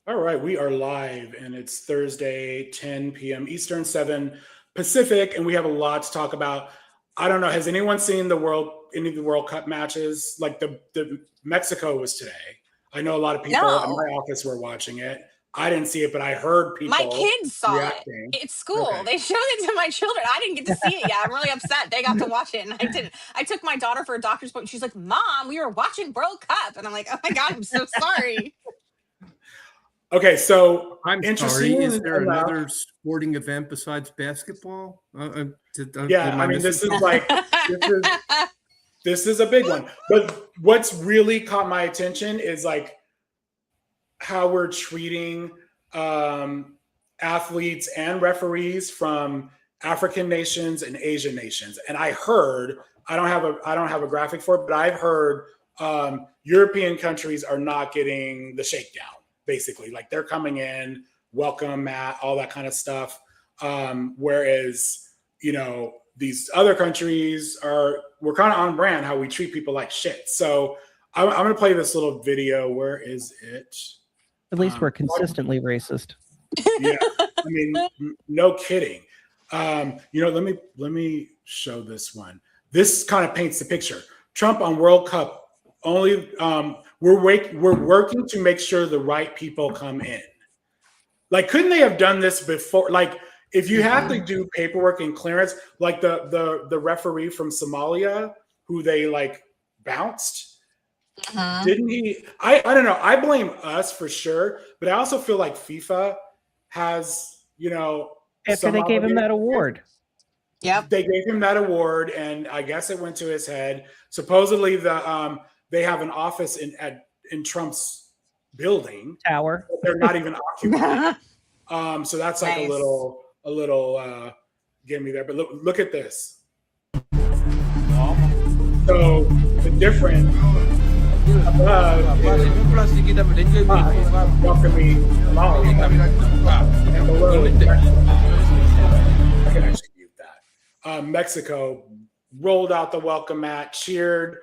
All right, we are live and it's Thursday, 10 p.m. Eastern, 7 Pacific, and we have a lot to talk about. I don't know, has anyone seen any of the World Cup matches? Like the Mexico was today. I know a lot of people in my No, office were watching it. I didn't see it, but I heard my people kids saw it. reacting. It's school. Okay. They showed it to my children. I didn't get to see it yet. I'm really upset. They got to watch it and I didn't. I took my daughter for a doctor's appointment. She's like, "Mom, we were watching World Cup." And I'm like, "Oh my God, I'm so sorry." Okay, so I'm interesting sorry. Is there enough. another sporting event besides basketball? Yeah, Am I I mean, missing this is something? like this is a big one. But what's really caught my attention is like how we're treating athletes and referees from African nations and Asian nations. And I heard, I don't have a graphic for it, but I've heard European countries are not getting the shakedown. Basically, like they're coming in, welcome, Matt, all that kind of stuff. Whereas these other countries we're kind of on brand how we treat people like shit. So I'm going to play this little video. Where is it? At least we're consistently racist. Yeah, I mean, no kidding. Let me show this one. This kind of paints the picture. Trump on World Cup only. We're working to make sure the right people come in. Like, couldn't they have done this before? Like, if you have to do paperwork and clearance, like the referee from Somalia who they like bounced. Didn't he? I don't know. I blame us for sure, but I also feel like FIFA has, After they gave him that award. Yep. They gave him that award, and I guess it went to his head. Supposedly, they have an office in Trump's building Tower. but they're not even occupied. So that's like Nice. a little get me there. But look at this. So the difference above is welcoming Somalia, and below is I can actually mute that. Mexico rolled out the welcome mat, cheered.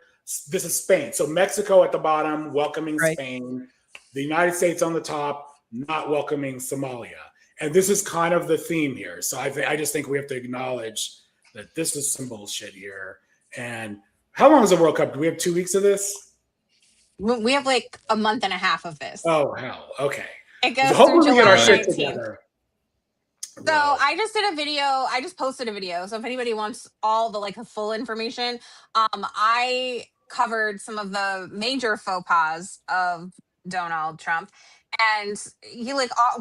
This is Spain. So Mexico at the bottom, welcoming Right. Spain. The United States on the top, not welcoming Somalia. And this is kind of the theme here. So I just think we have to acknowledge that this is some bullshit here. And how long is the World Cup? Do we have 2 weeks of this? We have like a month and a half of this. Oh, hell. Okay. It goes So through hopefully we get July our shit 19th. together. So Wow. I just did a video. I just posted a video. So if anybody wants all the full information, I covered some of the major faux pas of Donald Trump. And he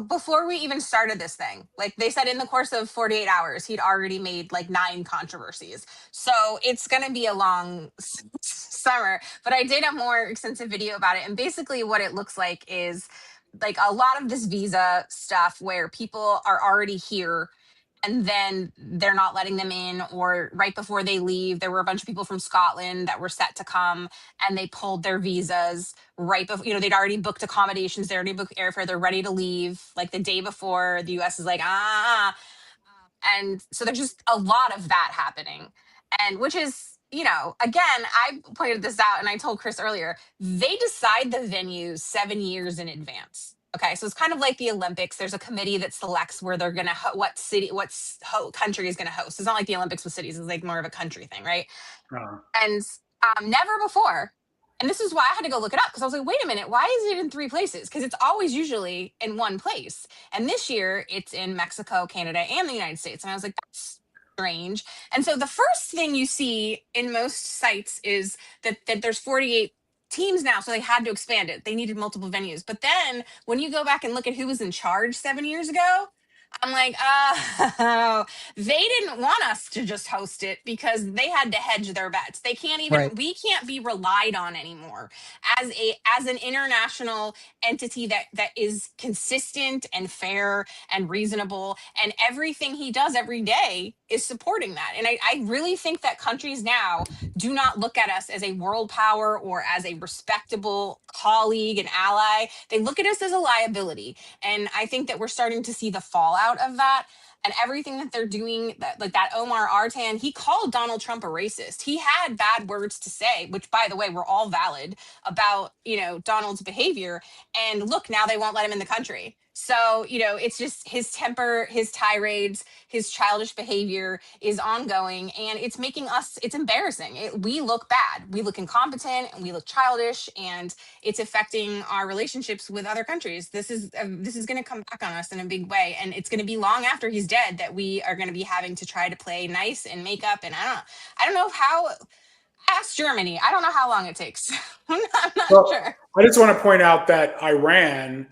before we even started this thing, like they said in the course of 48 hours, he'd already made like 9 controversies. So it's going to be a long summer, but I did a more extensive video about it. And basically what it looks like is like a lot of this visa stuff where people are already here and then they're not letting them in, or right before they leave there were a bunch of people from Scotland that were set to come and they pulled their visas right before, they'd already booked accommodations, they already booked airfare, they're ready to leave like the day before. The US is like and so there's just a lot of that happening, and which is, again, I pointed this out and I told Chris earlier, they decide the venues 7 years in advance. Okay, so it's kind of like the Olympics. There's a committee that selects where they're gonna what country is gonna host. It's not like the Olympics with cities; it's like more of a country thing, right? Uh, And never before. And this is why I had to go look it up, because I was like, wait a minute, why is it in 3 places? Because it's always usually in one place. And this year it's in Mexico, Canada, and the United States. And I was like, that's strange. And so the first thing you see in most sites is that there's 48 teams now. So they had to expand it. They needed multiple venues. But then when you go back and look at who was in charge 7 years ago, I'm like, oh, they didn't want us to just host it because they had to hedge their bets. They can't even, Right. we can't be relied on anymore as an international entity that is consistent and fair and reasonable. And everything he does every day is supporting that. And I really think that countries now do not look at us as a world power or as a respectable colleague and ally. They look at us as a liability. And I think that we're starting to see the fallout of that. and everything that they're doing, that like that Omar Artan, he called Donald Trump a racist. He had bad words to say, which by the way were all valid about, you know, Donald's behavior. And look, now they won't let him in the country. So, you know, it's just his temper, his tirades, his childish behavior is ongoing, and it's making us, it's embarrassing. We look bad, we look incompetent, and we look childish, and it's affecting our relationships with other countries. This is going to come back on us in a big way, and it's going to be long after he's dead that we are going to be having to try to play nice and make up. And I don't know how. Ask Germany. I don't know how long it takes. I'm not sure. I just want to point out that Iran,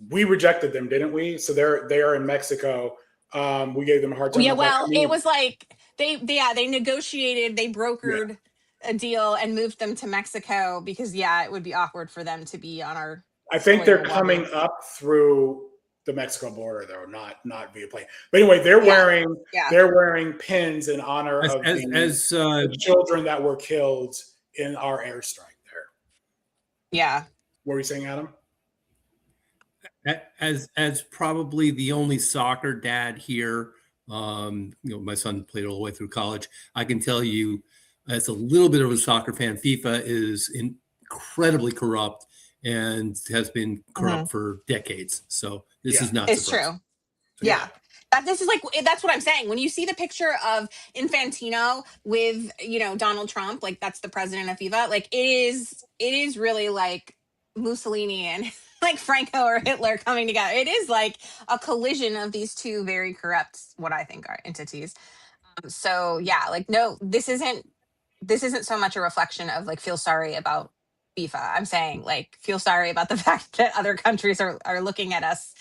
we rejected them, didn't we? So they are in Mexico. We gave them a hard time. Yeah, well, it was like they negotiated, they brokered a deal and moved them to Mexico because it would be awkward for them to be on our. I think they're coming up through the Mexico border, though, not via plane. But anyway, they're wearing pins in honor of the children that were killed in our airstrike there. Yeah. What were you saying, Adam? As probably the only soccer dad here, my son played all the way through college. I can tell you, as a little bit of a soccer fan, FIFA is incredibly corrupt and has been corrupt for decades. So this is not. It's true. Yeah. This is like, that's what I'm saying. When you see the picture of Infantino with, Donald Trump, like that's the president of FIFA, like it is really like Mussolini and like Franco or Hitler coming together. It is like a collision of these two very corrupt, what I think are entities. So yeah, like, no, this isn't so much a reflection of like, feel sorry about FIFA. I'm saying like, feel sorry about the fact that other countries are looking at us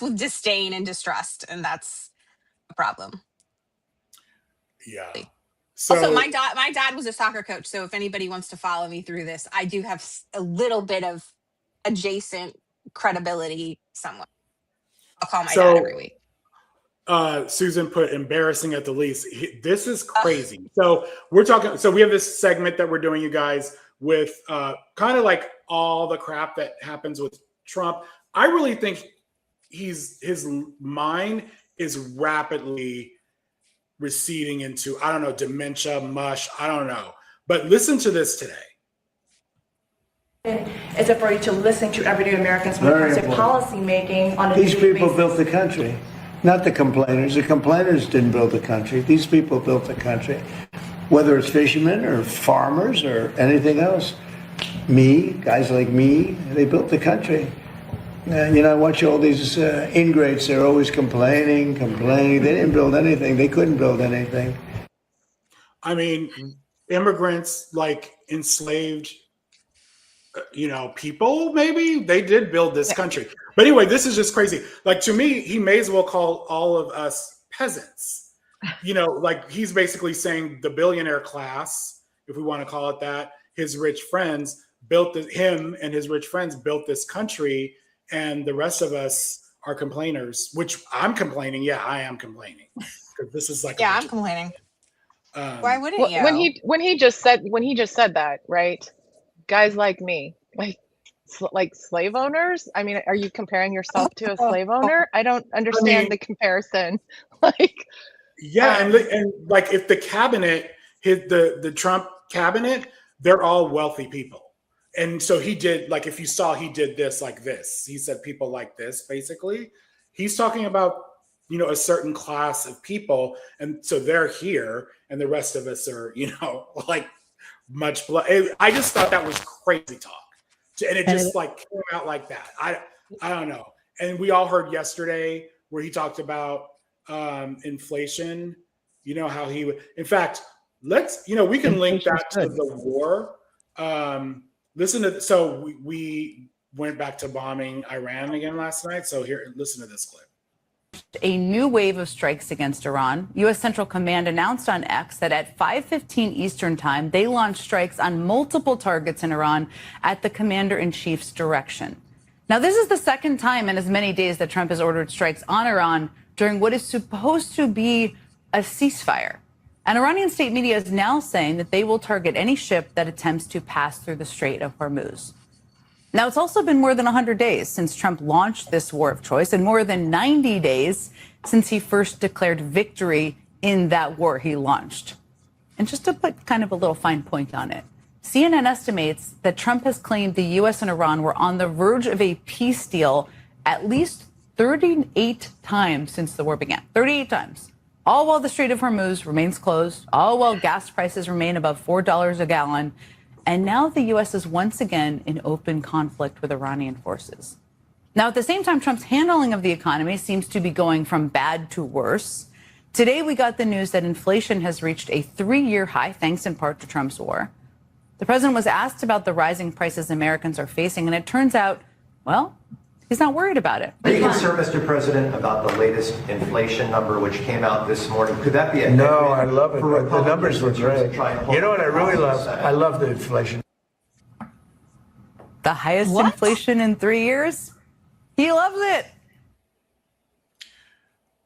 with disdain and distrust. And that's a problem. Yeah. So, also, my dad was a soccer coach. So if anybody wants to follow me through this, I do have a little bit of adjacent credibility somewhat. I'll call my dad every week. Susan put embarrassing at the least. This is crazy. So we're talking. So we have this segment that we're doing, you guys, with kind of like all the crap that happens with Trump. I really think his mind is rapidly receding into, I don't know, dementia, mush. I don't know. But listen to this today. Is afraid to listen to everyday Americans when it comes to policy making on a These daily people basis. built the country, not the complainers. The complainers didn't build the country. These people built the country, whether it's fishermen or farmers or anything else. Guys like me, they built the country. I watch all these ingrates. They're always complaining. They didn't build anything. They couldn't build anything. I mean, immigrants, like enslaved people, maybe they did build this country. But anyway, this is just crazy. Like, to me, he may as well call all of us peasants. Like he's basically saying the billionaire class, if we want to call it that, his rich friends him and his rich friends built this country, and the rest of us are complainers, which I'm complaining. Yeah, I am complaining. Because this is like I'm complaining. Why wouldn't you? When he just said that, right? Guys like me, like slave owners. I mean, are you comparing yourself to a slave owner? I don't understand the comparison. And like if the cabinet, the Trump cabinet, they're all wealthy people. And so he did, like, if you saw, he did this like this. He said people like this, basically. He's talking about, a certain class of people. And so they're here and the rest of us are, like much blood. I just thought that was crazy talk. And it just like came out like that. I don't know. And we all heard yesterday where he talked about inflation, how he would, in fact, we can link that to the war. So we went back to bombing Iran again last night. So here, listen to this clip. A new wave of strikes against Iran. U.S. Central Command announced on X that at 5:15 Eastern time, they launched strikes on multiple targets in Iran at the commander-in-chief's direction. Now, this is the second time in as many days that Trump has ordered strikes on Iran during what is supposed to be a ceasefire. And Iranian state media is now saying that they will target any ship that attempts to pass through the Strait of Hormuz. Now, it's also been more than 100 days since Trump launched this war of choice and more than 90 days since he first declared victory in that war he launched. And just to put kind of a little fine point on it, CNN estimates that Trump has claimed the U.S. and Iran were on the verge of a peace deal at least 38 times since the war began. 38 times. All while the Strait of Hormuz remains closed, all while gas prices remain above $4 a gallon. And now the U.S. is once again in open conflict with Iranian forces. Now, at the same time, Trump's handling of the economy seems to be going from bad to worse. Today, we got the news that inflation has reached a 3-year high, thanks in part to Trump's war. The president was asked about the rising prices Americans are facing, and it turns out, well, he's not worried about it. Are you concerned, Mr. President, about the latest inflation number which came out this morning? Could that be a No, headwind I love it. for The numbers were Republicans to great. try and hold You know what I really love? Senate? I love the inflation. The highest inflation in 3 years? He loves it.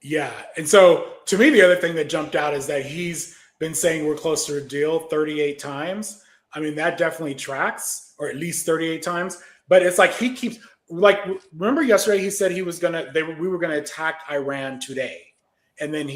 Yeah. And so to me, the other thing that jumped out is that he's been saying we're close to a deal 38 times. I mean, that definitely tracks, or at least 38 times. But it's like he keeps, like, remember yesterday he said he was we were gonna attack Iran today, and then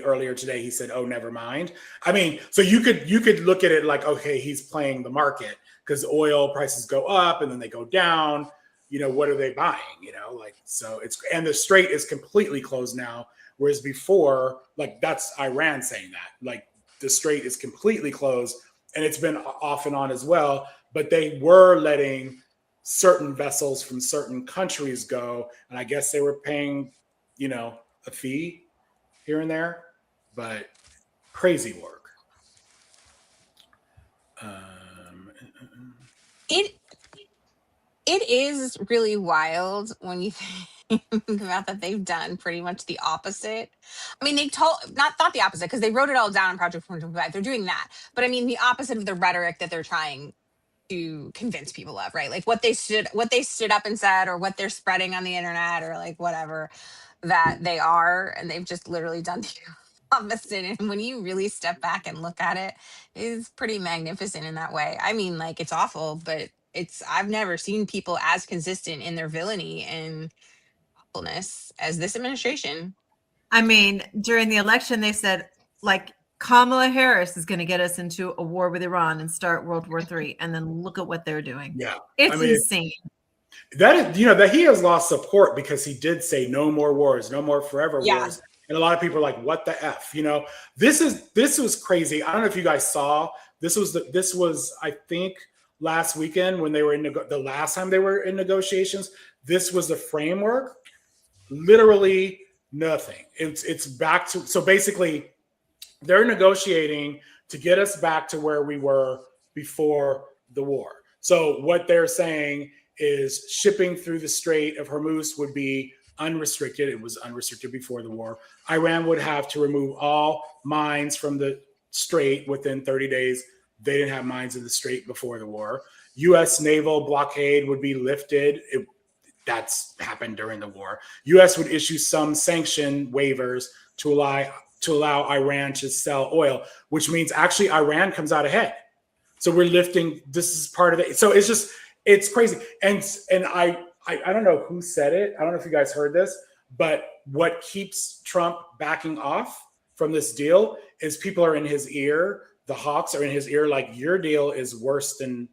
earlier today he said, oh, never mind. I mean, so you could look at it like, okay, he's playing the market because oil prices go up and then they go down. You know, what are they buying? You know, like, so and the strait is completely closed now, whereas before, like, that's Iran saying that, like, the strait is completely closed, and it's been off and on as well. But they were letting certain vessels from certain countries go, and I guess they were paying, you know, a fee here and there, but crazy work. It is really wild when you think about that they've done pretty much the opposite. I mean, they told not the opposite, because they wrote it all down in Project 425. They're doing that, but I mean the opposite of the rhetoric that they're trying to convince people of, right? Like what they stood up and said, or what they're spreading on the internet, or like whatever that they are, and they've just literally done the opposite. And when you really step back and look at it, it's pretty magnificent in that way. I mean, like, it's awful, but I've never seen people as consistent in their villainy and awfulness as this administration. I mean, during the election, they said, like, Kamala Harris is going to get us into a war with Iran and start World War III. And then look at what they're doing. Yeah. It's I mean, insane. That is, you know, that he has lost support because he did say no more wars, no more forever wars. And a lot of people are like, what the F? You know, this was crazy. I don't know if you guys saw, this was I think last weekend when they were the last time they were in negotiations. This was the framework. Literally nothing. It's back to, so basically they're negotiating to get us back to where we were before the war. So what they're saying is shipping through the Strait of Hormuz would be unrestricted. It was unrestricted before the war. Iran would have to remove all mines from the strait within 30 days. They didn't have mines in the strait before the war. U.S. naval blockade would be lifted. That's happened during the war. U.S. would issue some sanction waivers to allow Iran to sell oil, which means actually Iran comes out ahead. So we're lifting. This is part of it. So it's crazy. And I don't know who said it. I don't know if you guys heard this, but what keeps Trump backing off from this deal is people are in his ear. The hawks are in his ear, like, your deal is worse than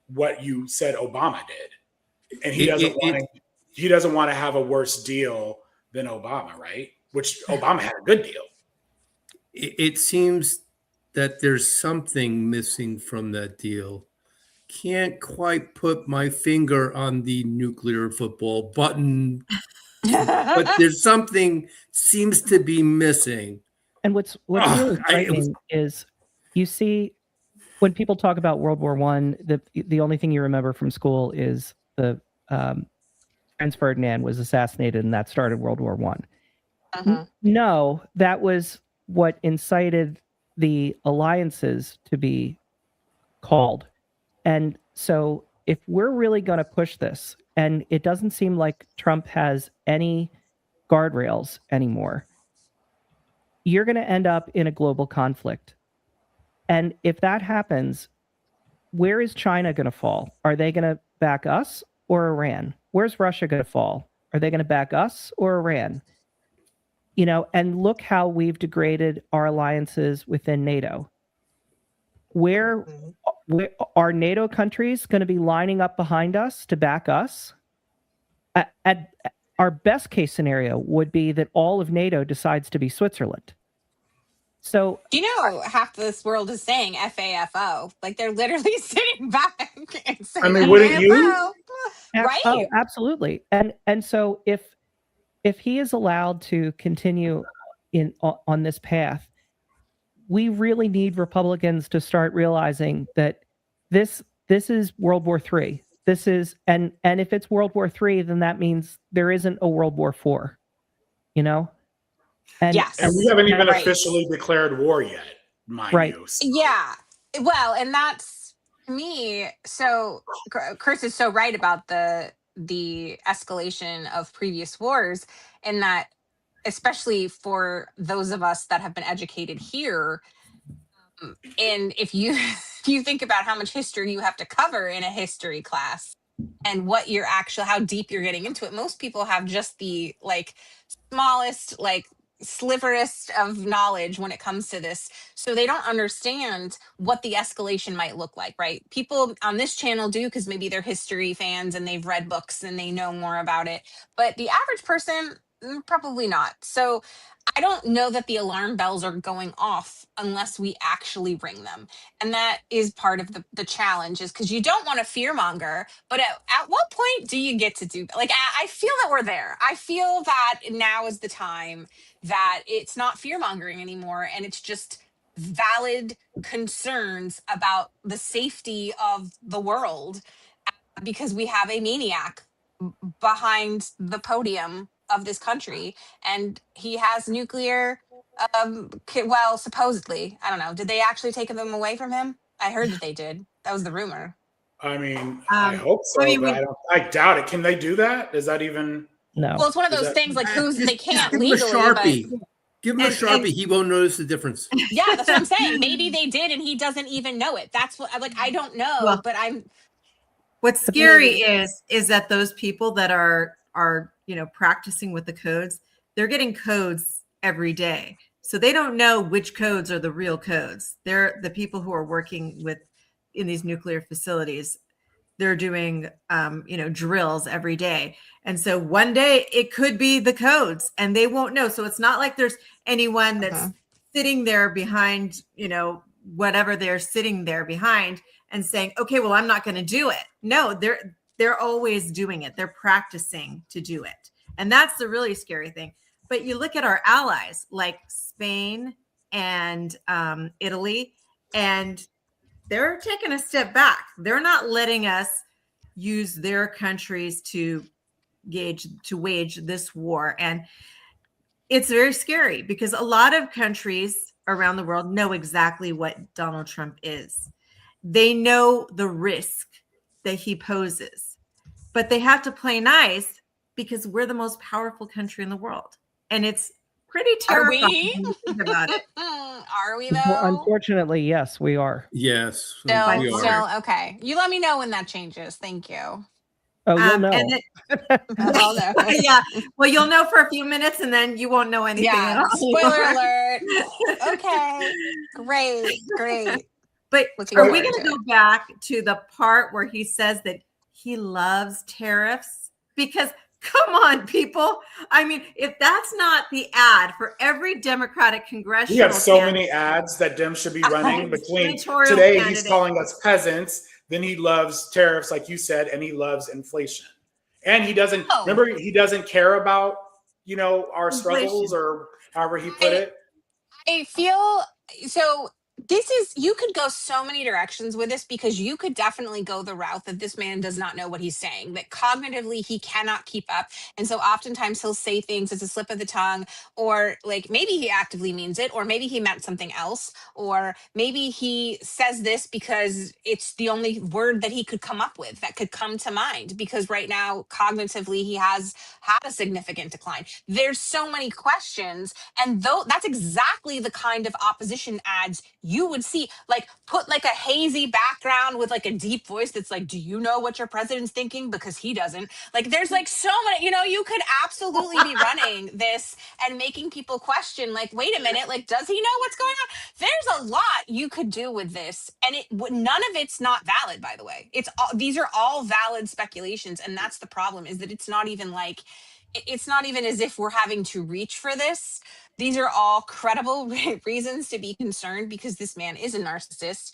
what you said Obama did. And he doesn't want to have a worse deal than Obama, right? Which Obama had a good deal. It seems that there's something missing from that deal. Can't quite put my finger on the nuclear football button, but there's something seems to be missing. And what's really frightening is, you see, when people talk about World War I, the only thing you remember from school is the Franz Ferdinand was assassinated, and that started World War I. No, that was what incited the alliances to be called. And so if we're really going to push this, and it doesn't seem like Trump has any guardrails anymore, you're going to end up in a global conflict. And if that happens, where is China going to fall? Are they going to back us or Iran? Where's Russia going to fall? Are they going to back us or Iran? You know, and look how we've degraded our alliances within NATO. Where are NATO countries going to be lining up behind us to back us? At our best case scenario would be that all of NATO decides to be Switzerland. So, Do you know half this world is saying FAFO? Like they're literally sitting back and saying, I mean, wouldn't you? FAFO, right? oh, absolutely. And so if he is allowed to continue on this path, we really need Republicans to start realizing that this is World War III. This is and if it's World War III, then that means there isn't a World War IV. You know? And, Yes. And we haven't even Right. officially declared war yet, mind Right. you. So- Yeah. Well, and that's me. So Chris is so right about the escalation of previous wars, and that especially for those of us that have been educated here. And if you if you think about how much history you have to cover in a history class and what you're actually how deep you're getting into it, most people have just the like smallest like sliverest of knowledge when it comes to this, so they don't understand what the escalation might look like, right? People on this channel do because maybe they're history fans and they've read books and they know more about it, but the average person probably not. So I don't know that the alarm bells are going off unless we actually ring them. And that is part of the challenge, is because you don't want to fearmonger, but at what point do you get to do that? Like, I feel that we're there. I feel that now is the time that it's not fearmongering anymore. And it's just valid concerns about the safety of the world, because we have a maniac behind the podium of this country, and he has nuclear well, supposedly. I don't know, did they actually take them away from him? I heard that they did. That was the rumor. I mean, I hope so, I mean, but I doubt it. Can they do that? Is that even? no. Well, it's one of Is those that- things like they can't Give him a legally, Sharpie. but Give him a And- Sharpie. He won't notice the difference. yeah, that's what I'm saying. Maybe they did and he doesn't even know it. That's what like I don't know, Well, but I'm What's scary is that those people that are practicing with the codes, they're getting codes every day. So they don't know which codes are the real codes. They're the people who are working in these nuclear facilities. They're doing drills every day. And so one day it could be the codes and they won't know. So it's not like there's anyone that's sitting there behind, whatever they're sitting there behind and saying, okay, well, I'm not going to do it. No, they're always doing it. They're practicing to do it. And that's the really scary thing. But you look at our allies like Spain and Italy, and they're taking a step back. They're not letting us use their countries to wage this war. And it's very scary because a lot of countries around the world know exactly what Donald Trump is. They know the risk that he poses, but they have to play nice because we're the most powerful country in the world. And it's pretty terrifying when you think about it. are we Well, though? unfortunately, yes, we are. Yes, Still, we are. still, okay. You let me know when that changes. Thank you. Oh, you'll know. And I'll know. yeah, well, you'll know for a few minutes and then you won't know anything at Yeah. all. Spoiler alert. Okay. Great. But Looking are we forward going to to go back to the part where he says that he loves tariffs? Because come on, people. I mean, if that's not the ad for every Democratic congressional We have so candidate- many ads that Dem should be running between Senatorial today. He's candidate. calling us peasants. Then he loves tariffs, like you said, and he loves inflation. And he doesn't remember. He doesn't care about our struggles or however he put it. I feel so. This is, you could go so many directions with this, because you could definitely go the route that this man does not know what he's saying, that cognitively he cannot keep up. And so oftentimes he'll say things as a slip of the tongue, or like maybe he actively means it, or maybe he meant something else, or maybe he says this because it's the only word that he could come up with that could come to mind, because right now cognitively he has had a significant decline. There's so many questions, and though that's exactly the kind of opposition ads you you would see, like, put like a hazy background with like a deep voice that's like, do you know what your president's thinking? Because he doesn't. Like, there's like so many, you could absolutely be running this and making people question, like, wait a minute, like, does he know what's going on? There's a lot you could do with this, and none of it's not valid, by the way. These are all valid speculations, and that's the problem, is that it's not even as if we're having to reach for this. These are all credible reasons to be concerned, because this man is a narcissist.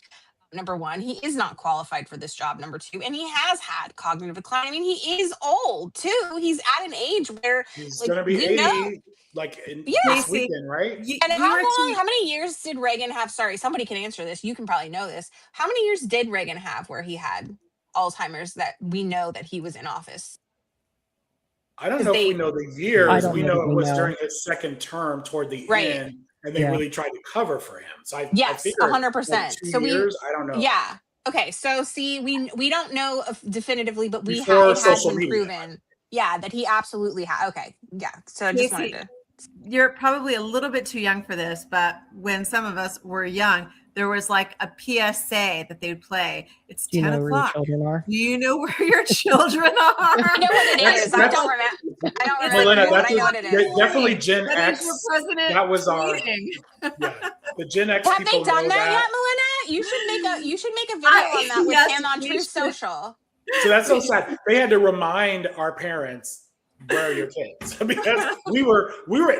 Number one, he is not qualified for this job. Number two, and he has had cognitive decline. I mean, he is old too. He's at an age where He's like, gonna be we 80, know. like in Yeah. this weekend, right? And how many years did Reagan have? Sorry, somebody can answer this. You can probably know this. How many years did Reagan have where he had Alzheimer's that we know that he was in office? I don't know if we know the years. I don't We know know that it we was know. during his second term toward the Right. end, and they Yeah. really tried to cover for him. So I Yes, figured 100%. like 2 So years, I don't know. yeah. Okay, so see, we don't know definitively, but Before it has social been media. proven. Yeah, that he absolutely had. Okay, yeah. So I just wanted Casey, to. You're probably a little bit too young for this, but when some of us were young, there was like a PSA that they would play. It's Do you 10 know where your o'clock. children are? Do you know where your children are? I know what it is. I don't remember. I don't remember, Melina, but I that's know what it is. definitely Gen That X. is your president That was our tweeting. yeah. The Gen X Have people they done know that yet, Melina? You should make a video on that with yes, him on we Truth should. Social. So that's so sad. They had to remind our parents, where are your kids? Because we were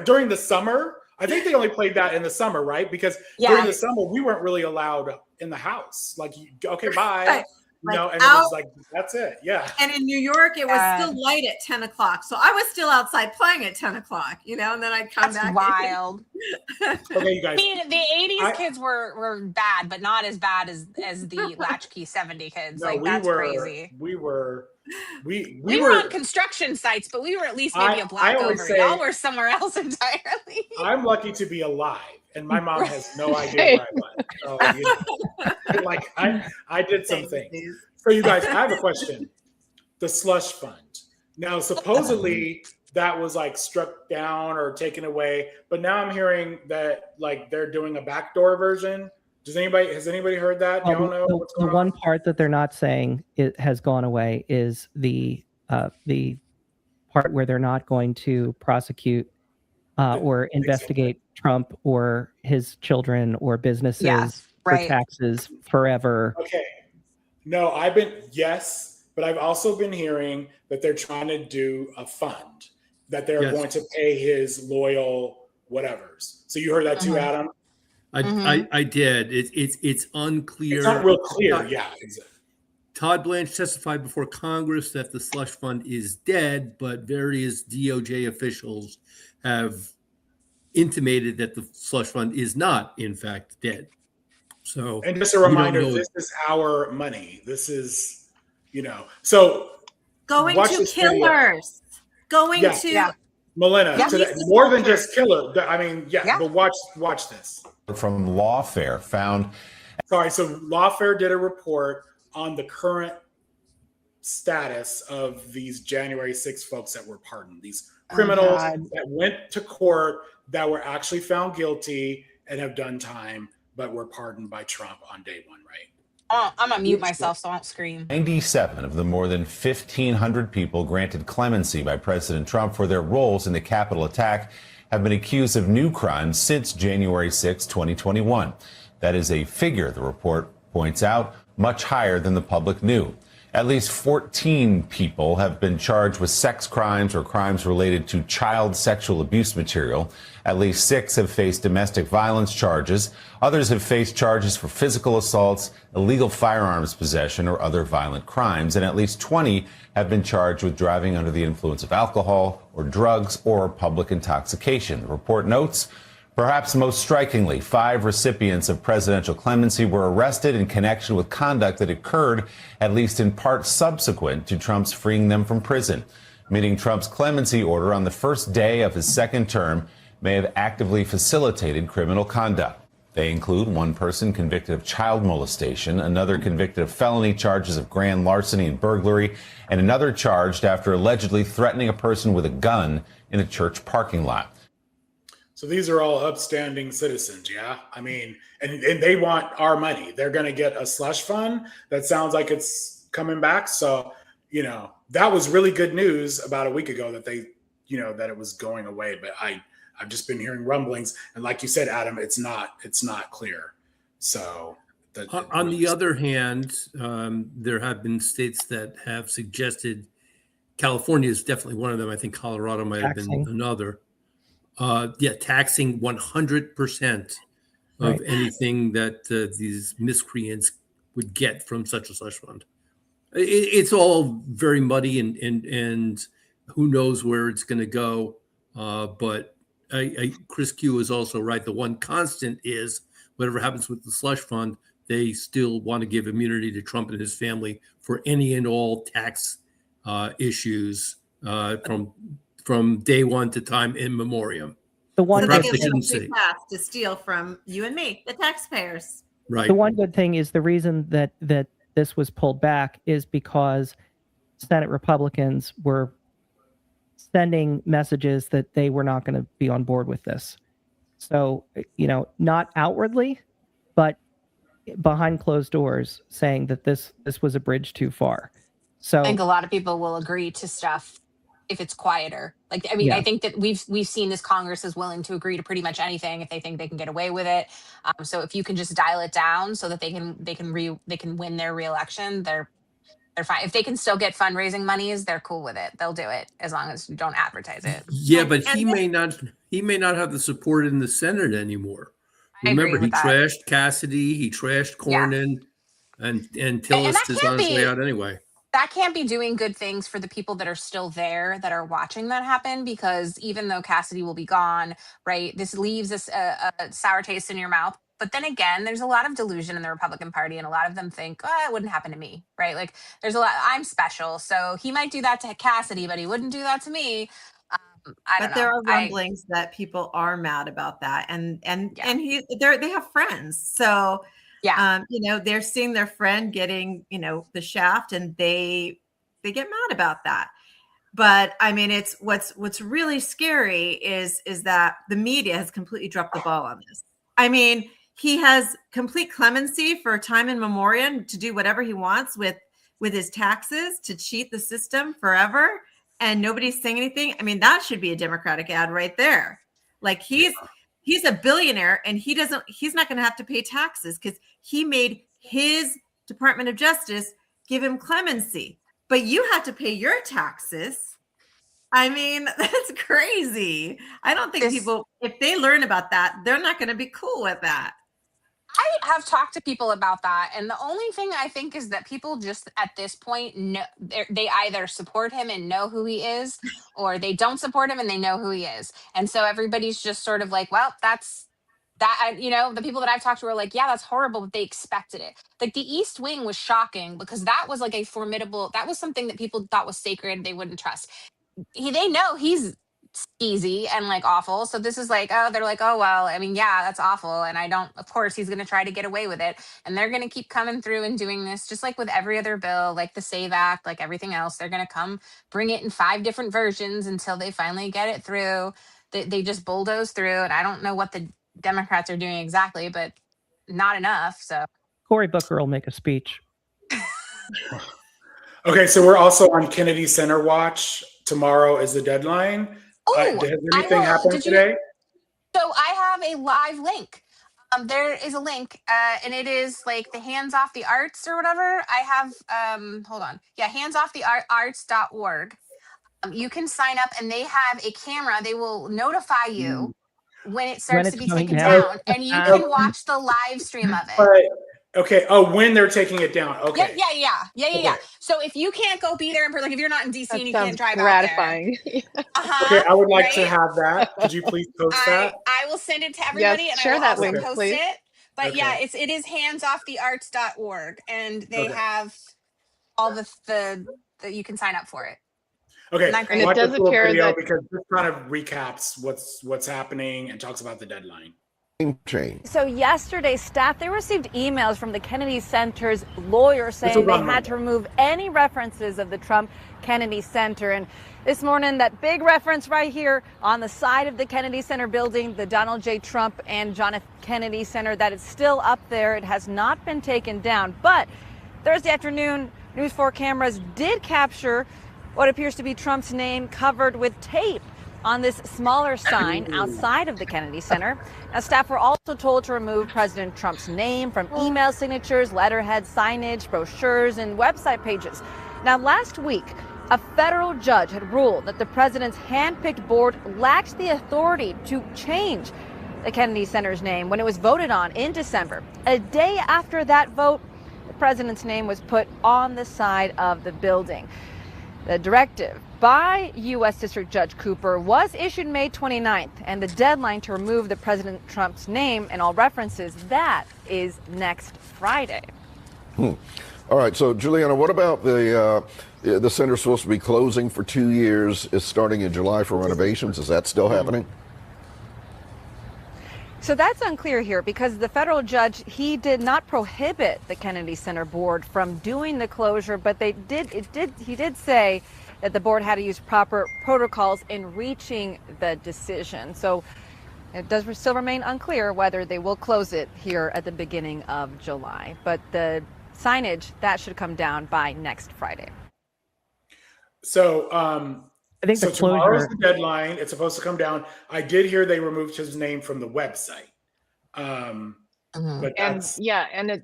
during the summer. I think they only played that in the summer, right? Because during the summer we weren't really allowed in the house. Like, okay, bye. Right. Like And it out- was like, that's it. Yeah. And in New York, it was still light at 10 o'clock. So I was still outside playing at 10 o'clock, and then I'd come That's back. wild. Okay, you guys. I mean, the 80s kids were bad, but not as bad as the latchkey 70 kids. No, like, that's crazy. We were on construction sites, but we were at least maybe a block always over. say- Y'all were somewhere else entirely. I'm lucky to be alive, and my mom has no idea where I was. So, like I did some things. So you guys, I have a question. The slush fund. Now, supposedly that was like struck down or taken away, but now I'm hearing that like they're doing a backdoor version. Has anybody heard that? Do y'all know what's The going on? one part that they're not saying it has gone away is the part where they're not going to prosecute or investigate Trump or his children or businesses for taxes forever. Okay. No, but I've also been hearing that they're trying to do a fund that they're going to pay his loyal whatevers. So you heard that too, Adam? I did. It's unclear. It's not real clear. Yeah. Exactly. Todd Blanche testified before Congress that the slush fund is dead, but various DOJ officials have intimated that the slush fund is not, in fact, dead. So, and just a reminder, this is our money. This is, so Going watch to this video. killers. Going to Melina, Yeah. to the, more than just killer. I mean, but watch this. From Lawfare found. Sorry, so Lawfare did a report on the current status of these January 6 folks that were pardoned. These criminals that went to court that were actually found guilty and have done time, but were pardoned by Trump on day one, right? I'm gonna mute myself so I don't scream. 97 of the more than 1,500 people granted clemency by President Trump for their roles in the Capitol attack have been accused of new crimes since January 6, 2021. That is a figure, the report points out, much higher than the public knew. At least 14 people have been charged with sex crimes or crimes related to child sexual abuse material. At least 6 have faced domestic violence charges. Others have faced charges for physical assaults, illegal firearms possession, or other violent crimes. And at least 20 have been charged with driving under the influence of alcohol or drugs or public intoxication. The report notes, perhaps most strikingly, 5 recipients of presidential clemency were arrested in connection with conduct that occurred, at least in part, subsequent to Trump's freeing them from prison. Meaning Trump's clemency order on the first day of his second term may have actively facilitated criminal conduct. They include one person convicted of child molestation, another convicted of felony charges of grand larceny and burglary, and another charged after allegedly threatening a person with a gun in a church parking lot. So these are all upstanding citizens, yeah? I mean, and they want our money. They're going to get a slush fund that sounds like it's coming back. So, you know, that was really good news about a week ago that they, you know, that it was going away. But I've just been hearing rumblings. And like you said, Adam, it's not clear. So on the other hand, there have been states that have suggested, California is definitely one of them. I think Colorado might have been another. Taxing 100% of anything that these miscreants would get from such a slush fund. It's all very muddy and who knows where it's going to go. But Chris Q is also right. The one constant is whatever happens with the slush fund, they still want to give immunity to Trump and his family for any and all tax issues from day one to time in memoriam. The one so they Perhaps get they a shouldn't free say. pass to steal from you and me, the taxpayers. Right. The one good thing is the reason that this was pulled back is because Senate Republicans were sending messages that they were not going to be on board with this. So, you know, not outwardly, but behind closed doors saying that this was a bridge too far. So I think a lot of people will agree to stuff if it's quieter. Like, I mean, Yeah. I think that we've seen this Congress is willing to agree to pretty much anything if they think they can get away with it. So if you can just dial it down so that they can win their reelection, they're fine. If they can still get fundraising monies, they're cool with it. They'll do it as long as you don't advertise it. Yeah, but he may not have the support in the Senate anymore. I agree Remember, he with that. trashed Cassidy, he trashed Cornyn, and Tillis that is can't on his way be- out anyway. That can't be doing good things for the people that are still there that are watching that happen, because even though Cassidy will be gone, right, this leaves a sour taste in your mouth. But then again, there's a lot of delusion in the Republican Party, and a lot of them think, oh, it wouldn't happen to me, right? Like, there's a lot, I'm special. So he might do that to Cassidy, but he wouldn't do that to me. I don't know. There are rumblings that people are mad about that, and they have friends, so you know, they're seeing their friend getting, you know, the shaft, and they get mad about that. But I mean, it's what's really scary is that the media has completely dropped the ball on this. I mean, he has complete clemency for time in memoriam to do whatever he wants with his taxes, to cheat the system forever. And nobody's saying anything. I mean, that should be a Democratic ad right there. Like, he's a billionaire, and he's not going to have to pay taxes because he made his Department of Justice give him clemency. But you have to pay your taxes. I mean, that's crazy. I don't think people, if they learn about that, they're not going to be cool with that. I have talked to people about that, and the only thing I think is that people just at this point know they either support him and know who he is, or they don't support him and they know who he is. And so everybody's just sort of like, well, that's that. You know, the people that I've talked to are like, yeah, that's horrible, but they expected it. Like, the East Wing was shocking because that was like a formidable, that was something that people thought was sacred, they wouldn't trust. They know he's skeezy and like awful. So this is like, oh, they're like, oh, well, I mean, yeah, that's awful. And of course, he's going to try to get away with it. And they're going to keep coming through and doing this, just like with every other bill, like the SAVE Act, like everything else. They're going to come bring it in 5 different versions until they finally get it through. They just bulldoze through. And I don't know what the Democrats are doing exactly, but not enough. So Cory Booker will make a speech. Okay, so we're also on Kennedy Center watch. Tomorrow is the deadline. Has anything happened today? So I have a live link. There is a link, and it is like the Hands Off the Arts or whatever. I have, hold on. Yeah, handsoffthearts.org. You can sign up, and they have a camera. They will notify you when it starts to be taken down, and you can watch the live stream of it. Okay. Oh, when they're taking it down. Okay. Yeah. So if you can't go be there, like if you're not in DC and you can't drive gratifying. out there, Okay, I would like to have that. Could you please post that? I will send it to everybody, Yes, and share I will that also link, post please. it. But Okay. yeah, it is handsoffthearts.org, and they have all the you can sign up for it. Okay. Not great. And it Watch does this little appear video that- because this kind of recaps what's happening and talks about the deadline. change. So yesterday, staff, they received emails from the Kennedy Center's lawyers saying they had to remove any references of the Trump Kennedy Center. And this morning, that big reference right here on the side of the Kennedy Center building, the Donald J. Trump and John F. Kennedy Center, that is still up there. It has not been taken down. But Thursday afternoon, News 4 cameras did capture what appears to be Trump's name covered with tape on this smaller sign outside of the Kennedy Center. Now, staff were also told to remove President Trump's name from email signatures, letterhead, signage, brochures, and website pages. Now, last week, a federal judge had ruled that the president's handpicked board lacked the authority to change the Kennedy Center's name when it was voted on in December. A day after that vote, the president's name was put on the side of the building. The directive by U.S. District Judge Cooper was issued May 29th, and the deadline to remove the President Trump's name and all references, that is next Friday. All right, so Juliana, what about the center's supposed to be closing for 2 years, is starting in July for renovations? Is that still happening? So that's unclear here because the federal judge, he did not prohibit the Kennedy Center board from doing the closure, but he did say that the board had to use proper protocols in reaching the decision. So it does still remain unclear whether they will close it here at the beginning of July. But the signage, that should come down by next Friday. So, I think so the tomorrow's closure. the deadline. It's supposed to come down. I did hear they removed his name from the website. But And that's yeah, and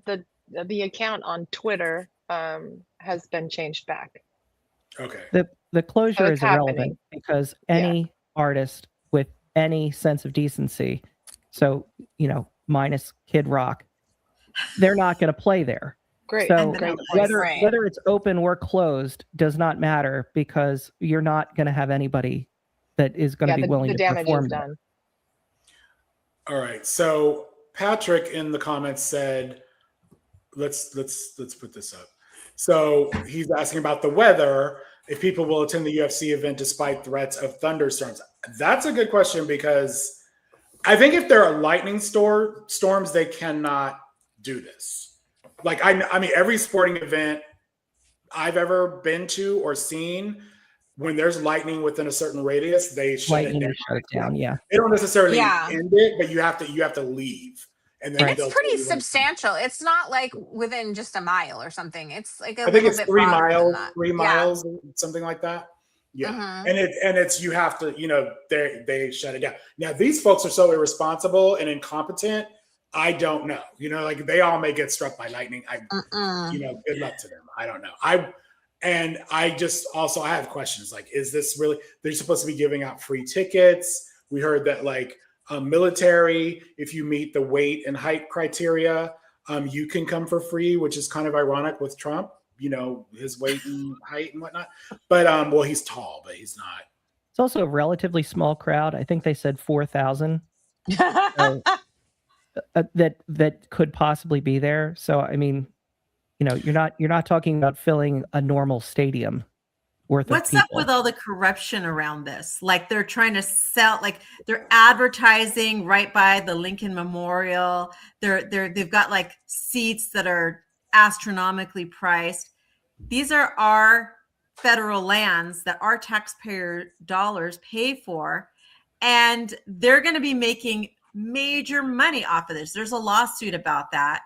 the account on Twitter has been changed back. okay. The closure it's is irrelevant happening. because any artist with any sense of decency, so minus Kid Rock, they're not going to play there. Great. So Great. whether it's open or closed does not matter because you're not going to have anybody that is going to be willing the to damage perform is there. done. All right. So Patrick in the comments said, let's put this up. So he's asking about the weather, if people will attend the UFC event despite threats of thunderstorms. That's a good question because I think if there are lightning storms, they cannot do this. Like, I mean, every sporting event I've ever been to or seen, when there's lightning within a certain radius, they shut it down. Shut it down. Yeah. They don't necessarily Yeah. end it, but you have to leave. And then And they'll it's pretty tell you when- substantial. It's not like within just a mile or something. It's like a I think little it's bit 3 farther than miles, that. 3 Yeah. miles, something like that. Yeah. Mhm. And it's you have to, they shut it down. Now these folks are so irresponsible and incompetent. I don't know. Like they all may get struck by lightning. Good luck to them. I don't know. I have questions. Like, is this really, they're supposed to be giving out free tickets? We heard that military, if you meet the weight and height criteria, you can come for free, which is kind of ironic with Trump, his weight and height and whatnot. But well, he's tall, but he's not. It's also a relatively small crowd. I think they said 4,000 that could possibly be there. So I mean, you're not talking about filling a normal stadium worth What's of up people. with all the corruption around this? Like they're trying to sell, like they're advertising right by the Lincoln Memorial. They've got like seats that are astronomically priced. These are our federal lands that our taxpayer dollars pay for, and they're going to be making major money off of this. There's a lawsuit about that.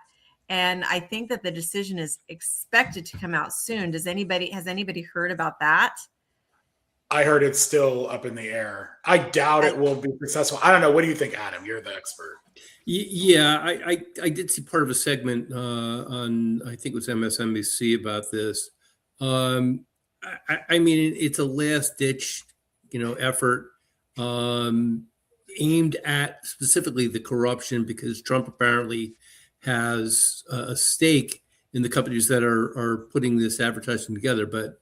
And I think that the decision is expected to come out soon. Has anybody heard about that? I heard it's still up in the air. I doubt it will be successful. I don't know. What do you think, Adam? You're the expert. Yeah, I did see part of a segment on, I think it was MSNBC about this. I mean, it's a last ditch, effort aimed at specifically the corruption, because Trump apparently has a stake in the companies that are putting this advertising together. But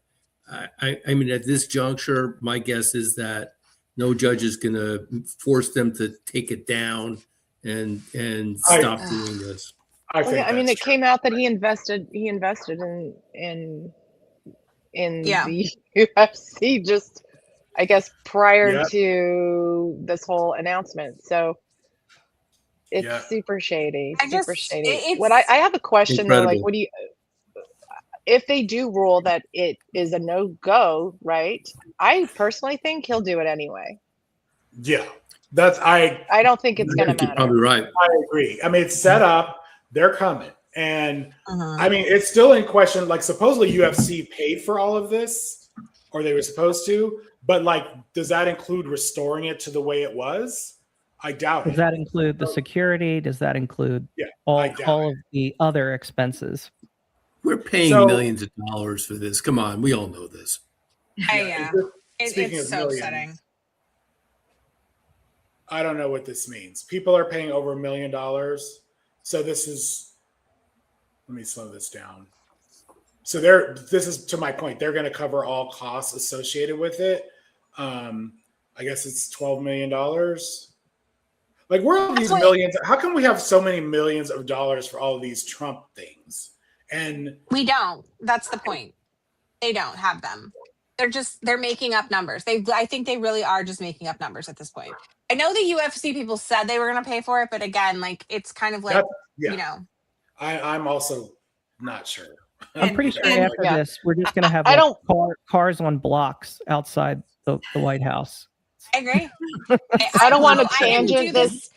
I mean, at this juncture, my guess is that no judge is going to force them to take it down and stop doing this. I mean, it came out that he invested in the UFC just, I guess, prior to this whole announcement. So It's Yeah. super shady. I Super just shady. it's What I have a question though, like, Incredible. what do you, if they do rule that it is a no-go, right? I personally think he'll do it anyway. Yeah. That's I I don't think it's I gonna think you're matter. probably right. agree. I mean, it's set up. They're coming, and Mhm. I mean, it's still in question. Like, supposedly UFC paid for all of this, or they were supposed to. But like, does that include restoring it to the way it was? I doubt Does it. that include the security? Does that include Yeah, all I doubt all of the other expenses? We're paying So- millions of dollars for this. Come on, we all know this. Yeah. Speaking It's of so millions, upsetting. I don't know what this means. People are paying over $1 million. So this is, let me slow this down. So this is to my point. They're going to cover all costs associated with it. I guess it's $12 million. Like, where are these millions? How come we have so many millions of dollars for all of these Trump things? And We don't. That's the point. They don't have them. They're making up numbers. I think they really are just making up numbers at this point. I know the UFC people said they were going to pay for it, but again, like, it's kind of like, you know, I'm also not sure. I'm pretty sure after yeah. this, we're just going to have I like, don't- cars on blocks outside the White House. I agree. I don't want to I didn't do tangent this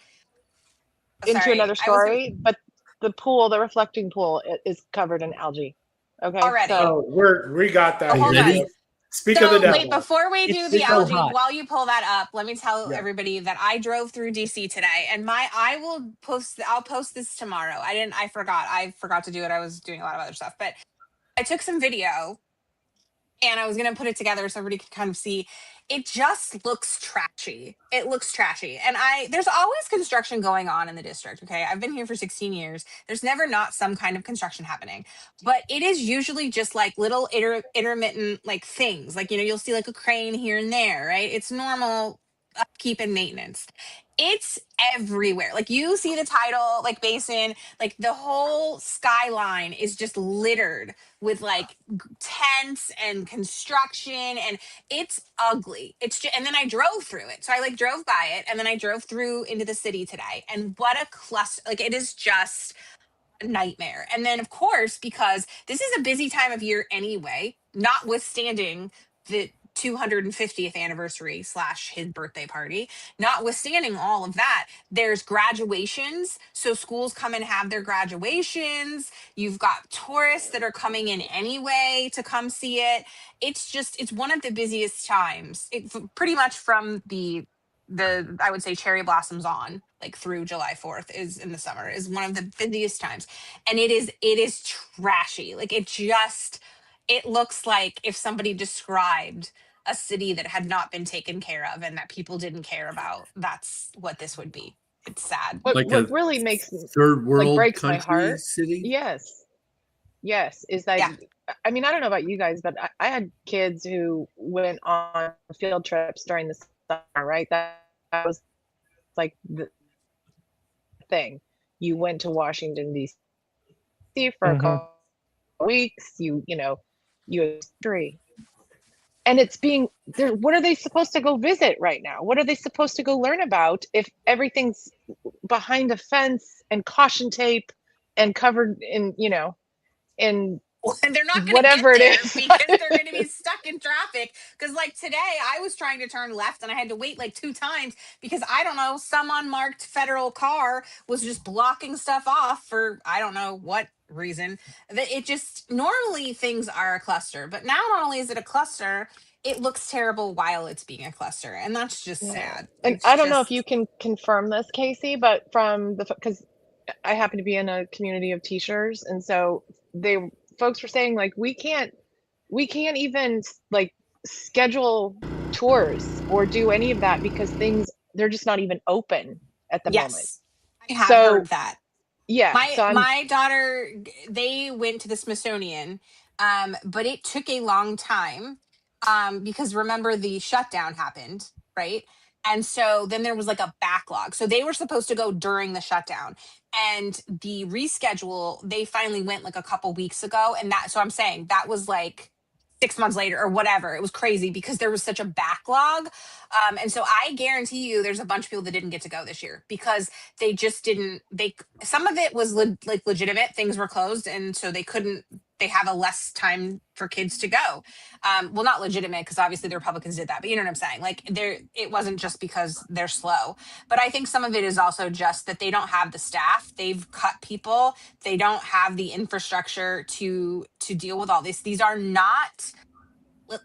into Sorry, another I was story, but the pool, the reflecting pool, is covered in algae. Okay, Already. so Oh, we got that. Hold Ready? on. Speak So of the devil. wait, before we do It's the so algae, hot. while you pull that up, let me tell Yeah. everybody that I drove through DC today, and I'll post this tomorrow. I forgot to do it. I was doing a lot of other stuff, but I took some video and I was going to put it together so everybody could kind of see. It just looks trashy. It looks trashy. And there's always construction going on in the district. Okay. I've been here for 16 years. There's never not some kind of construction happening, but it is usually just like little intermittent like things. Like, you'll see like a crane here and there, right? It's normal upkeep and maintenance. It's everywhere. Like, you see the tidal like basin, like the whole skyline is just littered with like tents and construction, and it's ugly. It's just, and then I drove through it. So I like drove by it, and then I drove through into the city today, and what a cluster. Like, it is just a nightmare. And then of course, because this is a busy time of year anyway, notwithstanding the 250th anniversary / his birthday party, notwithstanding all of that, there's graduations. So schools come and have their graduations. You've got tourists that are coming in anyway to come see it. It's one of the busiest times. Pretty much from the I would say cherry blossoms on, like through July 4th is in the summer, is one of the busiest times. And it is trashy. Like, it looks like if somebody described a city that had not been taken care of and that people didn't care about, that's what this would be. It's sad. what Like a really makes Third world breaks my country heart. city. Yes, is that, Yeah. I mean, I don't know about you guys, but I had kids who went on field trips during the summer, right? That was like the thing. You went to Washington D.C. for a couple of weeks. You history, and it's being there. What are they supposed to go visit right now? What are they supposed to go learn about if everything's behind a fence and caution tape and covered in And they're not going to whatever get it there is. because they're going to be stuck in traffic. Because like today, I was trying to turn left and I had to wait like 2 times because I don't know, some unmarked federal car was just blocking stuff off for I don't know what reason. That it just normally things are a cluster, but now not only is it a cluster, it looks terrible while it's being a cluster, and that's just sad. And It's I don't know if just- you can confirm this, Casey, but because I happen to be in a community of teachers, and so folks were saying like we can't even like schedule tours or do any of that because they're just not even open at the moment. Yes, I have So- heard that. Yeah, My daughter, they went to the Smithsonian, but it took a long time because remember the shutdown happened, right? And so then there was like a backlog. So they were supposed to go during the shutdown, and the reschedule, they finally went like a couple weeks ago. And so I'm saying that was like 6 months later or whatever. It was crazy because there was such a backlog. And so I guarantee you there's a bunch of people that didn't get to go this year because they just didn't, some of it was like legitimate, things were closed. And so they have a less time for kids to go. Well, not legitimate because obviously the Republicans did that, but you know what I'm saying? Like it wasn't just because they're slow, but I think some of it is also just that they don't have the staff. They've cut people. They don't have the infrastructure to deal with all this. These are not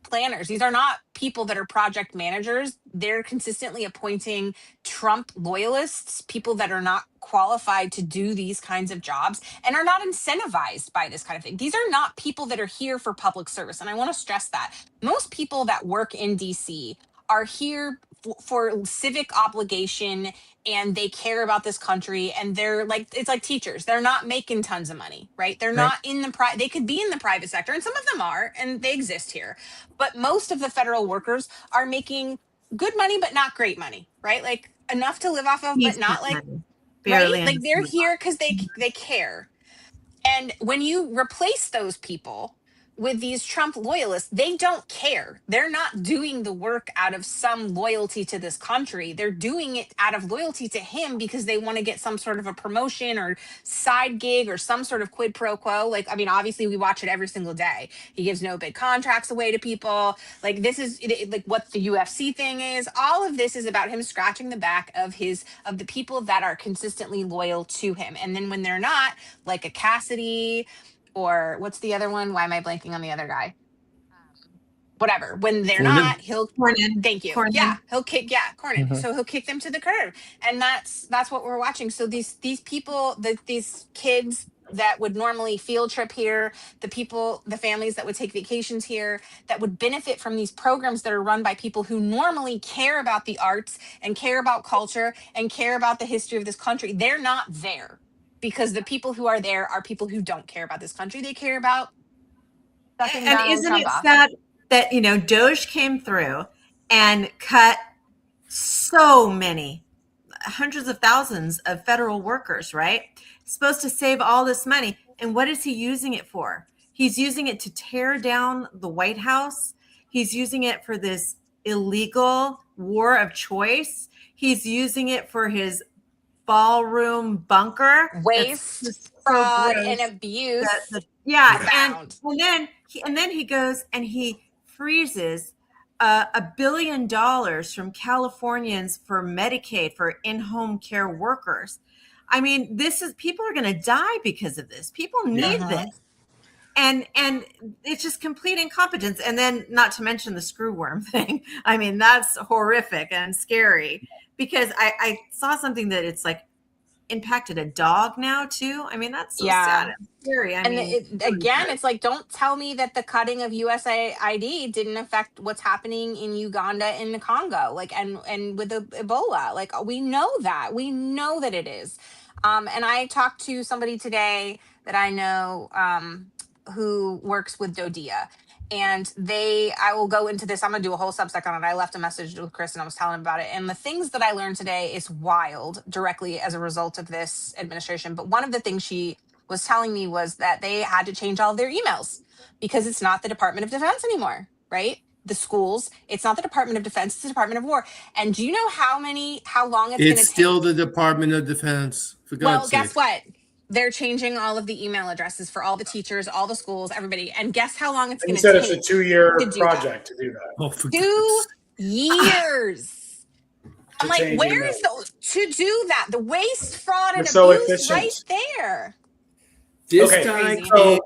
planners. These are not people that are project managers. They're consistently appointing Trump loyalists, people that are not qualified to do these kinds of jobs and are not incentivized by this kind of thing. These are not people that are here for public service. And I want to stress that most people that work in DC are here for civic obligation and they care about this country, and they're like, it's like teachers. They're not making tons of money, right? They're not in the they could be in the private sector, and some of them are, and they exist here. But most of the federal workers are making good money, but not great money, right? Like enough to live off of, but not like barely. Right? Like they're here because they care. And when you replace those people with these Trump loyalists, they don't care. They're not doing the work out of some loyalty to this country. They're doing it out of loyalty to him because they want to get some sort of a promotion or side gig or some sort of quid pro quo. Like, I mean, obviously we watch it every single day. He gives no big contracts away to people. Like this is like what the UFC thing is. All of this is about him scratching the back of the people that are consistently loyal to him. And then when they're not, like a Cassidy, or what's the other one? Why am I blanking on the other guy? Whatever. When they're not, he'll Cornyn. Thank you. Cornyn. Yeah, he'll kick. Yeah, Cornyn. So he'll kick them to the curb, and that's what we're watching. So these people, these kids that would normally field trip here, the families that would take vacations here, that would benefit from these programs that are run by people who normally care about the arts and care about culture and care about the history of this country. They're not there. Because the people who are there are people who don't care about this country. They care about sucking And Donald isn't Trump it off. sad that, Doge came through and cut so many, hundreds of thousands of federal workers, right? Supposed to save all this money. And what is he using it for? He's using it to tear down the White House. He's using it for this illegal war of choice. He's using it for his ballroom bunker, Waste, fraud, and abuse. And then he goes and he freezes $1 billion from Californians for Medicaid for in-home care workers. I mean, people are going to die because of this. People need this. And it's just complete incompetence. And then not to mention the screw worm thing. I mean, that's horrific and scary because I saw something that it's like impacted a dog now too. I mean, that's so sad and scary. It's like, don't tell me that the cutting of USAID didn't affect what's happening in Uganda and the Congo, like, and with the Ebola. Like, we know that it is. And I talked to somebody today that I know, who works with Dodea, and I will go into this. I'm going to do a whole Substack on it. I left a message with Chris and I was telling him about it. And the things that I learned today is wild directly as a result of this administration. But one of the things she was telling me was that they had to change all of their emails because it's not the Department of Defense anymore, right? The schools, it's not the Department of Defense, it's the Department of War. And do you know how long it's going to take? It's still the Department of Defense, for God's sake. Guess what? They're changing all of the email addresses for all the teachers, all the schools, everybody. And guess how long it's going to take? You said it's a 2-year project to do that. Oh, for 2 years. I'm like, where's to do that? The waste, fraud, and abuse right there. This guy came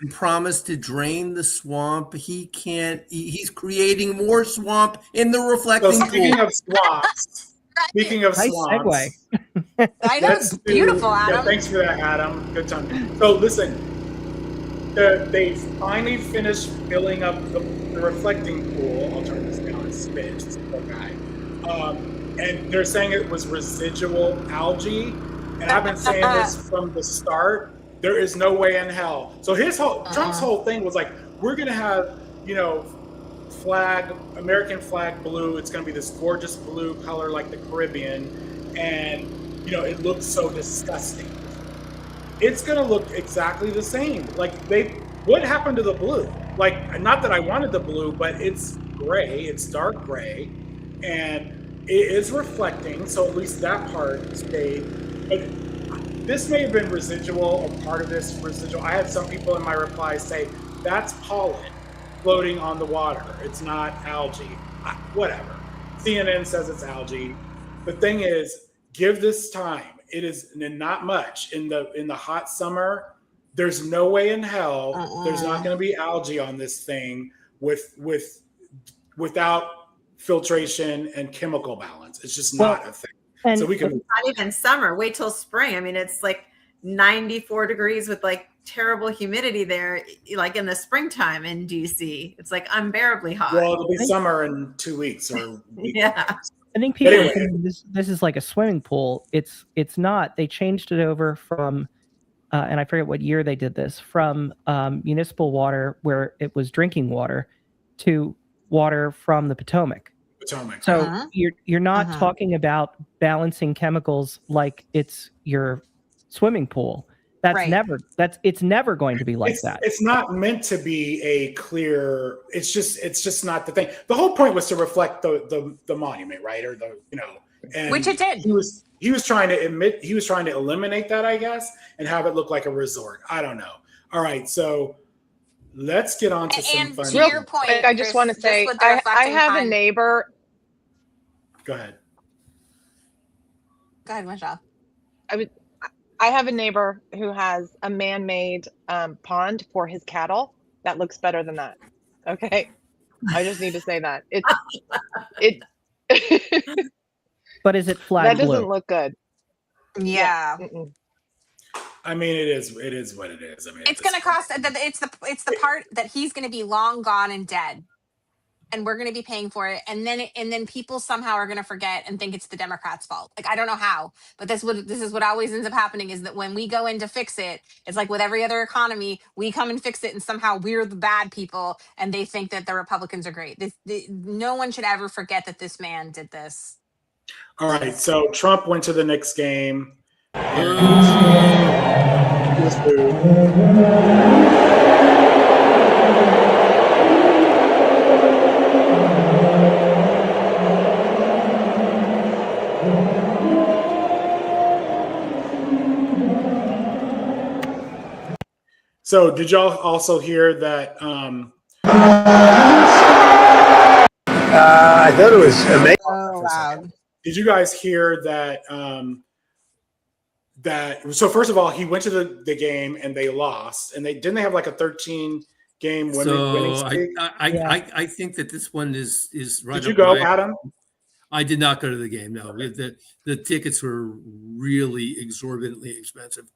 and promised to drain the swamp. He can't. He's creating more swamp in the reflecting pool. Speaking of swamps. Segue. I know, it's beautiful, Adam. Yeah, thanks for that, Adam. Good time. So listen, they finally finished filling up the reflecting pool. I'll turn this down. It's Spitch, this poor guy. And they're saying it was residual algae. And I've been saying this from the start. There is no way in hell. So Trump's whole thing was like, we're going to have, American flag blue. It's going to be this gorgeous blue color like the Caribbean. And, it looks so disgusting. It's going to look exactly the same. Like what happened to the blue? like, not that I wanted the blue, but it's gray. It's dark gray, and it is reflecting. So at least that part stayed. But this may have been residual or part of this residual. I had some people in my replies say that's pollen floating on the water. It's not algae. Whatever. CNN says it's algae. The thing is, give this time. It is not much in the hot summer. There's no way in hell there's not going to be algae on this thing without filtration and chemical balance. It's just not a thing. And so we can Not even summer. Wait till spring. I mean, it's like 94 degrees with like terrible humidity there, like in the springtime in DC. It's like unbearably hot. Well, it'll be summer in 2 weeks or yeah. I think people Anyway. think this is like a swimming pool. It's not. They changed it over from, and I forget what year they did this, from municipal water where it was drinking water to water from the Potomac. So you're not talking about balancing chemicals like it's your swimming pool. That's Right. it's never going to be like that. It's not meant to be a clear. It's just not the thing. The whole point was to reflect the monument, right? Or and Which it did. He was trying to eliminate that, I guess, and have it look like a resort. I don't know. All right, so let's get on to some And fun. to your point, I just want to Chris, say, just with the I reflecting have a time- neighbor. Go ahead. Go ahead, Michelle. I have a neighbor who has a man-made pond for his cattle that looks better than that. Okay, I just need to say that it. But is it flag That blue? doesn't look good. Yeah. Mm-mm. I mean, it is what it is. I mean, It's going to cost. It's the part that he's going to be long gone and dead, and we're going to be paying for it. And then people somehow are going to forget and think it's the Democrats' fault. Like, I don't know how, but this is what always ends up happening is that when we go in to fix it, it's like with every other economy, we come and fix it, and somehow we're the bad people, and they think that the Republicans are great. No one should ever forget that this man did this. All right, so Trump went to the Knicks game. So did y'all also hear that? I thought it was amazing. Oh, wow. Did you guys hear that? So first of all, he went to the game and they lost, and they have like a 13-game winning So streak. I think that this one is right. Did you up go, my- Adam? I did not go to the game. No, the tickets were really exorbitantly expensive.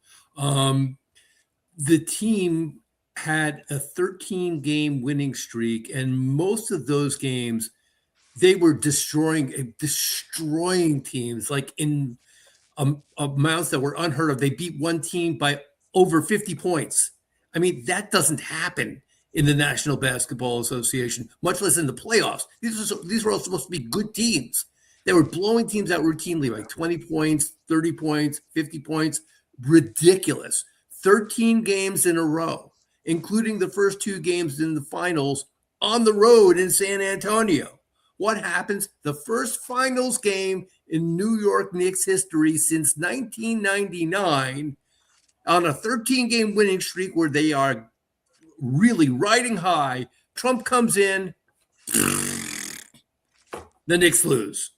The team had a 13-game winning streak, and most of those games they were destroying teams like in amounts that were unheard of. They beat one team by over 50 points. I mean, that doesn't happen in the National Basketball Association, much less in the playoffs. These were all supposed to be good teams. They were blowing teams out routinely, like 20 points, 30 points, 50 points. Ridiculous. 13 games in a row, including the first 2 games in the finals on the road in San Antonio. What happens? The first finals game in New York Knicks history since 1999 on a 13-game winning streak where they are really riding high. Trump comes in, the Knicks lose.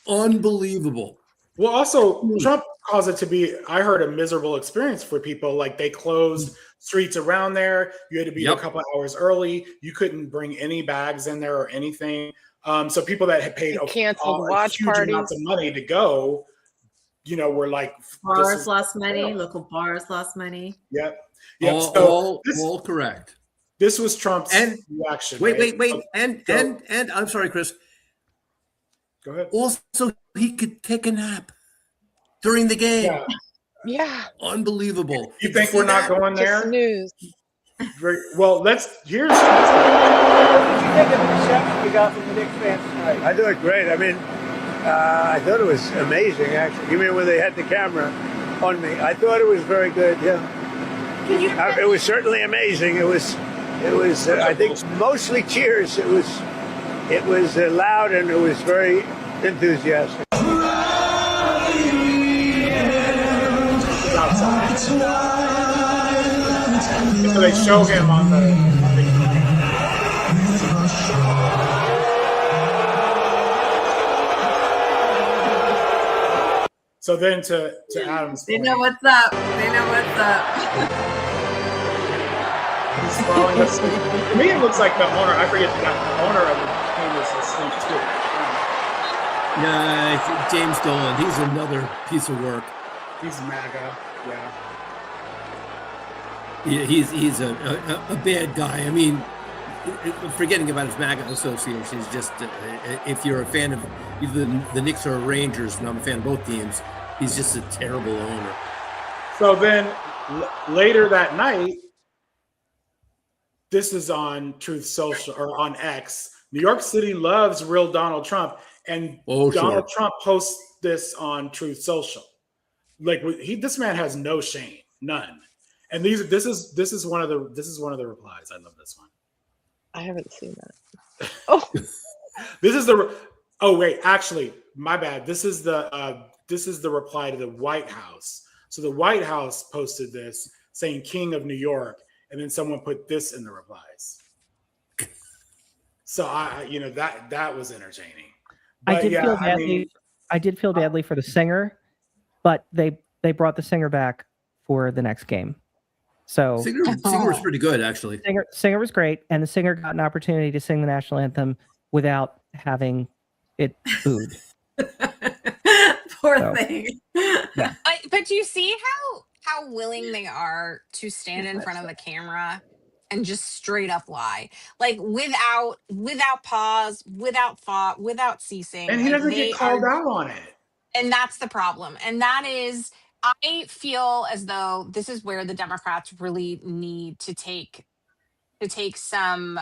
Unbelievable. Well, also Trump caused it to be, I heard, a miserable experience for people. Like they closed streets around there. You had to be a couple hours early. You couldn't bring any bags in there or anything. So people that had paid Canceled watch huge parties. amounts of money to go, were like Bars lost money. Local bars lost money. Yep. All correct. This was Trump's And reaction. wait. right? And I'm sorry, Chris. Go ahead. Also, he could take a nap during the game. Yeah. Unbelievable. You think we're not going there? Just snooze. Well, here's. What did you think of the reception you got from the Knicks fans tonight? I thought it great. I mean, I thought it was amazing, actually. You mean when they had the camera on me? I thought it was very good, yeah. It was certainly amazing. It was It was, I think, mostly cheers. It was loud and it was very enthusiastic. So they show him on the. So then to Adam's They point, know what's up. They know what's up. he's falling asleep. To me, it looks like the owner. I forget the owner of the team is asleep too. Yeah, James Dolan. He's another piece of work. He's MAGA. Yeah. Yeah, he's a bad guy. I mean, forgetting about his MAGA association is just if you're a fan of either the Knicks or Rangers, and I'm a fan of both teams, he's just a terrible owner. So then later that night, this is on Truth Social or on X. New York City loves real Donald Trump, and Donald Trump posts this on Truth Social. Like this man has no shame, none. And this is one of the replies. I love this one. I haven't seen that. This is the. Oh wait, actually, my bad. This is the reply to the White House. So the White House posted this saying "King of New York," and then someone put this in the replies. So that was entertaining. But I did feel badly. I did feel badly for the singer, but they brought the singer back for the next game. So Singer was pretty good, actually. Singer was great, and the singer got an opportunity to sing the national anthem without having it booed. Poor thing. Yeah. But do you see how willing they are to stand in front of the camera and just straight up lie, like without pause, without thought, without ceasing, and he like, doesn't get called out on it. And that's the problem. And that is, I feel as though this is where the Democrats really need to take some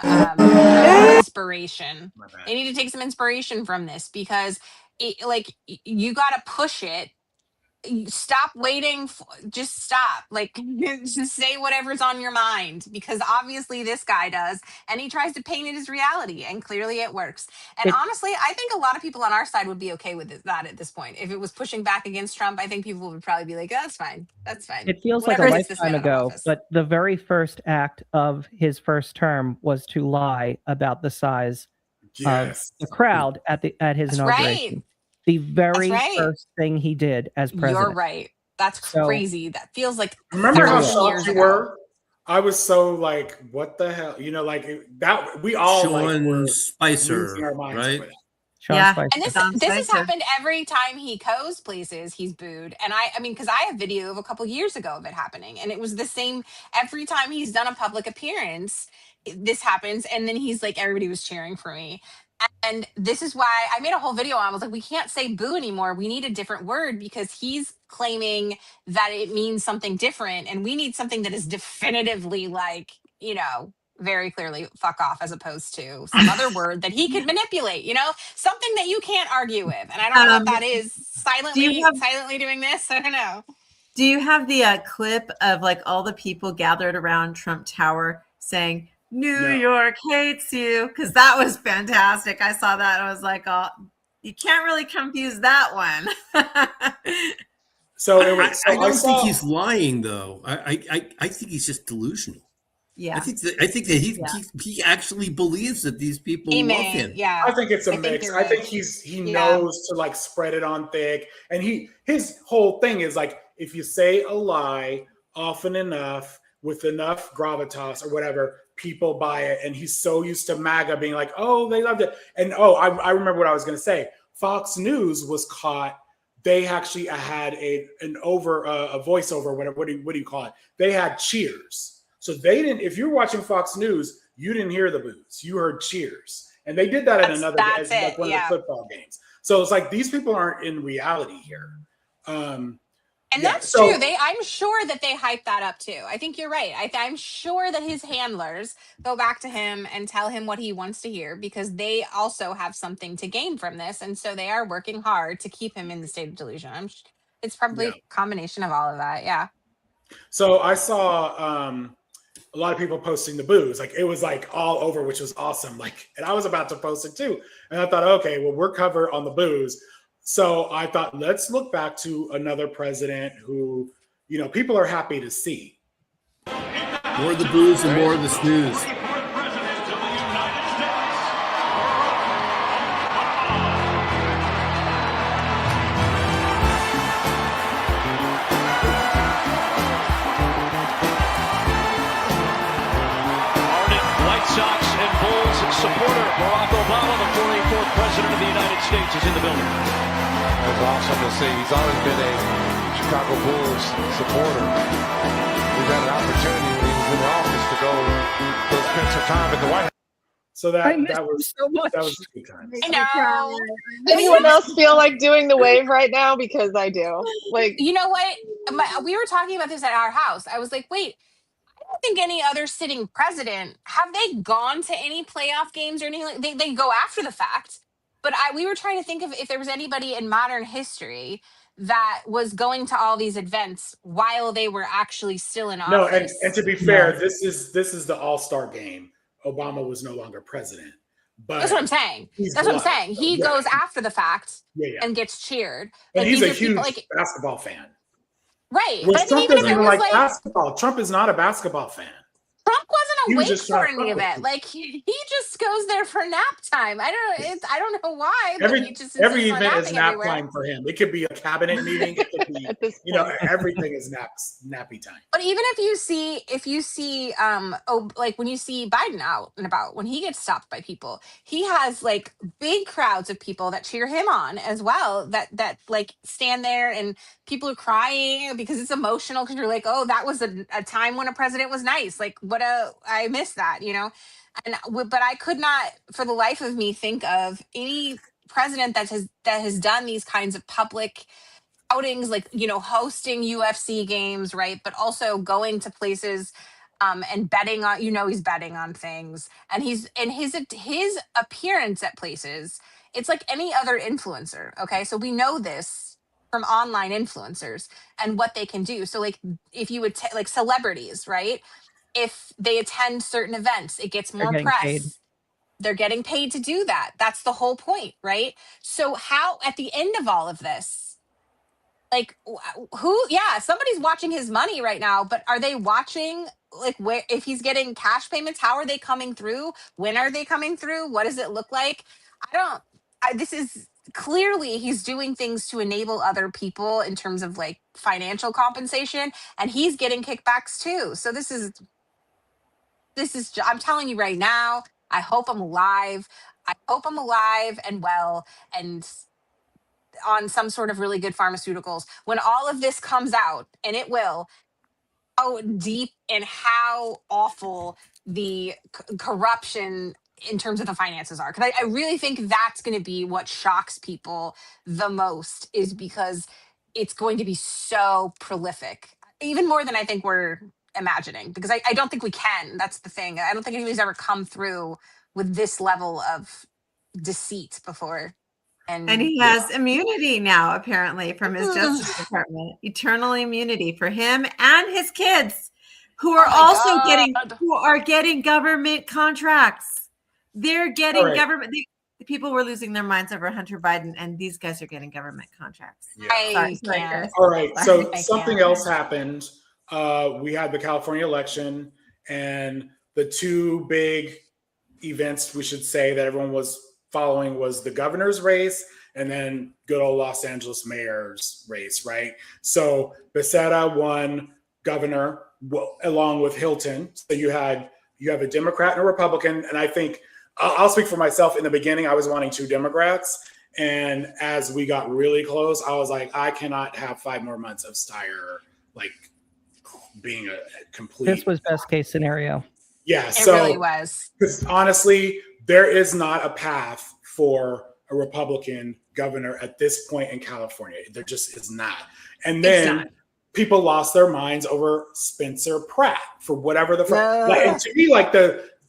inspiration. They need to take some inspiration from this because you got to push it. Stop waiting. Just stop. Just say whatever's on your mind, because obviously this guy does, and he tries to paint it as reality, and clearly it works. And honestly, I think a lot of people on our side would be okay with that at this point. If it was pushing back against Trump, I think people would probably be like, "Oh, that's fine. That's fine." It feels Whatever like a gets this man lifetime out of ago, office. but the very first act of his first term was to lie about the size of the crowd at his That's inauguration. right. The very That's right. first thing he did as president. You're right. That's crazy. That feels like Remember how 30 shocked years you ago. were? I was so like, what the hell? That we all Sean were Spicer, losing our minds right? over that. And this has happened every time he goes places, he's booed. And I mean, because I have video of a couple years ago of it happening, and it was the same every time he's done a public appearance. This happens, and then he's like, everybody was cheering for me. And this is why I made a whole video on. I was like, we can't say boo anymore. We need a different word, because he's claiming that it means something different, and we need something that is definitively very clearly fuck off, as opposed to some other word that he could manipulate, something that you can't argue with. And I don't know what that is. Silently doing this. I don't know. Do you have the clip of all the people gathered around Trump Tower saying, New York hates you? Because that was fantastic. I saw that. I was like, oh, you can't really confuse that one. So I don't think he's lying, though. I think he's just delusional. Yeah, I think that he actually believes that these people love him. Yeah, I think it's a mix. I think he knows to spread it on thick, and his whole thing is if you say a lie often enough with enough gravitas or whatever, people buy it. And he's so used to MAGA being like, oh, they loved it. And I remember what I was going to say. Fox News was caught. They actually had a voiceover, whatever. What do you call it? They had cheers. So they didn't. If you're watching Fox News, you didn't hear the boos. You heard cheers, and they did that in another one of the football games. So it's like these people aren't in reality here. And that's true. I'm sure that they hype that up too. I think you're right. I'm sure that his handlers go back to him and tell him what he wants to hear, because they also have something to gain from this, and so they are working hard to keep him in the state of delusion. It's probably a combination of all of that. Yeah. So I saw a lot of people posting the boos. Like it was like all over, which was awesome. Like, and I was about to post it too. And I thought, okay, well, we're covered on the boos. So I thought, let's look back to another president who, you know, people are happy to see. More of the booze and more of the snooze. Sox and Bulls supporter Barack Obama, the 44th president of the United States, is in the building. That's awesome to see. He's always been a Chicago Bulls supporter. He's had an opportunity when he was in the office to spend some time at the White House. So that was so much. That was a good time. I know. Anyone else feel like doing the wave right now? Because I do. Like, You know what? We were talking about this at our house. I was like, wait, I don't think any other sitting president, have they gone to any playoff games or anything? Like, they go after the fact. But we were trying to think of if there was anybody in modern history that was going to all these events while they were actually still in office. No, and to be fair, this is the All-Star game. Obama was no longer president. But that's what I'm saying. That's what I'm saying. He goes after the fact and gets cheered. And Like, he's these a are people, huge basketball fan. Right. Well, But I Trump think even if doesn't it even was like like basketball. Trump is not a basketball fan. Trump He wasn't was awake just for trying to any fuck of with it. Like he just goes there for nap time. I don't know why. But Every he just every insists on event is napping nap everywhere. time for him. It could be a cabinet meeting. It could be, you know, everything is nappy time. But even if you see like when you see Biden out and about, when he gets stopped by people, he has like big crowds of people that cheer him on as well, that like stand there, and people are crying because it's emotional, because you're like, oh, that was a time when a president was nice. Like I miss that, you know. But I could not for the life of me think of any president that has done these kinds of public outings, like, you know, hosting UFC games, right? But also going to places and betting on, you know, he's betting on things, and he's in his appearance at places. It's like any other influencer. Okay. So we know this from online influencers and what they can do. So like if you would like celebrities, right? If they attend certain events, it gets more press. Paid. They're getting paid to do that. That's the whole point, right? So how at the end of all of this, like somebody's watching his money right now, but are they watching like where, if he's getting cash payments, how are they coming through? When are they coming through? What does it look like? This is clearly he's doing things to enable other people in terms of like financial compensation, and he's getting kickbacks too. So this is I'm telling you right now, I hope I'm alive. I hope I'm alive and well and on some sort of really good pharmaceuticals when all of this comes out, and it will, how deep and how awful the corruption in terms of the finances are. Because I really think that's going to be what shocks people the most, is because it's going to be so prolific, even more than I think we're imagining, because I don't think we can. That's the thing. I don't think anybody's ever come through with this level of deceit before. And he has immunity now, apparently, from his Justice Department. Eternal immunity for him and his kids, who are getting government contracts. They're getting government. People were losing their minds over Hunter Biden, and these guys are getting government contracts. Yeah. All right. So something else happened. We had the California election, and the two big events, we should say, that everyone was following was the governor's race and then good old Los Angeles mayor's race, right? So Becerra won governor along with Hilton. So you have a Democrat and a Republican, and I think I'll speak for myself. In the beginning, I was wanting two Democrats, and as we got really close, I was like, I cannot have 5 more months of Steyer like being a complete. This was best case scenario. Yeah, it really was. Because honestly, there is not a path for a Republican governor at this point in California. There just is not. And then people lost their minds over Spencer Pratt for whatever the and to me, like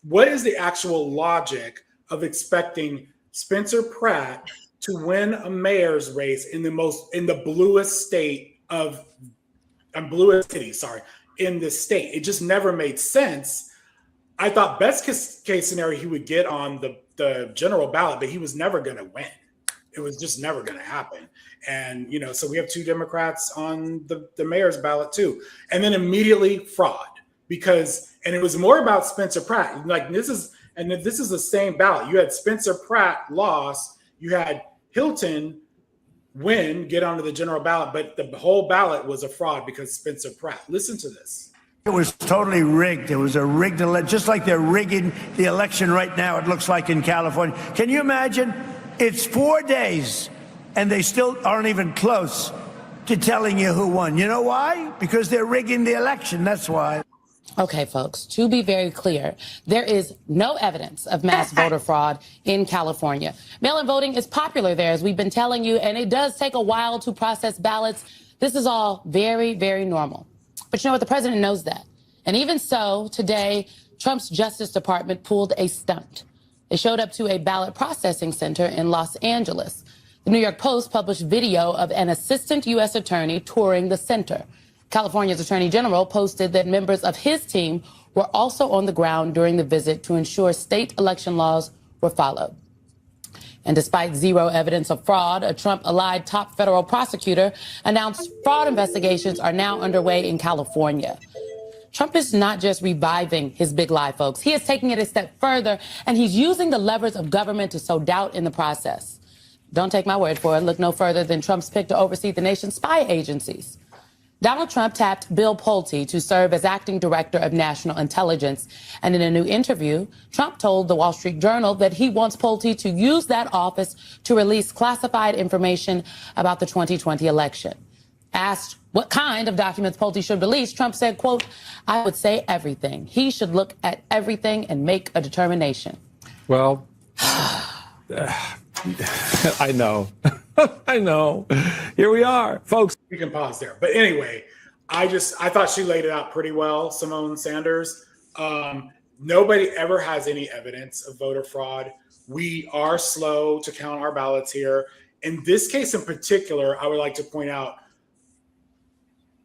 what is the actual logic of expecting Spencer Pratt to win a mayor's race in the bluest state of bluest city, in this state. It just never made sense. I thought best case scenario, he would get on the general ballot, but he was never going to win. It was just never going to happen. And, so we have 2 Democrats on the mayor's ballot too. And then immediately fraud and it was more about Spencer Pratt. Like this is the same ballot. You had Spencer Pratt lost. You had Hilton get onto the general ballot, but the whole ballot was a fraud because Spencer Pratt. Listen to this. It was totally rigged. It was a rigged election, just like they're rigging the election right now, it looks like in California. Can you imagine? It's 4 days, and they still aren't even close to telling you who won. You know why? Because they're rigging the election. That's why. Okay, folks, to be very clear, there is no evidence of mass voter fraud in California. Mail-in voting is popular there, as we've been telling you, and it does take a while to process ballots. This is all very, very normal. But you know what? The president knows that. And even so, today, Trump's Justice Department pulled a stunt. They showed up to a ballot processing center in Los Angeles. The New York Post published video of an assistant U.S. attorney touring the center. California's Attorney General posted that members of his team were also on the ground during the visit to ensure state election laws were followed. And despite zero evidence of fraud, a Trump-allied top federal prosecutor announced fraud investigations are now underway in California. Trump is not just reviving his big lie, folks. He is taking it a step further, and he's using the levers of government to sow doubt in the process. Don't take my word for it. Look no further than Trump's pick to oversee the nation's spy agencies. Donald Trump tapped Bill Pulte to serve as acting director of national intelligence. And in a new interview, Trump told the Wall Street Journal that he wants Pulte to use that office to release classified information about the 2020 election. Asked what kind of documents Pulte should release, Trump said, quote, "I would say everything. He should look at everything and make a determination." Well, I know. I know. Here we are, folks. We can pause there. But anyway, I thought she laid it out pretty well, Simone Sanders. Nobody ever has any evidence of voter fraud. We are slow to count our ballots here. In this case in particular, I would like to point out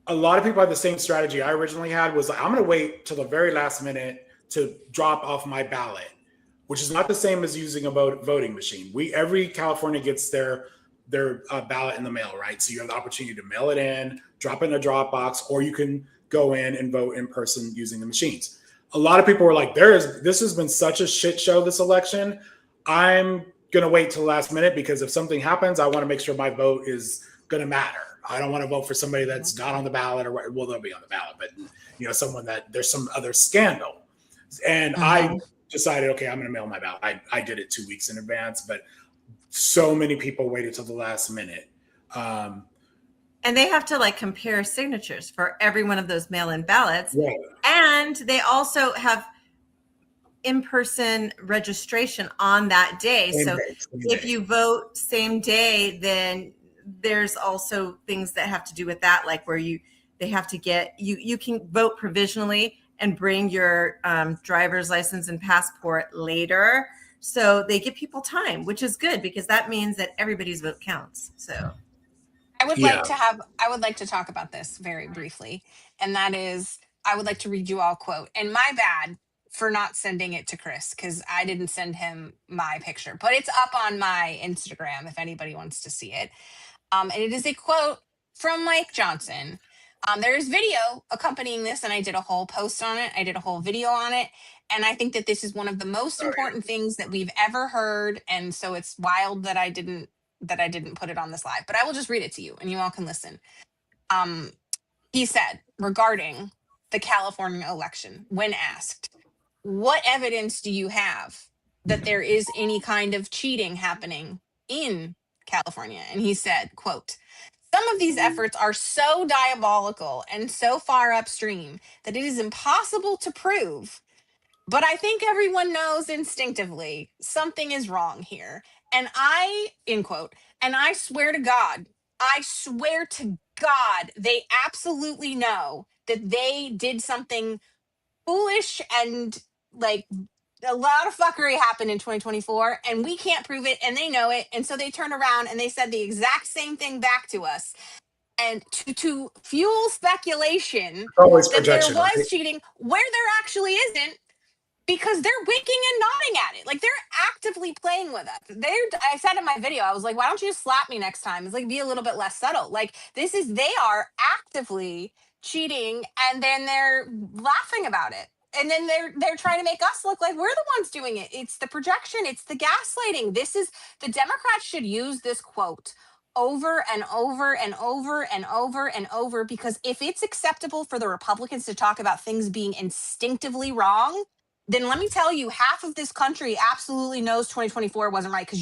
a lot of people had the same strategy I originally had, was like, I'm going to wait till the very last minute to drop off my ballot, which is not the same as using a voting machine. Every California gets their ballot in the mail, right? So you have the opportunity to mail it in, drop it in a drop box, or you can go in and vote in person using the machines. A lot of people were like, this has been such a shit show, this election. I'm going to wait till the last minute because if something happens, I want to make sure my vote is going to matter. I don't want to vote for somebody that's not on the ballot, or well, they'll be on the ballot, but someone that there's some other scandal. And I decided, okay, I'm going to mail my ballot. I did it 2 weeks in advance, but so many people waited till the last minute. And they have to compare signatures for every one of those mail-in ballots. Right. And they also have in-person registration on that day. Same if you vote same day, then there's also things that have to do with that, like where they have to get you can vote provisionally and bring your driver's license and passport later. So they give people time, which is good because that means that everybody's vote counts. So I would like to talk about this very briefly. And that is, I would like to read you all a quote. And my bad for not sending it to Chris, because I didn't send him my picture, but it's up on my Instagram if anybody wants to see it. And it is a quote from Mike Johnson. There's video accompanying this, and I did a whole post on it. I did a whole video on it. And I think that this is one of the most important things that we've ever heard. And so it's wild that I didn't put it on this live, but I will just read it to you and you all can listen. He said regarding the California election, when asked, what evidence do you have that there is any kind of cheating happening in California? And he said, quote, "Some of these efforts are so diabolical and so far upstream that it is impossible to prove. But I think everyone knows instinctively something is wrong here. And end quote, and I swear to God, they absolutely know that they did something foolish and a lot of fuckery happened in 2024 and we can't prove it and they know it. And so they turned around and they said the exact same thing back to us. and to fuel speculation Always that there projection, was right? cheating where there actually isn't, because they're winking and nodding at it. Like, they're actively playing with us. I said in my video, I was like, why don't you just slap me next time? It's like, be a little bit less subtle. Like, they are actively cheating, and then they're laughing about it. And then they're trying to make us look like we're the ones doing it. It's the projection, it's the gaslighting. The Democrats should use this quote over and over and over and over and over, because if it's acceptable for the Republicans to talk about things being instinctively wrong, then let me tell you, half of this country absolutely knows 2024 wasn't right, because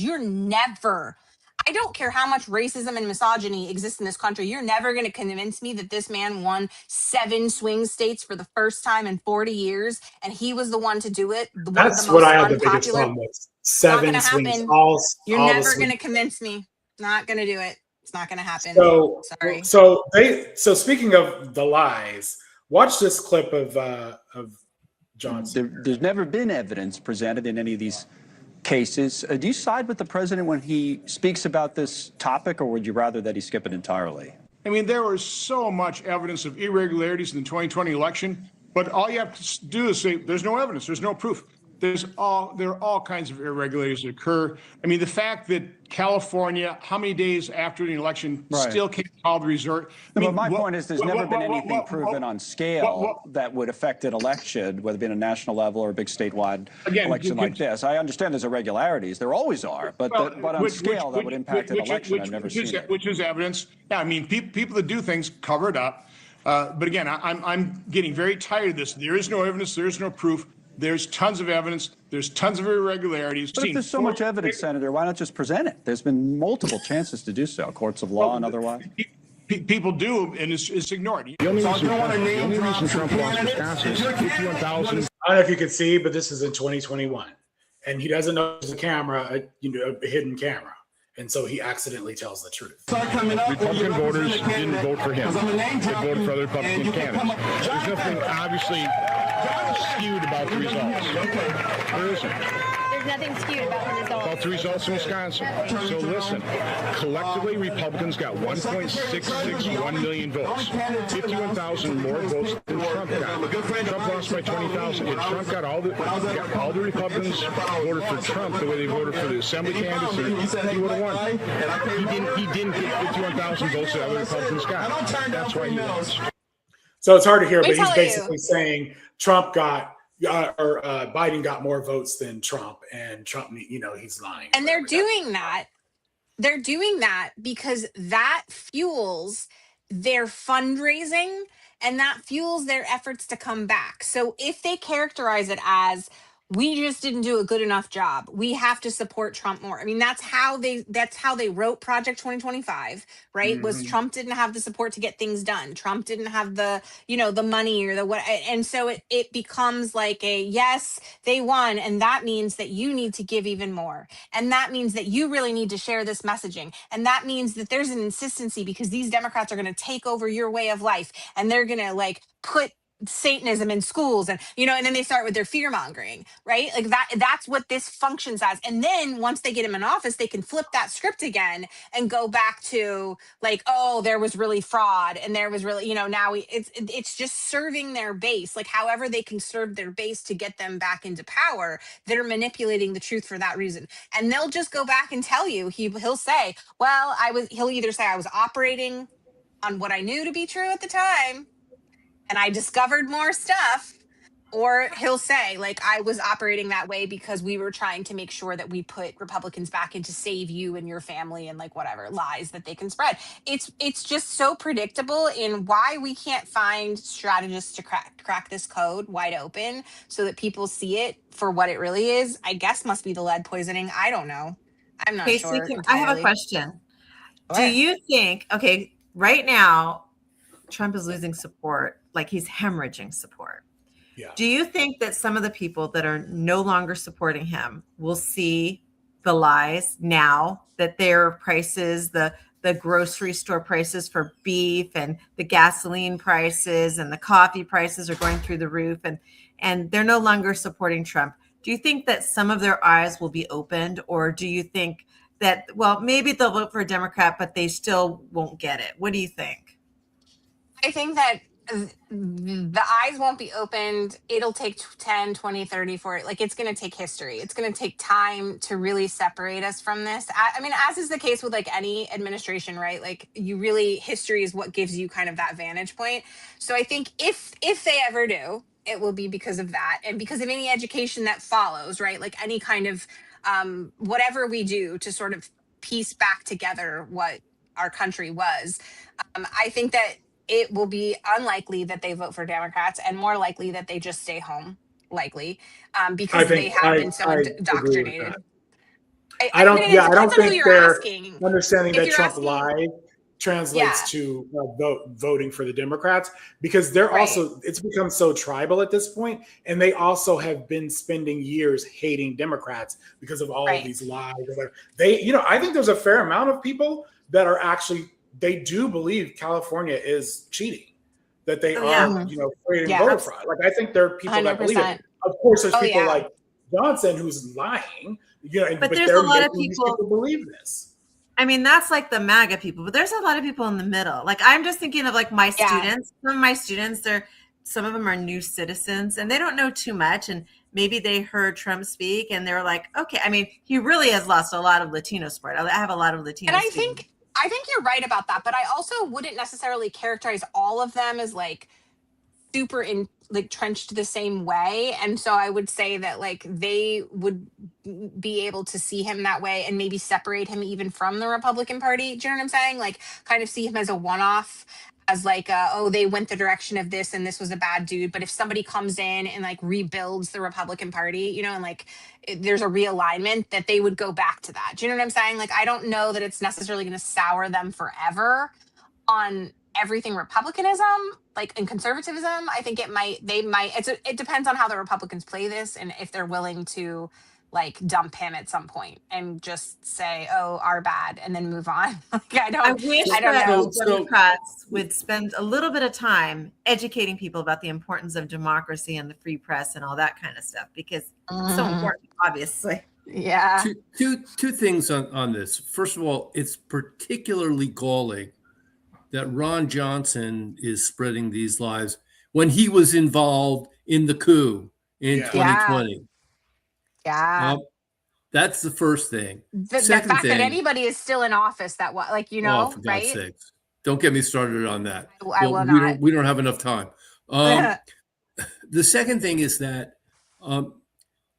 I don't care how much racism and misogyny exists in this country, you're never going to convince me that this man won 7 swing states for the first time in 40 years, and he was the one to do it. That's what I have the biggest problem with. 7 swings, You're all never the going to convince me. Not going to do it. It's not going to happen. Sorry. So speaking of the lies, watch this clip of Johnson. There's never been evidence presented in any of these cases. Do you side with the president when he speaks about this topic, or would you rather that he skip it entirely? I mean, there was so much evidence of irregularities in the 2020 election, but all you have to do is say there's no evidence, there's no proof. There are all kinds of irregularities that occur. I mean, the fact that California, how many days after the election, still can't call the resort. But my point is, there's never been anything proven on scale that would affect an election, whether it be at a national level or a big statewide election like this. I understand there's irregularities. There always are. But on scale, that would impact an election. I've never seen it. Which is evidence. Yeah, I mean, people that do things cover it up. But again, I'm getting very tired of this. There is no evidence. There is no proof. There's tons of evidence. There's tons of irregularities. But if there's so much evidence, Senator, why not just present it? There's been multiple chances to do so, courts of law and otherwise. People do, and it's ignored. The only reason Trump lost Wisconsin is 51,000. I don't know if you can see, but this is in 2021, and he doesn't know there's a camera, a hidden camera. And so he accidentally tells the truth. Republican voters didn't vote for him. They voted for other Republican candidates. There's nothing obviously skewed about the results. There isn't. There's nothing skewed about the results. About the results in Wisconsin. So listen, collectively, Republicans got 1.661 million votes. 51,000 more votes than Trump got. Trump lost by 20,000. If Trump got all the Republicans voted for Trump the way they voted for the assembly candidates, he would have won. He didn't get 51,000 votes that other Republicans got. That's why he lost. So it's hard to hear, but he's basically saying Trump got Biden got more votes than Trump, and Trump, he's lying. And they're doing that. They're doing that because that fuels their fundraising, and that fuels their efforts to come back. So if they characterize it as, we just didn't do a good enough job, we have to support Trump more. I mean, that's how they wrote Project 2025, right? Was Trump didn't have the support to get things done. Trump didn't have the, the money or the what. And so it becomes like yes, they won. And that means that you need to give even more. And that means that you really need to share this messaging. And that means that there's an insistency because these Democrats are going to take over your way of life, and they're going to put Satanism in schools, and and then they start with their fear mongering, right? Like that's what this functions as. And then once they get him in office, they can flip that script again and go back to oh, there was really fraud, and there was really, now it's just serving their base. However they can serve their base to get them back into power, they're manipulating the truth for that reason. And they'll just go back and tell you, he'll say, well, he'll either say I was operating on what I knew to be true at the time, and I discovered more stuff, or he'll say, I was operating that way because we were trying to make sure that we put Republicans back in to save you and your family, and whatever lies that they can spread. It's just so predictable in why we can't find strategists to crack this code wide open so that people see it for what it really is. I guess must be the lead poisoning. I don't know. I'm not sure. Entirely. I have a question. Do you think, right now, Trump is losing support, he's hemorrhaging support. Yeah. Do you think that some of the people that are no longer supporting him will see the lies now that their prices, the grocery store prices for beef and the gasoline prices and the coffee prices are going through the roof, and they're no longer supporting Trump? Do you think that some of their eyes will be opened, or do you think that, maybe they'll vote for a Democrat, but they still won't get it? What do you think? I think that the eyes won't be opened. It'll take 10, 20, 30, 40. Like, it's going to take history. It's going to take time to really separate us from this. I mean, as is the case with like any administration, right? Like, you really, history is what gives you kind of that vantage point. So I think if they ever do, it will be because of that, and because of any education that follows, right? Like any kind of whatever we do to sort of piece back together what our country was. I think that it will be unlikely that they vote for Democrats, and more likely that they just stay home, likely, because they have been so indoctrinated. I don't Who think you're they're asking. understanding If that you're Trump asking- lied translates to voting for the Democrats, because they're also, it's become so tribal at this point, and they also have been spending years hating Democrats because of all of these lies. They, I think there's a fair amount of people that are actually, they do believe California is cheating, that they are, creating voter fraud. Like, I think there are people that believe it. Of course, there's people like Johnson who's lying, but there's a lot of people believe this. I mean, that's like the MAGA people, but there's a lot of people in the middle. Like, I'm just thinking of like my students. Some of my students, some of them are new citizens and they don't know too much. And maybe they heard Trump speak and they're like, okay, I mean, he really has lost a lot of Latino support. I have a lot of Latino And students. I think you're right about that, but I also wouldn't necessarily characterize all of them as like super trenched the same way. And so I would say that like they would be able to see him that way and maybe separate him even from the Republican Party. Do you know what I'm saying? Like, kind of see him as a one-off, as like, they went the direction of this and this was a bad dude. But if somebody comes in and like rebuilds the Republican Party, and like there's a realignment, that they would go back to that. Do you know what I'm saying? Like, I don't know that it's necessarily going to sour them forever on everything Republicanism, like, and conservatism. I think it depends on how the Republicans play this and if they're willing to like dump him at some point and just say, oh, our bad, and then move on. Like, I don't know. Democrats would spend a little bit of time educating people about the importance of democracy and the free press and all that kind of stuff, because it's so important, obviously. Yeah. Two things on this. First of all, it's particularly galling that Ron Johnson is spreading these lies when he was involved in the coup in 2020. Yeah. That's the first thing. The Second fact thing, that anybody is still in office, that for God's right? sakes. Don't get me started on that. I will not. We don't have enough time. The second thing is that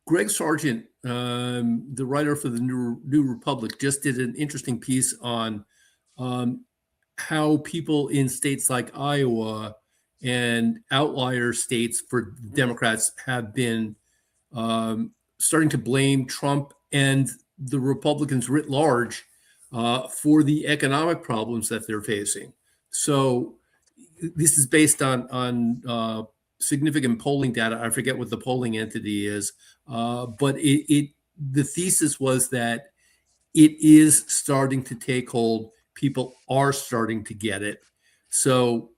Greg Sargent, the writer for the New Republic, just did an interesting piece on how people in states like Iowa and outlier states for Democrats have been starting to blame Trump and the Republicans writ large for the economic problems that they're facing. So this is based on significant polling data. I forget what the polling entity is, but the thesis was that it is starting to take hold. People are starting to get it. So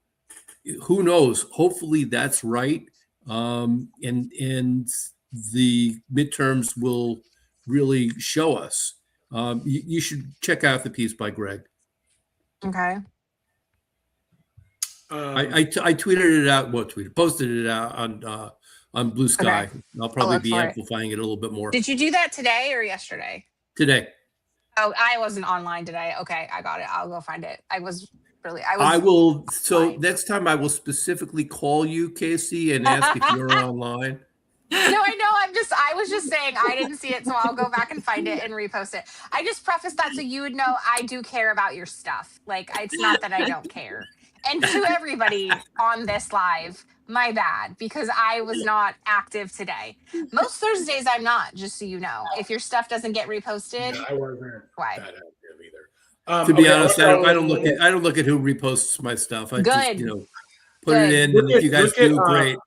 who knows? Hopefully that's right. And the midterms will really show us. You should check out the piece by Greg. Okay. I tweeted it out. Posted it out on Blue Sky. Okay. I'll probably be for amplifying it a little bit more. Did you do that today or yesterday? Today. Oh, I wasn't online today. Okay, I got it. I'll go find it. I will. So next time I will specifically call you, Casey, and ask if you're online. No, I know. I was just saying I didn't see it, so I'll go back and find it and repost it. I just prefaced that so you would know I do care about your stuff. Like, it's not that I don't care. And to everybody on this live, my bad, because I was not active today. Most Thursdays I'm not, just so you know. If your stuff doesn't get reposted, I wasn't why? that active either. To be honest, I don't look at who reposts my stuff. I Good. just put it in, and if you guys do, great.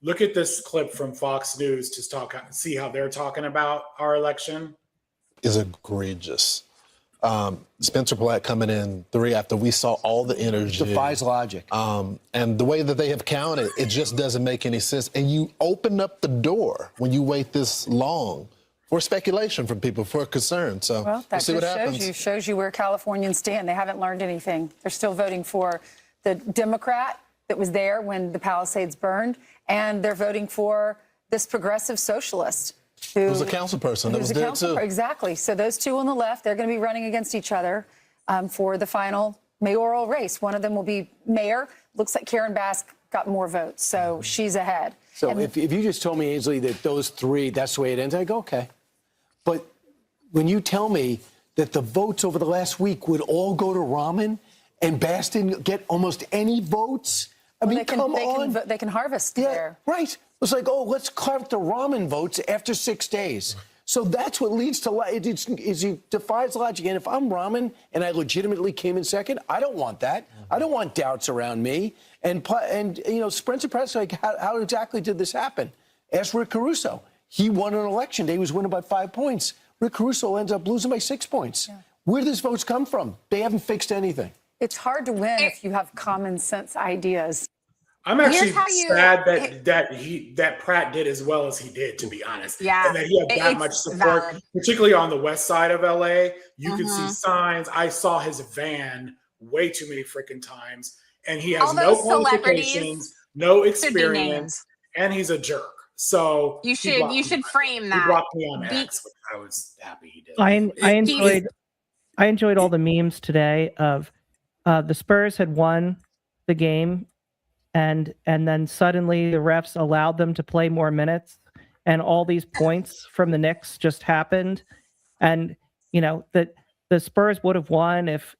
Look at this clip from Fox News to see how they're talking about our election. Is egregious. Spencer Blatt coming in 3 after we saw all the energy. Defies logic. And the way that they have counted, it just doesn't make any sense. And you open up the door when you wait this long for speculation from people, for concern. So well, that we'll see what just happens. shows you where Californians stand. They haven't learned anything. They're still voting for the Democrat that was there when the Palisades burned, and they're voting for this progressive socialist who was a council person that was there too. Exactly. So those two on the left, they're going to be running against each other for the final mayoral race. One of them will be mayor. Looks like Karen Bass got more votes, so she's ahead. So if you just told me, Ainsley, that those three, that's the way it ends, I go, okay. But when you tell me that the votes over the last week would all go to Rahman and Bass didn't get almost any votes, I mean, come on. They can harvest there. Right. It's like, oh, let's carve the Rahman votes after 6 days. So that's what leads to it defies logic. And if I'm Rahman and I legitimately came in second, I don't want that. I don't want doubts around me. And you know, Spencer Pratt's like, how exactly did this happen? Ask Rick Caruso. He won an election day. He was winning by 5 points. Rick Caruso ends up losing by 6 points. Yeah. Where do these votes come from? They haven't fixed anything. It's hard to win if you have common sense ideas. I'm actually sad that Pratt did as well as he did, to be honest. Yeah, and that he had that much support, particularly on the west side of LA. You can see signs. I saw his van way too many freaking times, and he has no qualifications, no experience, and he's a jerk. So you should frame that. He blocked me on X, which I was happy he did. I enjoyed all the memes today of the Spurs had won the game. And then suddenly the refs allowed them to play more minutes, and all these points from the Knicks just happened. And you know that the Spurs would have won if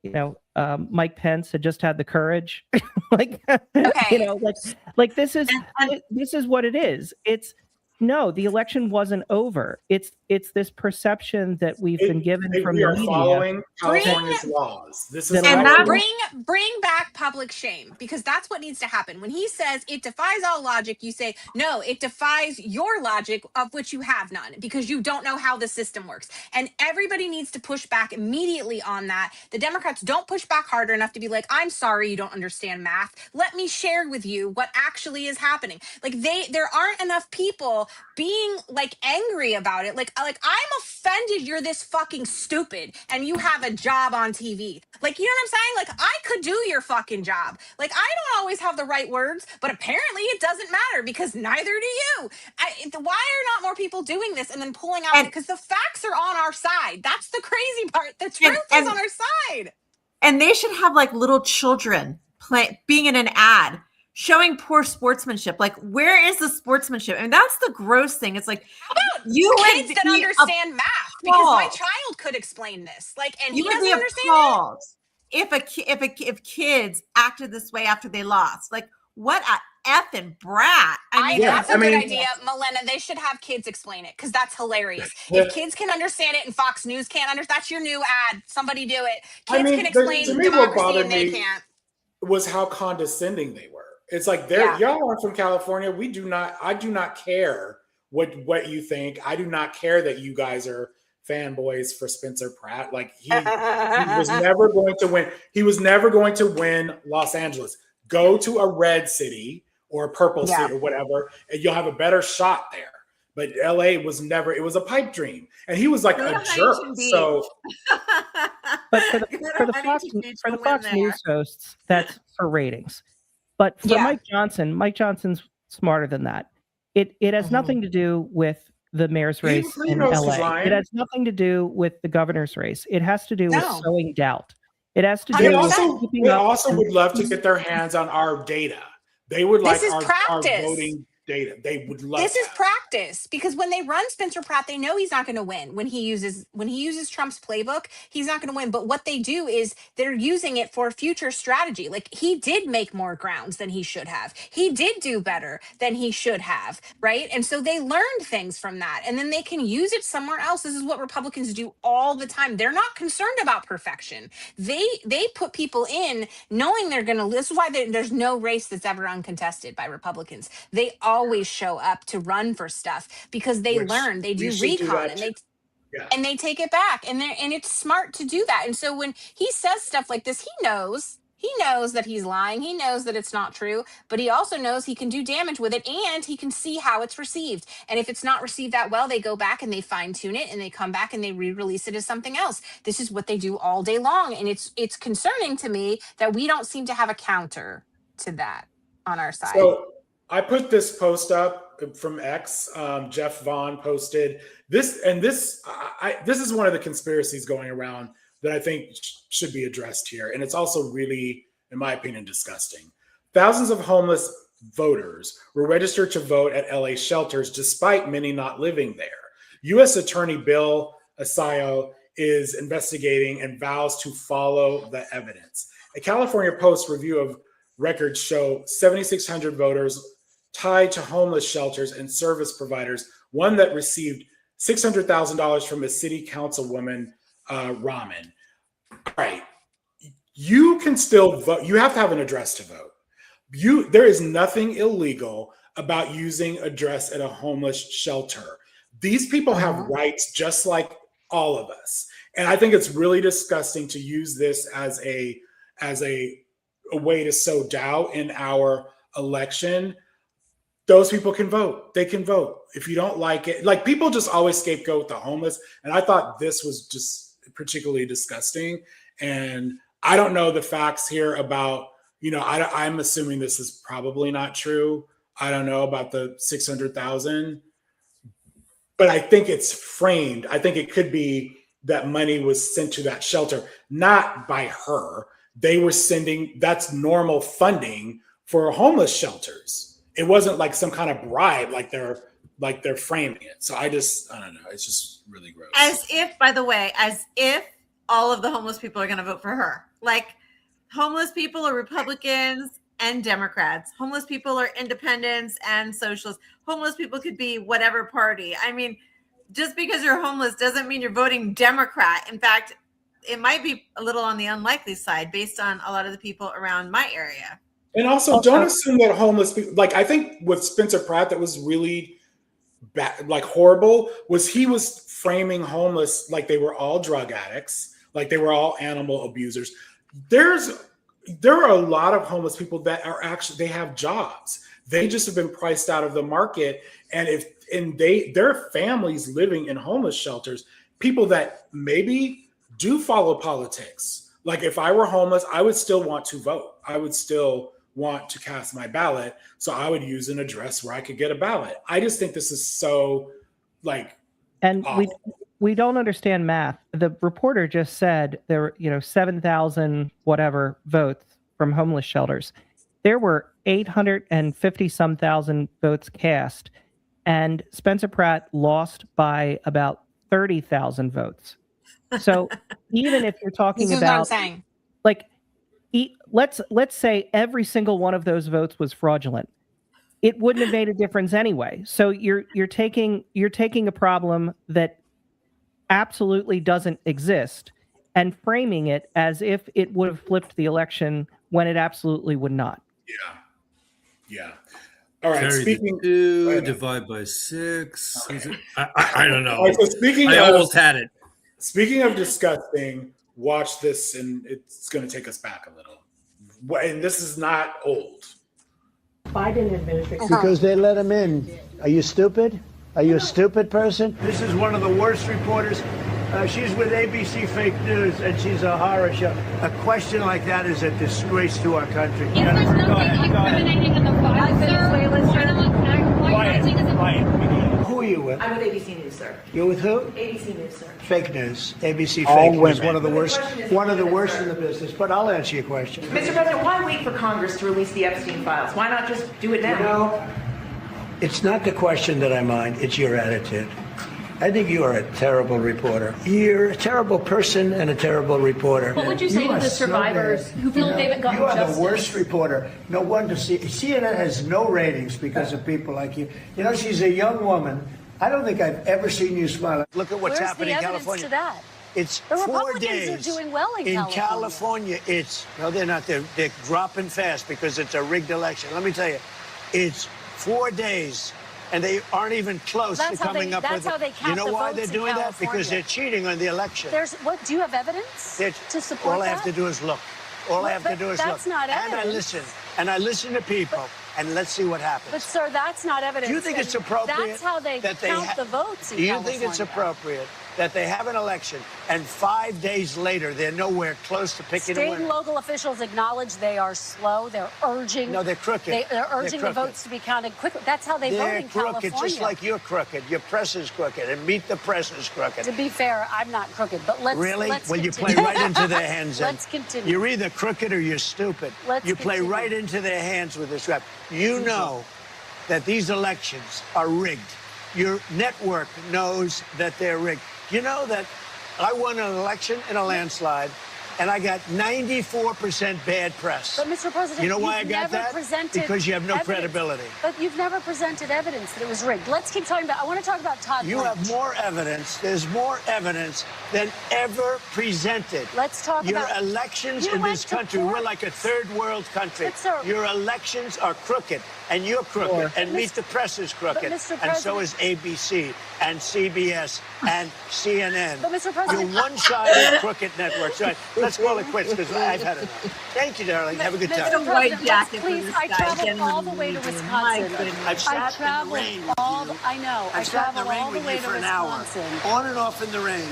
you know Mike Pence had just had the courage. You know, like this is what it is. It's no, the election wasn't over. It's this perception that we've been given from the media. Following California's laws. This is bring back public shame, because that's what needs to happen. When he says it defies all logic, you say, no, it defies your logic, of which you have none, because you don't know how the system works. And everybody needs to push back immediately on that. The Democrats don't push back harder enough to be like, I'm sorry you don't understand math. Let me share with you what actually is happening. Like there aren't enough people being like angry about it. Like I'm offended you're this fucking stupid and you have a job on TV. Like, you know what I'm saying? Like, I could do your fucking job. Like, I don't always have the right words, but apparently it doesn't matter because neither do you. Why are not more people doing this and then pulling out? Because the facts are on our side. That's the crazy part. The truth is on our side. And they should have like little children being in an ad showing poor sportsmanship. Like, where is the sportsmanship? And that's the gross thing. It's like, how about you kids that understand math? Because my child could explain this. Like, and he doesn't understand it. If kids acted this way after they lost, like, what a effing brat. That's a good idea, Milena. They should have kids explain it, because that's hilarious. If kids can understand it and Fox News can't understand, that's your new ad. Somebody do it. Kids can explain democracy and they can't. Was how condescending they were. It's like y'all are from California. I do not care what you think. I do not care that you guys are fanboys for Spencer Pratt. Like he was never going to win. He was never going to win Los Angeles. Go to a red city or a purple city or whatever, and you'll have a better shot there. But LA was never, it was a pipe dream. And he was like a jerk. So but for the Fox News hosts, that's for ratings. But for Mike Johnson's smarter than that. It has nothing to do with the mayor's race in LA. It has nothing to do with the governor's race. It has to do with sowing doubt. It has to do they also would love to get their hands on our data. They would like our voting data. They would love this is practice, because when they run Spencer Pratt, they know he's not going to win. When he uses Trump's playbook, he's not going to win. But what they do is they're using it for future strategy. Like, he did make more grounds than he should have. He did do better than he should have, right? And so they learned things from that, and then they can use it somewhere else. This is what Republicans do all the time. They're not concerned about perfection. They put people in knowing they're going to. This is why there's no race that's ever uncontested by Republicans. They always show up to run for stuff because they learn, they do recon, and they take it back, and it's smart to do that. And so when he says stuff like this, he knows He knows that he's lying. He knows that it's not true, but he also knows he can do damage with it, and he can see how it's received. And if it's not received that well, they go back and they fine tune it, and they come back and they re-release it as something else. This is what they do all day long. And it's concerning to me that we don't seem to have a counter to that on our side. So I put this post up from X. Jeff Vaughn posted this, and this is one of the conspiracies going around that I think should be addressed here. And it's also really, in my opinion, disgusting. Thousands of homeless voters were registered to vote at LA shelters, despite many not living there. U.S. Attorney Bill Asayo is investigating and vows to follow the evidence. A California Post review of records show 7,600 voters tied to homeless shelters and service providers, one that received $600,000 from a city councilwoman, Raman. All right, you can still vote. You have to have an address to vote. There is nothing illegal about using address at a homeless shelter. These people have rights just like all of us. And I think it's really disgusting to use this as a way to sow doubt in our election. Those people can vote. They can vote. If you don't like it, like people just always scapegoat the homeless. And I thought this was just particularly disgusting. And I don't know the facts here about, I'm assuming this is probably not true. I don't know about the 600,000, but I think it's framed. I think it could be that money was sent to that shelter, not by her. They were that's normal funding for homeless shelters. It wasn't like some kind of bribe, like they're framing it. So I don't know. It's just really gross. As if all of the homeless people are going to vote for her. Like, homeless people are Republicans and Democrats. Homeless people are independents and socialists. Homeless people could be whatever party. I mean, just because you're homeless doesn't mean you're voting Democrat. In fact, it might be a little on the unlikely side based on a lot of the people around my area. And also, don't assume that homeless people, like I think with Spencer Pratt, that was really bad, like horrible, was he was framing homeless like they were all drug addicts, like they were all animal abusers. There are a lot of homeless people that are actually, they have jobs. They just have been priced out of the market. And their families living in homeless shelters, people that maybe do follow politics. Like if I were homeless, I would still want to vote. I would still want to cast my ballot. So I would use an address where I could get a ballot. I just think this is so and awful. We don't understand math. The reporter just said there were, 7,000 whatever votes from homeless shelters. There were 850 some thousand votes cast, and Spencer Pratt lost by about 30,000 votes. So even if you're talking about, like, let's say every single one of those votes was fraudulent, it wouldn't have made a difference anyway. So you're taking a problem that absolutely doesn't exist and framing it as if it would have flipped the election when it absolutely would not. Yeah. All right. Carry Speaking, 2, divide by 6. Okay. I don't know. All right, so I almost had it. Speaking of disgusting, watch this, and it's going to take us back a little. And this is not old. Biden administration. Because they let him in. Are you stupid? Are you a stupid person? This is one of the worst reporters. She's with ABC Fake News, and she's a horror show. A question like that is a disgrace to our country. Go ahead. Who are you with? I'm with ABC News, sir. You're with who? ABC News, sir. Fake news. ABC All Fake News. women. One of the worst in the business. But I'll answer your question. Mr. President, why wait for Congress to release the Epstein files? Why not just do it now? It's not the question that I mind. It's your attitude. I think you are a terrible reporter. You're a terrible person and a terrible reporter. What would you say to the survivors who feel they haven't gotten justice? You are the worst reporter. No wonder CNN has no ratings because of people like you. She's a young woman. I don't think I've ever seen you smile. Look at what's happening in California. To that? It's the 4 Republicans days. are doing well in California. They're not. They're dropping fast because it's a rigged election. Let me tell you, it's 4 days. And they aren't even close to coming up with it. That's how they count the why votes they're doing in that? Because they're cheating on the election. Do you have evidence to support that? All I have to do is look. All I have to But do is that's look. not And I evidence. listen. And I listen to people. And let's see what happens. But sir, that's not evidence. Do you think it's and appropriate That's how they that they count the votes in Do you think it's California. appropriate that they have an election and 5 days later they're nowhere close to picking a State winner? and local officials acknowledge they are slow. They're urging. No, they're crooked. They're urging the crooked. votes to be counted quickly. That's how they vote They're in crooked, California. just like you're crooked. Your press is crooked, and Meet the Press is crooked. To be fair, I'm not crooked, but let's Really? Let's Well, you play continue. right into their hands. then. Let's continue. You're either crooked or you're stupid. Let's you play continue. right into their hands with this rap. You know that these elections are rigged. Your network knows that they're rigged. You know that I won an election in a landslide, and I got 94% bad press. But Mr. President, you know why I you've got never that? presented Because you have no evidence. credibility. But you've never presented evidence that it was rigged. Let's keep talking about. I want to talk about Todd. You Blanche. have more evidence. There's more evidence than ever presented. Let's talk Your about elections You in went this to country, court. we're like a third world country. But, sir- Your elections are crooked, and you're crooked, and Meet the Press is crooked, Mr. and so President- is ABC, and CBS, and CNN. But, Mr. President- You're one-sided crooked networks. Right, let's call it quits, because I've had enough. Thank you, darling. Have a good time. Mr. President, let's please, I traveled all the way to Wisconsin. I've sat I in the traveled rain with all. you. I know. I I've sat in the traveled rain all the with way you to for an hour, Wisconsin. on and off in the rain,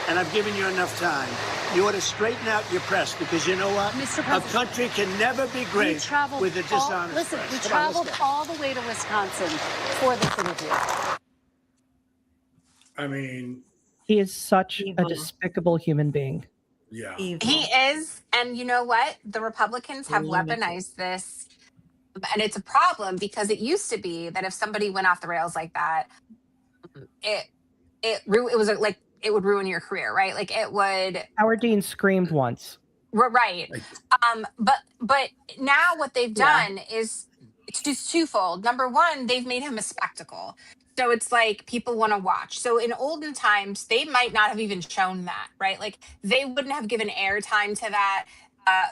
and I've given you enough time. You ought to straighten out your press, because you know what? Mr. A President, country can never be We great traveled with a dishonest Listen, press. we Come on, let's traveled go. all the way to Wisconsin for this interview. I mean, He is such a despicable human being. yeah. He is, and you know what? The Republicans have weaponized this, and it's a problem because it used to be that if somebody went off the rails like that, it was like it would ruin your career, right? Like it would. Howard Dean screamed once. Right. But now what they've done is it's just twofold. Number one, they've made him a spectacle. So it's like people want to watch. So in olden times, they might not have even shown that, right? Like they wouldn't have given airtime to that.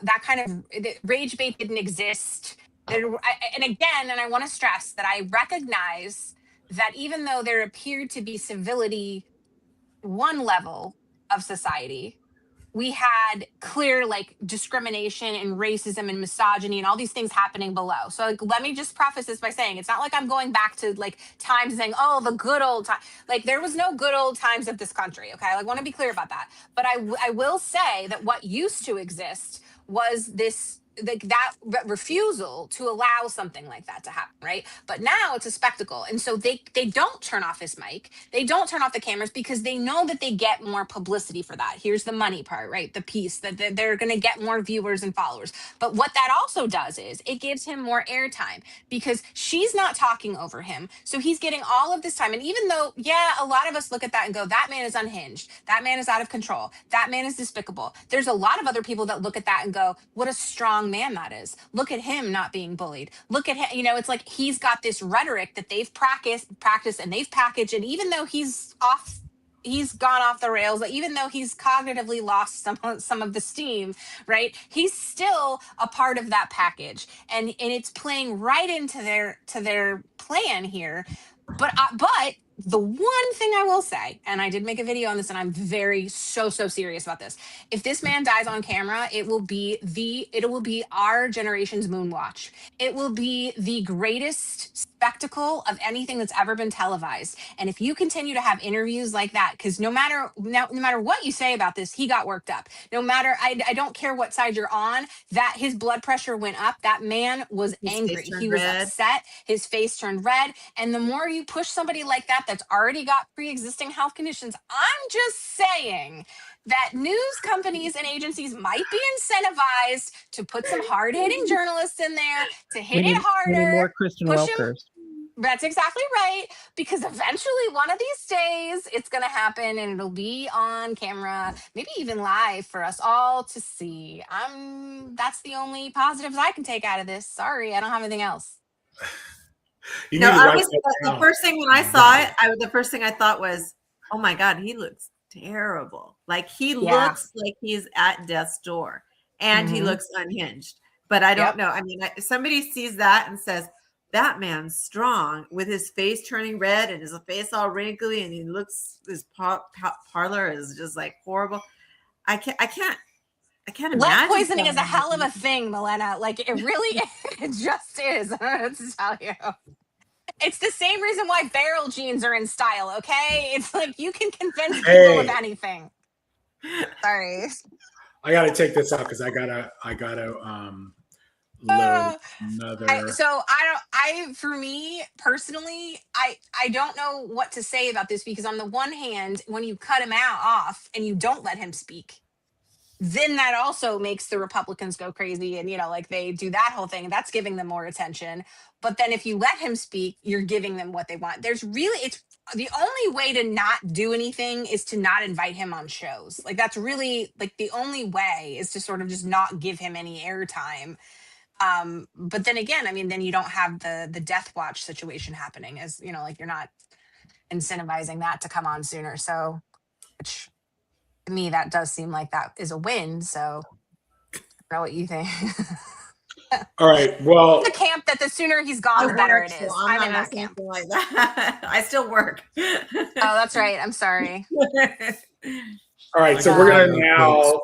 That kind of rage bait didn't exist. And again, and I want to stress that I recognize that even though there appeared to be civility, one level of society, we had clear like discrimination and racism and misogyny and all these things happening below. So like, let me just preface this by saying it's not like I'm going back to like times saying, oh, the good old time. Like there was no good old times of this country. Okay. I want to be clear about that. But I will say that what used to exist was this like that refusal to allow something like that to happen, right? But now it's a spectacle, and so they don't turn off his mic, they don't turn off the cameras because they know that they get more publicity for that. Here's the money part, right? The piece that they're going to get more viewers and followers. But what that also does is it gives him more airtime because she's not talking over him, so he's getting all of this time. And even though, yeah, a lot of us look at that and go, that man is unhinged, that man is out of control, that man is despicable. There's a lot of other people that look at that and go, what a strong man that is. Look at him not being bullied. Look at him, you know, it's like he's got this rhetoric that they've practiced and they've packaged. And even though he's gone off the rails, even though he's cognitively lost some of the steam, right? He's still a part of that package, and it's playing right into their plan here. But the one thing I will say, and I did make a video on this, and I'm so serious about this. If this man dies on camera, it will be our generation's Moonwatch. It will be the greatest spectacle of anything that's ever been televised. And if you continue to have interviews like that, because no matter what you say about this, he got worked up. No matter, I don't care what side you're on, that his blood pressure went up. That man was angry. He was upset. His face turned red. And the more you push somebody like that, that's already got pre-existing health conditions, I'm just saying that news companies and agencies might be incentivized to put some hard-hitting journalists in there to hit it harder. More Kristen push him. Welkers. That's exactly right. Because eventually, one of these days, it's going to happen, and it'll be on camera, maybe even live for us all to see. That's the only positives I can take out of this. Sorry, I don't have anything else. No, the first thing when I saw it, the first thing I thought was, oh my God, he looks terrible. Like he looks like he's at death's door, and he looks unhinged. But I don't know. I mean, somebody sees that and says, that man's strong, with his face turning red and his face all wrinkly, and he looks, his parlor is just like horrible. I can't I can't Lead imagine. poisoning is a hell of a thing, Milena. Like it really, it just is. I don't know what to tell you. It's the same reason why barrel jeans are in style. Okay, it's like you can convince people of anything. Sorry. I gotta take this out because I gotta load another. For me personally, I don't know what to say about this, because on the one hand, when you cut him off and you don't let him speak, then that also makes the Republicans go crazy, and like they do that whole thing. That's giving them more attention. But then if you let him speak, you're giving them what they want. It's the only way to not do anything is to not invite him on shows. Like that's really like the only way is to sort of just not give him any airtime. But then again, I mean, then you don't have the death watch situation happening, as like you're not incentivizing that to come on sooner. So, which to me, that does seem like that is a win. So, I don't know what you think. All right. Well, the camp that the sooner he's gone, the better it is. I'm in that camp. Like that. I still work. Oh, that's right. I'm sorry. All right. So we're gonna now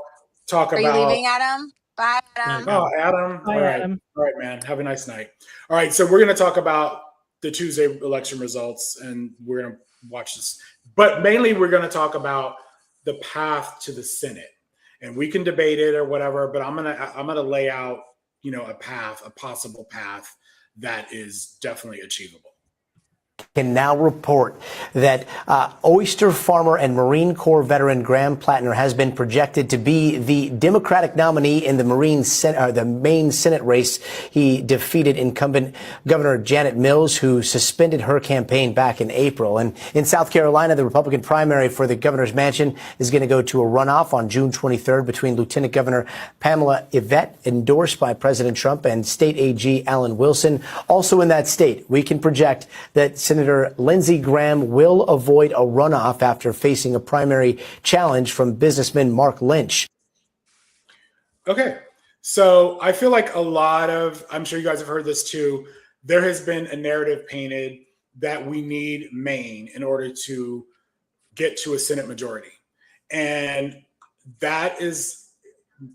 talk about. Are you leaving, Adam? Bye, Adam. Oh, Adam. Bye, All right. Adam. All right, man. Have a nice night. All right. So we're gonna talk about the Tuesday election results, and we're gonna watch this. But mainly, we're gonna talk about the path to the Senate, and we can debate it or whatever. But I'm gonna lay out, a possible path that is definitely achievable. Can now report that oyster farmer and Marine Corps veteran Graham Plattner has been projected to be the Democratic nominee in the Maine Senate race. He defeated incumbent Governor Janet Mills, who suspended her campaign back in April. And in South Carolina, the Republican primary for the governor's mansion is going to go to a runoff on June 23rd between Lieutenant Governor Pamela Yvette, endorsed by President Trump, and State AG Alan Wilson. Also in that state, we can project that Senator Lindsey Graham will avoid a runoff after facing a primary challenge from businessman Mark Lynch. Okay. So I feel like I'm sure you guys have heard this too, there has been a narrative painted that we need Maine in order to get to a Senate majority. And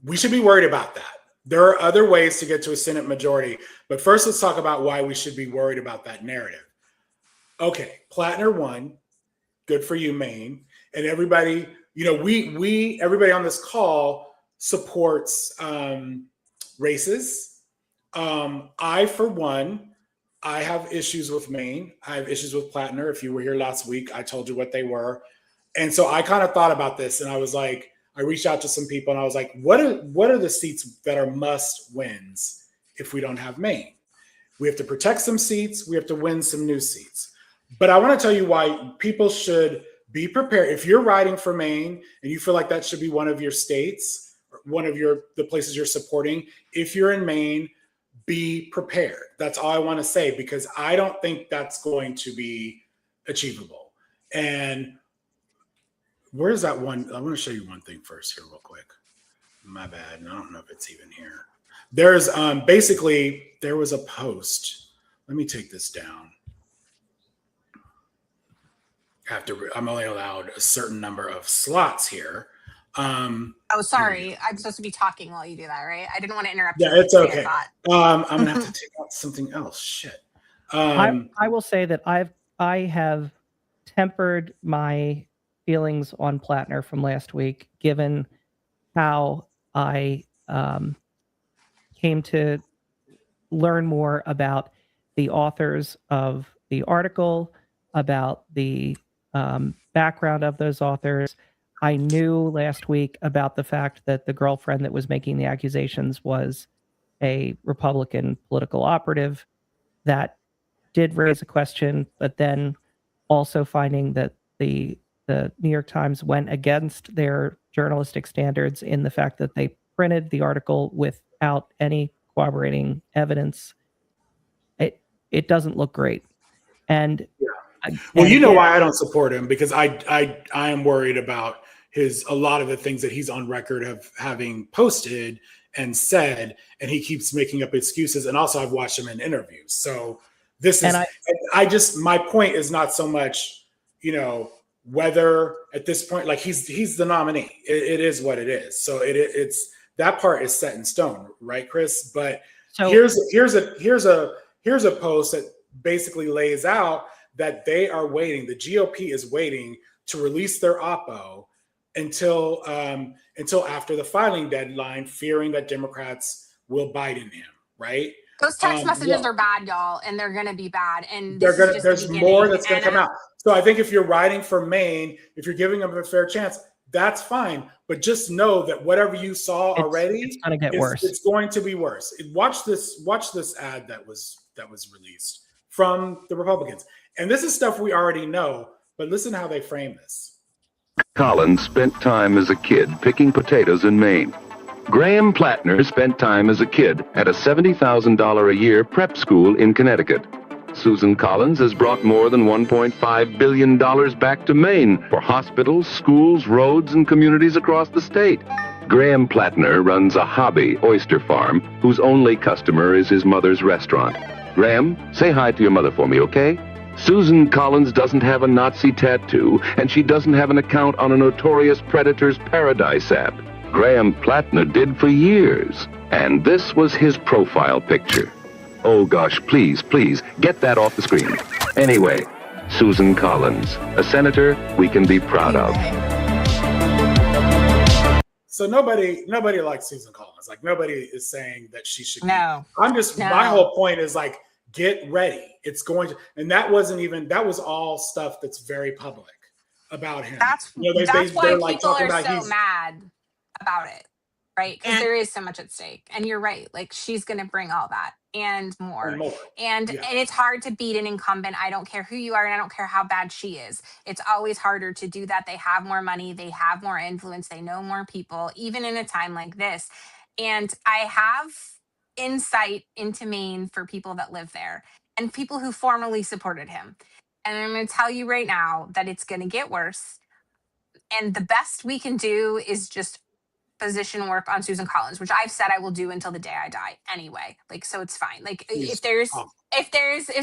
we should be worried about that. There are other ways to get to a Senate majority, but first let's talk about why we should be worried about that narrative. Okay, Plattner won. Good for you, Maine. And everybody, everybody on this call supports races. I, for one, I have issues with Maine. I have issues with Plattner. If you were here last week, I told you what they were. And so I kind of thought about this, and I was like, I reached out to some people and I was like, what are the seats that are must wins if we don't have Maine? We have to protect some seats. We have to win some new seats. But I want to tell you why people should be prepared. If you're riding for Maine and you feel like that should be one of your states, one of the places you're supporting, if you're in Maine, be prepared. That's all I want to say, because I don't think that's going to be achievable. And where's that one? I want to show you one thing first here real quick. My bad. I don't know if it's even here. There's there was a post. Let me take this down. I'm only allowed a certain number of slots here. Oh, sorry. I'm supposed to be talking while you do that, right? I didn't want to interrupt you. Yeah, it's okay. I'm gonna have to take out something else. Shit. I will say that I have tempered my feelings on Plattner from last week, given how I came to learn more about the authors of the article, about the background of those authors. I knew last week about the fact that the girlfriend that was making the accusations was a Republican political operative. That did raise a question, but then also finding that the New York Times went against their journalistic standards in the fact that they printed the article without any corroborating evidence. It doesn't look great. And well, you know why I don't support him, because I am worried about a lot of the things that he's on record of having posted and said, and he keeps making up excuses. And also I've watched him in interviews. So this is, my point is not so much, whether at this point, like he's the nominee. It is what it is. So it's that part is set in stone, right, Chris? But So- here's a post that basically lays out that they are waiting. The GOP is waiting to release their oppo until after the filing deadline, fearing that Democrats will Biden him, right? Those text messages are bad, y'all, and they're gonna be bad. And They're this gonna, is just there's the more beginning. that's gonna come out. So I think if you're riding for Maine, if you're giving them a fair chance, that's fine. But just know that whatever you saw already, it's gonna get is- worse. It's going to be worse. Watch this ad that was released from the Republicans. And this is stuff we already know, but listen how they frame this. Collins spent time as a kid picking potatoes in Maine. Graham Plattner spent time as a kid at a $70,000 a year prep school in Connecticut. Susan Collins has brought more than $1.5 billion back to Maine for hospitals, schools, roads, and communities across the state. Graham Plattner runs a hobby oyster farm whose only customer is his mother's restaurant. Graham, say hi to your mother for me, okay? Susan Collins doesn't have a Nazi tattoo, and she doesn't have an account on a notorious predator's Paradise app. Graham Plattner did for years, and this was his profile picture. Oh gosh, please, get that off the screen. Anyway, Susan Collins, a senator we can be proud of. So nobody likes Susan Collins. Like nobody is saying that she should. No. My whole point is like, get ready. It's going to, and that was all stuff that's very public about him. That's why people are so mad about it, right? Because there is so much at stake. And you're right. Like she's going to bring all that and more. And it's hard to beat an incumbent. I don't care who you are, and I don't care how bad she is. It's always harder to do that. They have more money, they have more influence, they know more people, even in a time like this. And I have insight into Maine for people that live there and people who formerly supported him. And I'm going to tell you right now that it's going to get worse. And the best we can do is just position work on Susan Collins, which I've said I will do until the day I die anyway. Like, so it's fine. Like if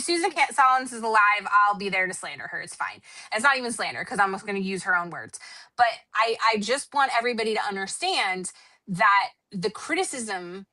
Susan Collins is alive, I'll be there to slander her. It's fine. It's not even slander because I'm going to use her own words. But I just want everybody to understand that the criticism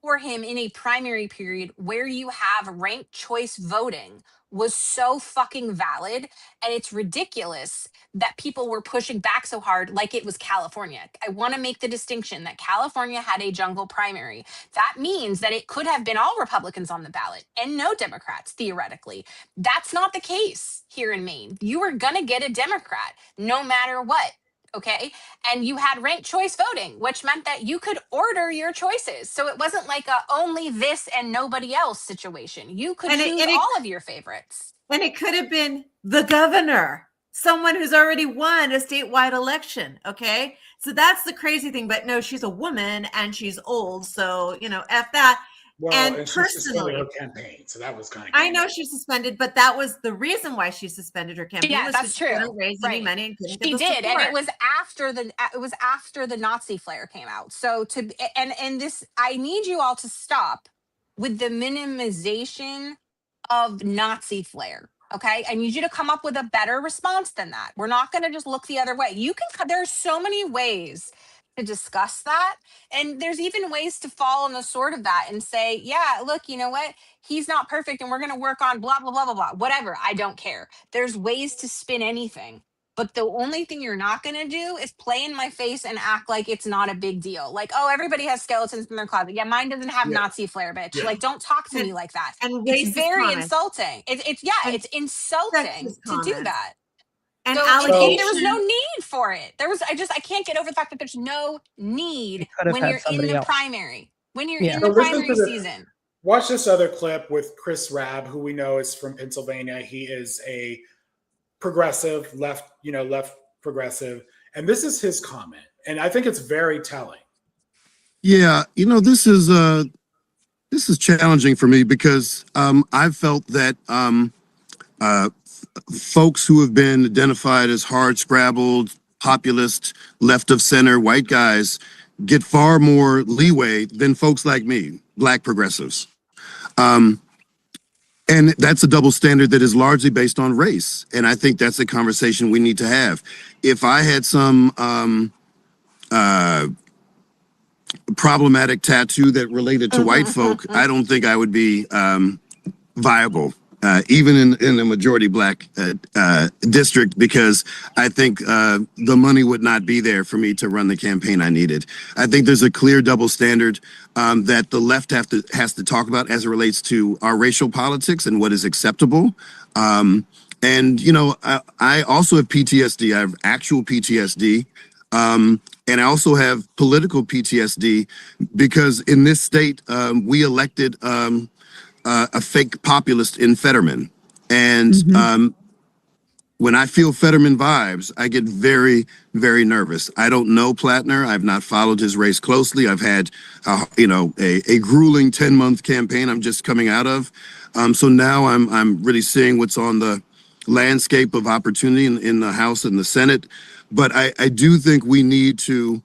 for him in a primary period where you have ranked choice voting was so fucking valid. And it's ridiculous that people were pushing back so hard like it was California. I want to make the distinction that California had a jungle primary. That means that it could have been all Republicans on the ballot and no Democrats, theoretically. That's not the case here in Maine. You were going to get a Democrat no matter what. Okay. And you had ranked choice voting, which meant that you could order your choices. So it wasn't like a only this and nobody else situation. You could choose all of your favorites. And it could have been the governor, someone who's already won a statewide election. Okay. So that's the crazy thing. But no, she's a woman and she's old. So, F that. Well, and she suspended personally, her campaign, so that was kind of. I know she's suspended, but that was the reason why she suspended her campaign. Yeah, was that's true. She couldn't raise any money and couldn't She get the did, and support. it was after the Nazi flare came out. So and this, I need you all to stop with the minimization of Nazi flare. Okay, I need you to come up with a better response than that. We're not going to just look the other way. There's so many ways to discuss that. And there's even ways to fall on the sword of that and say, yeah, look, you know what? He's not perfect and we're going to work on blah, blah, blah, blah, blah, whatever. I don't care. There's ways to spin anything. But the only thing you're not going to do is play in my face and act like it's not a big deal. Like, oh, everybody has skeletons in their closet. Yeah, mine doesn't have Nazi flair, bitch. Yeah. Like, don't talk to me like that. And it's very comments. insulting. It's insulting to do that. And so allegations. there was no need for it. I can't get over the fact that there's no need when you're in the primary. When you're in the primary season. Watch this other clip with Chris Rabb, who we know is from Pennsylvania. He is a progressive, left progressive. And this is his comment. And I think it's very telling. Yeah, this is challenging for me because I've felt that folks who have been identified as hard-scrabbled, populist, left of center, white guys get far more leeway than folks like me, black progressives. And that's a double standard that is largely based on race. And I think that's a conversation we need to have. If I had some problematic tattoo that related to white folk, I don't think I would be viable, even in a majority black district, because I think the money would not be there for me to run the campaign I needed. I think there's a clear double standard that the left has to talk about as it relates to our racial politics and what is acceptable. And, you know, I also have PTSD. I have actual PTSD. And I also have political PTSD because in this state, we elected a fake populist in Fetterman. And when I feel Fetterman vibes, I get very, very nervous. I don't know Plattner. I've not followed his race closely. I've had, you know, a grueling 10-month campaign I'm just coming out of. So now I'm really seeing what's on the landscape of opportunity in the House and the Senate. But I do think we need to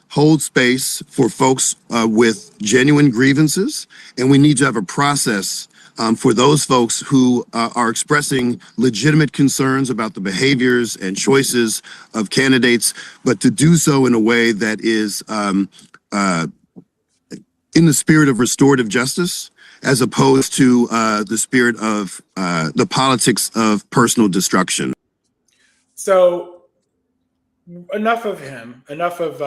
hold space for folks with genuine grievances, and we need to have a process for those folks who are expressing legitimate concerns about the behaviors and choices of candidates, but to do so in a way that is in the spirit of restorative justice, as opposed to the spirit of the politics of personal destruction. So enough of him, enough of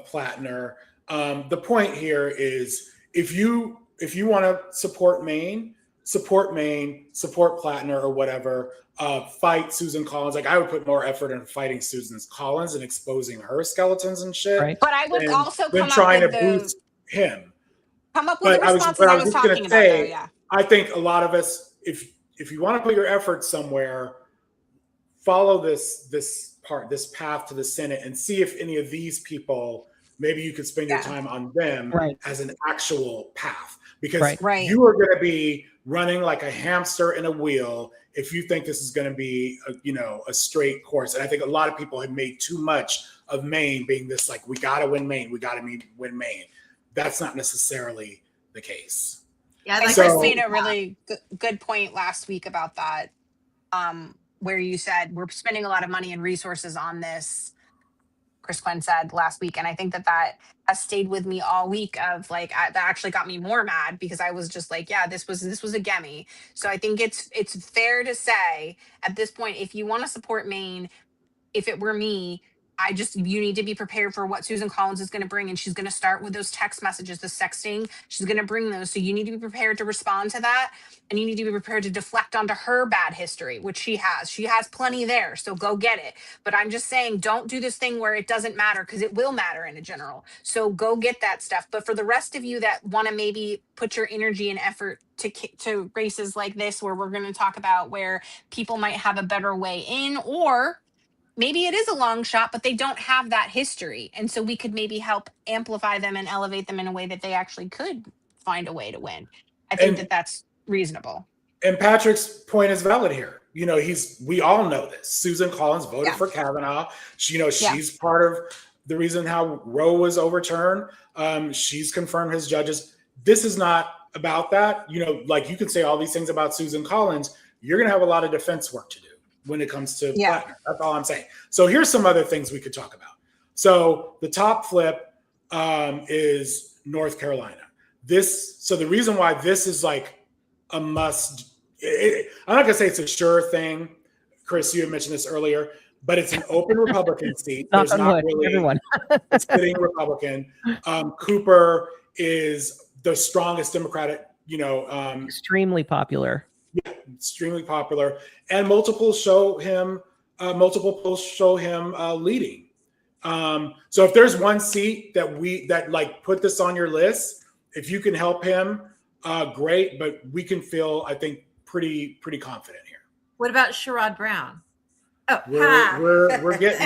Plattner. The point here is if you want to support Maine, support Plattner or whatever, fight Susan Collins. Like I would put more effort in fighting Susan Collins and exposing her skeletons and shit. Right. But I would also come trying up to with boost him. Come up with the responses I was talking about. Though, yeah. I think a lot of us, if you want to put your efforts somewhere, follow this path to the Senate and see if any of these people, maybe you could spend your time on them as an actual path, because you are going to be running like a hamster in a wheel if you think this is going to be a straight course. And I think a lot of people have made too much of Maine being this like, we got to win Maine, win Maine. That's not necessarily the case. Yeah, like Chris made a really good point last week about that, where you said we're spending a lot of money and resources on this. Chris Quinn said last week, and I think that has stayed with me all week. Of like, that actually got me more mad because I was just like, yeah, this was a gimme. So I think it's fair to say at this point, if you want to support Maine, if it were me, you need to be prepared for what Susan Collins is going to bring. And she's going to start with those text messages, the sexting. She's going to bring those. So you need to be prepared to respond to that. And you need to be prepared to deflect onto her bad history, which she has. She has plenty there. So go get it. But I'm just saying, don't do this thing where it doesn't matter, because it will matter in a general. So go get that stuff. But for the rest of you that want to maybe put your energy and effort to races like this, where we're going to talk about where people might have a better way in, or maybe it is a long shot, but they don't have that history. And so we could maybe help amplify them and elevate them in a way that they actually could find a way to win. I think that's reasonable. And Patrick's point is valid here. We all know this. Susan Collins voted for Kavanaugh. She's part of the reason how Roe was overturned. She's confirmed his judges. This is not about that. Like you could say all these things about Susan Collins. You're going to have a lot of defense work to do when it comes to Plattner. That's all I'm saying. So here's some other things we could talk about. So the top flip is North Carolina. So the reason why this is like a must, I'm not gonna say it's a sure thing. Chris, you had mentioned this earlier, but it's an open Republican seat. There's not really a sitting Republican. Cooper is the strongest Democratic, extremely popular. Yeah, extremely popular, and multiple polls show him leading. So if there's one seat that like put this on your list, if you can help him, great. But we can feel, I think, pretty confident here. What about Sherrod Brown? Oh, we're getting.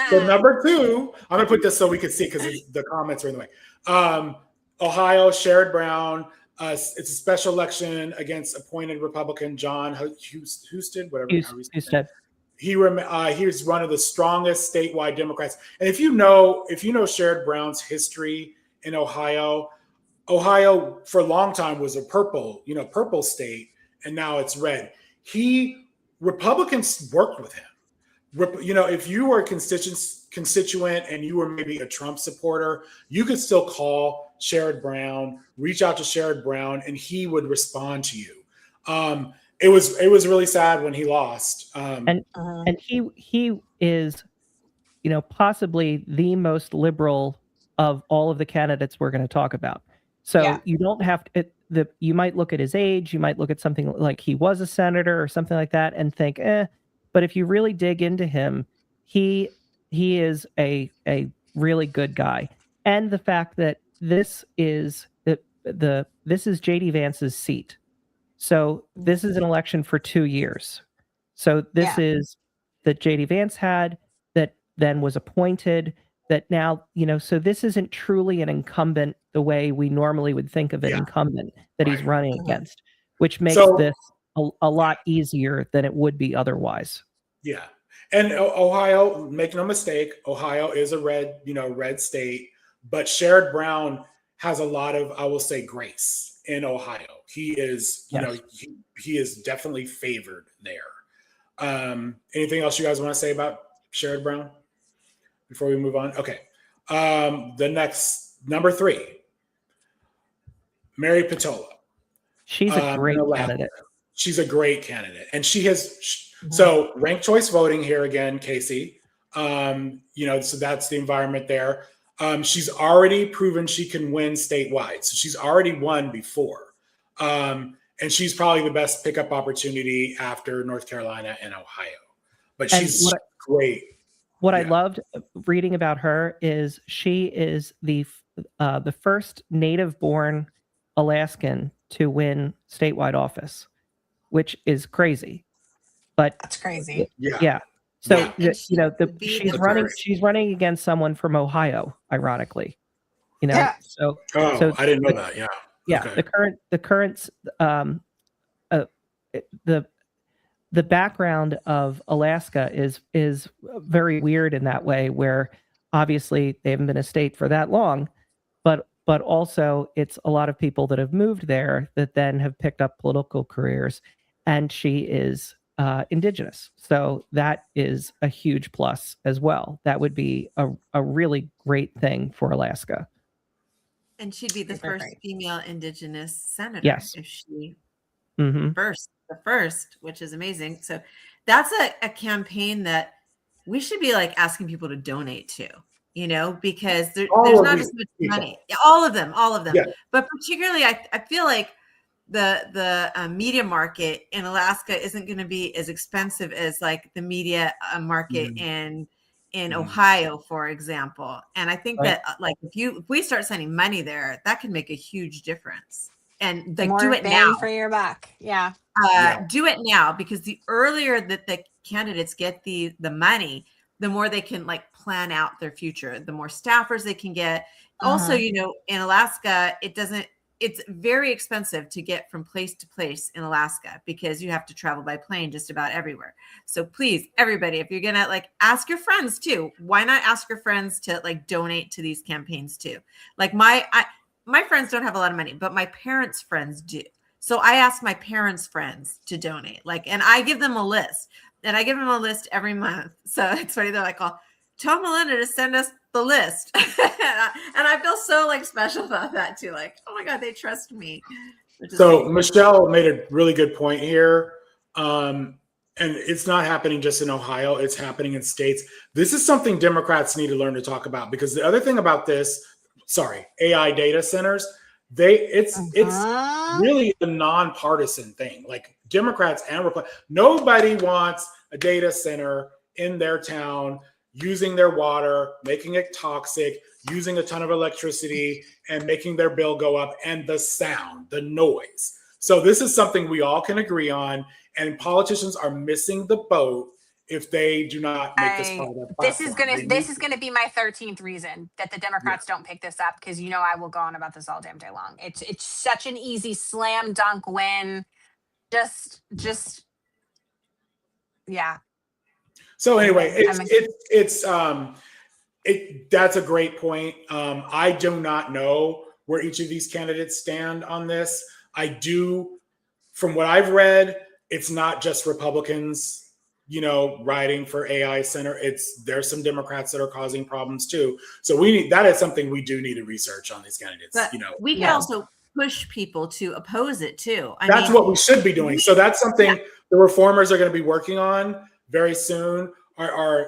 So number 2, I'm gonna put this so we can see because the comments are in the way. Ohio, Sherrod Brown. It's a special election against appointed Republican John Husted, whatever. Husted. He's one of the strongest statewide Democrats. And if you know Sherrod Brown's history in Ohio for a long time was a purple state, and now it's red. Republicans worked with him. if you were a constituent and you were maybe a Trump supporter, you could still call Sherrod Brown, reach out to Sherrod Brown, and he would respond to you. It was really sad when he lost. And he is, possibly the most liberal of all of the candidates we're going to talk about. So you don't have to, you might look at his age, you might look at something like he was a senator or something like that and think, but if you really dig into him, he is a really good guy. And the fact that this is JD Vance's seat. So this is an election for 2 years. So this is that JD Vance had, that then was appointed, that now, so this isn't truly an incumbent the way we normally would think of an incumbent that he's running against, which makes this a lot easier than it would be otherwise. Yeah. And Ohio, make no mistake, Ohio is a red state, but Sherrod Brown has a lot of, I will say, grace in Ohio. He is, he is definitely favored there. Anything else you guys want to say about Sherrod Brown before we move on? Okay. The next, number 3, Mary Patola. She's a great candidate. She's a great candidate. And she has, so ranked choice voting here again, Casey. So that's the environment there. She's already proven she can win statewide. So she's already won before. And she's probably the best pickup opportunity after North Carolina and Ohio. But she's great. What I loved reading about her is she is the first native-born Alaskan to win statewide office, which is crazy. But that's crazy. Yeah. So she's running against someone from Ohio, ironically. So I didn't know that. Yeah. Yeah. Okay. The background of Alaska is very weird in that way, where obviously they haven't been a state for that long, but also it's a lot of people that have moved there that then have picked up political careers, and she is indigenous. So that is a huge plus as well. That would be a really great thing for Alaska. And she'd be the first female indigenous senator. Yes. If she Mm-hmm. the first, which is amazing. So that's a campaign that we should be like asking people to donate to, because there's not as much money. All of them. Yeah. But particularly, I feel like the media market in Alaska isn't going to be as expensive as like the media market in Ohio, for example. And I think that like if we start sending money there, that can make a huge difference. And like, do it now for your buck. Yeah. Do it now, because the earlier that the candidates get the money, the more they can like plan out their future, the more staffers they can get. Also, in Alaska, it's very expensive to get from place to place in Alaska because you have to travel by plane just about everywhere. So please, everybody, if you're going to like ask your friends too, why not ask your friends to like donate to these campaigns too? Like my friends don't have a lot of money, but my parents' friends do. So I ask my parents' friends to donate, and I give them a list, and I give them a list every month. So it's funny. They're like, tell Melinda to send us the list. and I feel so like special about that too. Like, oh my God, they trust me. So Michelle made a really good point here. And it's not happening just in Ohio. It's happening in states. This is something Democrats need to learn to talk about, because the other thing about this, AI data centers, it's really a nonpartisan thing. Like Democrats and Republicans, nobody wants a data center in their town using their water, making it toxic, using a ton of electricity, and making their bill go up, and the sound, the noise. So this is something we all can agree on, and politicians are missing the boat if they do not make this part of their platform. This is gonna be my 13th reason that the Democrats don't pick this up, because I will go on about this all damn day long. It's such an easy slam dunk win. Just yeah. So anyway, that's a great point. I do not know where each of these candidates stand on this. I do, from what I've read, it's not just Republicans writing for AI Center. There's some Democrats that are causing problems too. So that is something we do need to research on these candidates. But we can also push people to oppose it too. That's what we should be doing. So that's something the reformers are going to be working on very soon.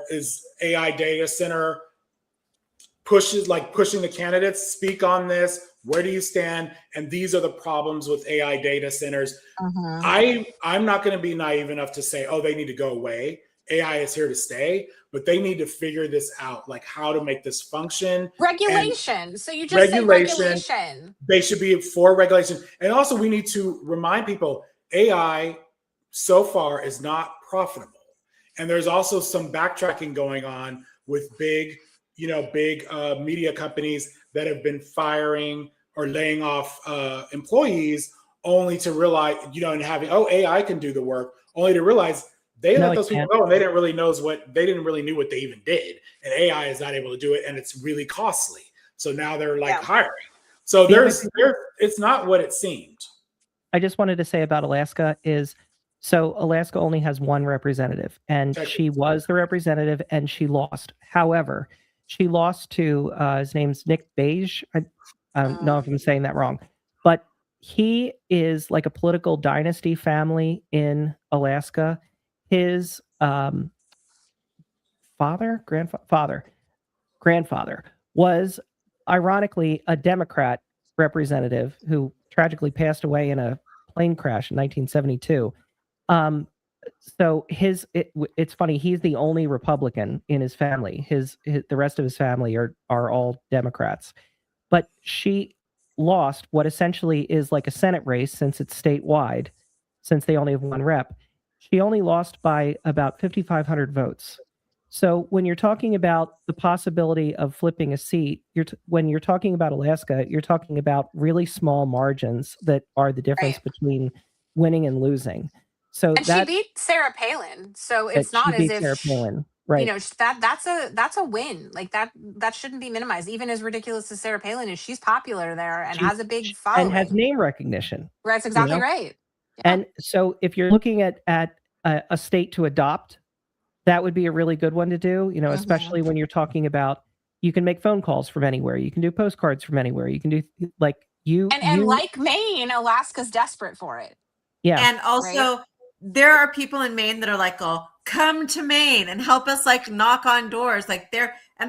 Is AI Data Center pushing the candidates, speak on this. Where do you stand? And these are the problems with AI data centers. I'm not going to be naive enough to say, oh, they need to go away. AI is here to stay, but they need to figure this out, like how to make this function. Regulation. So you just say regulation. They should be for regulation. And also we need to remind people AI so far is not profitable. And there's also some backtracking going on with big media companies that have been firing or laying off employees only to realize, and having, AI can do the work, only to realize they let those people go and they didn't really know what they even did. And AI is not able to do it. And it's really costly. So now they're hiring. So it's not what it seemed. I just wanted to say about Alaska is, so Alaska only has one representative, and she was the representative and she lost. However, she lost to, his name's Nick Beige. I don't know if I'm saying that wrong, but he is like a political dynasty family in Alaska. His grandfather was ironically a Democrat representative who tragically passed away in a plane crash in 1972. So it's funny. He's the only Republican in his family. The rest of his family are all Democrats. But she lost what essentially is like a Senate race, since it's statewide, since they only have one rep. She only lost by about 5,500 votes. So when you're talking about the possibility of flipping a seat, when you're talking about Alaska, you're talking about really small margins that are the difference between winning and losing. So she beat Sarah Palin. So it's not as if Sarah Palin. Right. That's a win. Like that shouldn't be minimized. Even as ridiculous as Sarah Palin is, she's popular there and has a big following. And has name recognition. That's exactly right. Yeah. And so if you're looking at a state to adopt, that would be a really good one to do, especially when you're talking about, you can make phone calls from anywhere. You can do postcards from anywhere. You can do like Maine, Alaska's desperate for it. Yeah. And also there are people in Maine that are like, come to Maine and help us knock on doors. And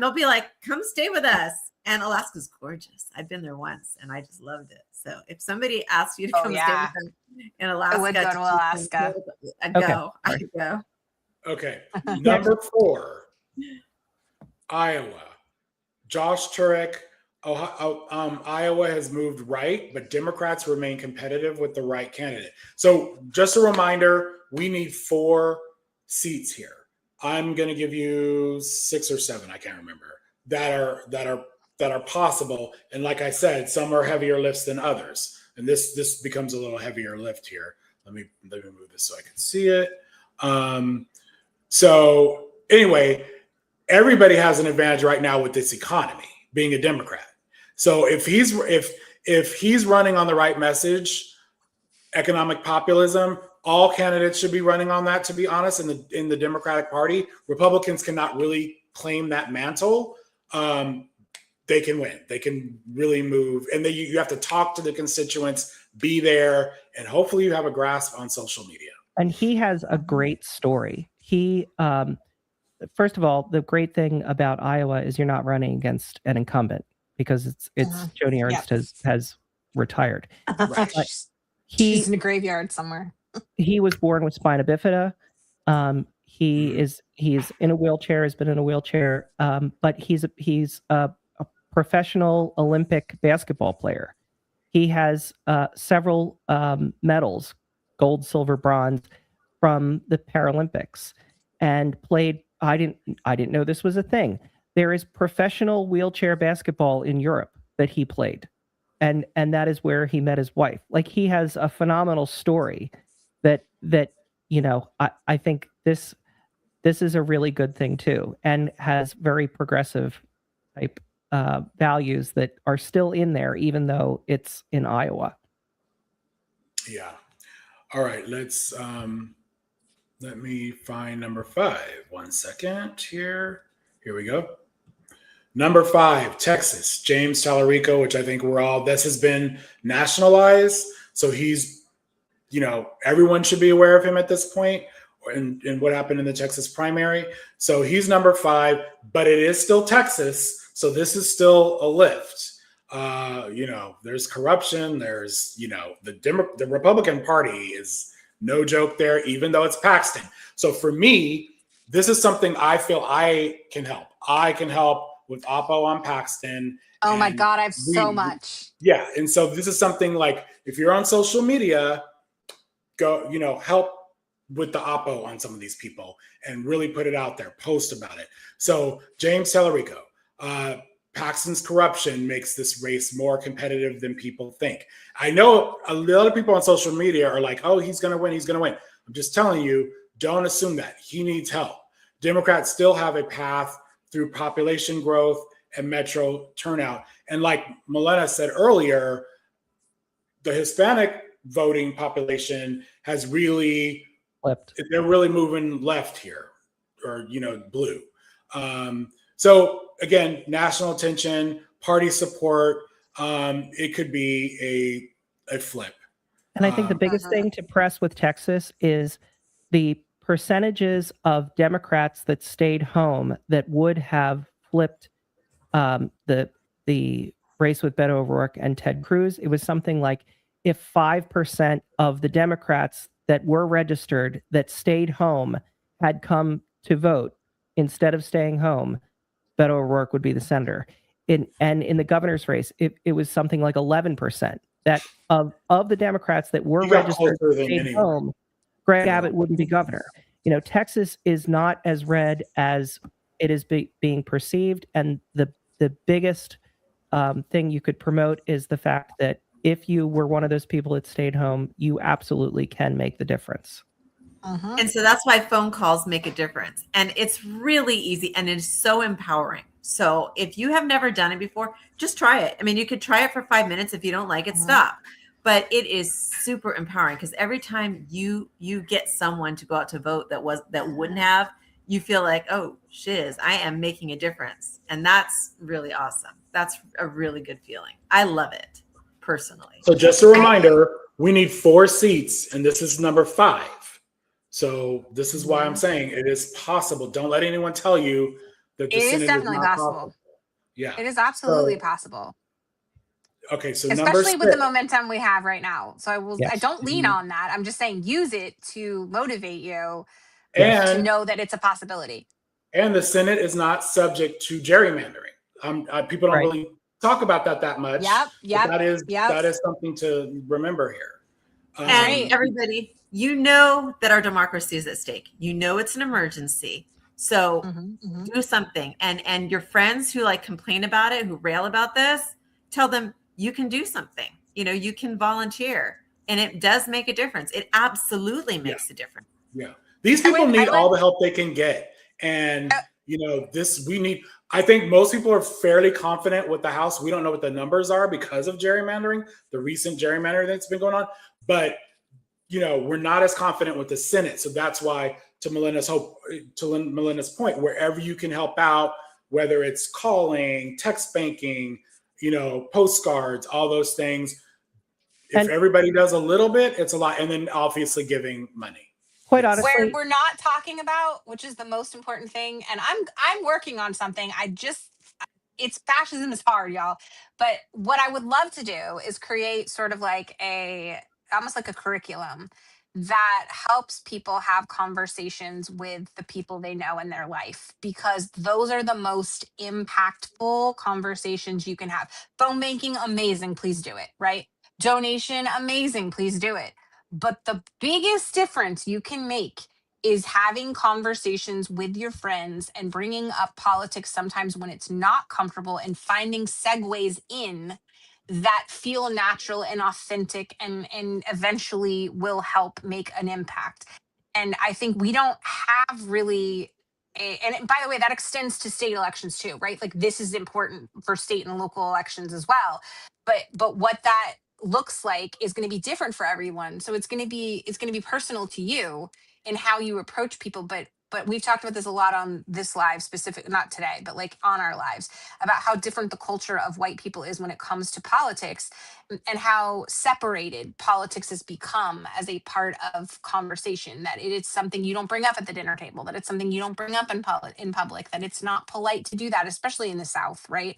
they'll be like, come stay with us. And Alaska's gorgeous. I've been there once and I just loved it. So if somebody asked you to come stay with them in Alaska, I would go to Alaska. I'd go. I'd go. Okay. Number 4, Iowa. Josh Turek. Iowa has moved right, but Democrats remain competitive with the right candidate. So just a reminder, we need 4 seats here. I'm going to give you 6 or 7, I can't remember, that are possible. And like I said, some are heavier lifts than others. And this becomes a little heavier lift here. Let me move this so I can see it. So anyway, everybody has an advantage right now with this economy, being a Democrat. So if he's running on the right message, economic populism, all candidates should be running on that, to be honest, in the Democratic Party. Republicans cannot really claim that mantle. They can win. They can really move. And then you have to talk to the constituents, be there, and hopefully you have a grasp on social media. And he has a great story. He, first of all, the great thing about Iowa is you're not running against an incumbent, because it's Joni Ernst has retired. Right. She's in a graveyard somewhere. He was born with spina bifida. He's in a wheelchair, has been in a wheelchair, but he's a professional Olympic basketball player. He has several medals, gold, silver, bronze, from the Paralympics, and played. I didn't know this was a thing. There is professional wheelchair basketball in Europe that he played, and that is where he met his wife. Like, he has a phenomenal story that I think this is a really good thing too, and has very progressive type values that are still in there, even though it's in Iowa. Yeah. All right. Let's Let me find number 5. 1 second here. Here we go. Number 5, Texas, James Tallarico, which I think this has been nationalized. So he's, everyone should be aware of him at this point and what happened in the Texas primary. So he's number 5, but it is still Texas. So this is still a lift. There's corruption. There's, the Republican Party is no joke there, even though it's Paxton. So for me, this is something I feel I can help. I can help with Oppo on Paxton. Oh my God, I have so much. Yeah. And so this is something like, if you're on social media, go, help with the Oppo on some of these people and really put it out there, post about it. So James Tallarico, Paxton's corruption makes this race more competitive than people think. I know a lot of people on social media are like, oh, he's going to win. He's going to win. I'm just telling you, don't assume that. He needs help. Democrats still have a path through population growth and metro turnout. And like Milena said earlier, the Hispanic voting population has really flipped. They're really moving left here, or, blue. So again, national attention, party support, it could be a flip. And I think the biggest thing to press with Texas is the percentages of Democrats that stayed home that would have flipped the race with Beto O'Rourke and Ted Cruz. It was something like, if 5% of the Democrats that were registered that stayed home had come to vote instead of staying home, Beto O'Rourke would be the senator. In the governor's race, it was something like 11% that of the Democrats that were registered stayed home, Greg Abbott wouldn't be governor. Texas is not as red as it is being perceived, and the biggest thing you could promote is the fact that if you were one of those people that stayed home, you absolutely can make the difference. And so that's why phone calls make a difference. And it's really easy and it's so empowering. So if you have never done it before, just try it. I mean, you could try it for 5 minutes. If you don't like it, stop. But it is super empowering, because every time you get someone to go out to vote that wouldn't have, you feel like, oh, shiz, I am making a difference. And that's really awesome. That's a really good feeling. I love it personally. So just a reminder, we need 4 seats, and this is number 5. So this is why I'm saying it is possible. Don't let anyone tell you that the It Senate is definitely not possible. Yeah. It is absolutely possible. Okay, so number Especially 6. with the momentum we have right now. So I Yes. don't lean on that. I'm just saying use it to motivate you to And know that it's a possibility. And the Senate is not subject to gerrymandering. People don't really talk about that much. Yep. That is something to remember here. And everybody, that our democracy is at stake. It's an emergency. So do something. And your friends who complain about it, who rail about this, tell them you can do something. You can volunteer, and it does make a difference. It absolutely makes a difference. Yeah. These people need all the help they can get. And, I think most people are fairly confident with the House. We don't know what the numbers are because of gerrymandering, the recent gerrymandering that's been going on. But, we're not as confident with the Senate. So that's why, to Melena's point, wherever you can help out, whether it's calling, text banking, postcards, all those things. If everybody does a little bit, it's a lot. And then obviously giving money. Quite honestly, Where we're not talking about, which is the most important thing, and I'm working on something. It's fascism is hard, y'all. But what I would love to do is create sort of like almost like a curriculum that helps people have conversations with the people they know in their life, because those are the most impactful conversations you can have. Phone banking, amazing, please do it, right? Donation, amazing, please do it. But the biggest difference you can make is having conversations with your friends and bringing up politics sometimes when it's not comfortable, and finding segues in that feel natural and authentic and eventually will help make an impact. And I think we don't have really and by the way, that extends to state elections too, right? Like this is important for state and local elections as well. But what that looks like is going to be different for everyone. So it's going to be personal to you. in how you approach people. But we've talked about this a lot on this live, specific, not today, but like on our lives, about how different the culture of white people is when it comes to politics, and how separated politics has become as a part of conversation, that it is something you don't bring up at the dinner table, that it's something you don't bring up in public, that it's not polite to do that, especially in the South, right?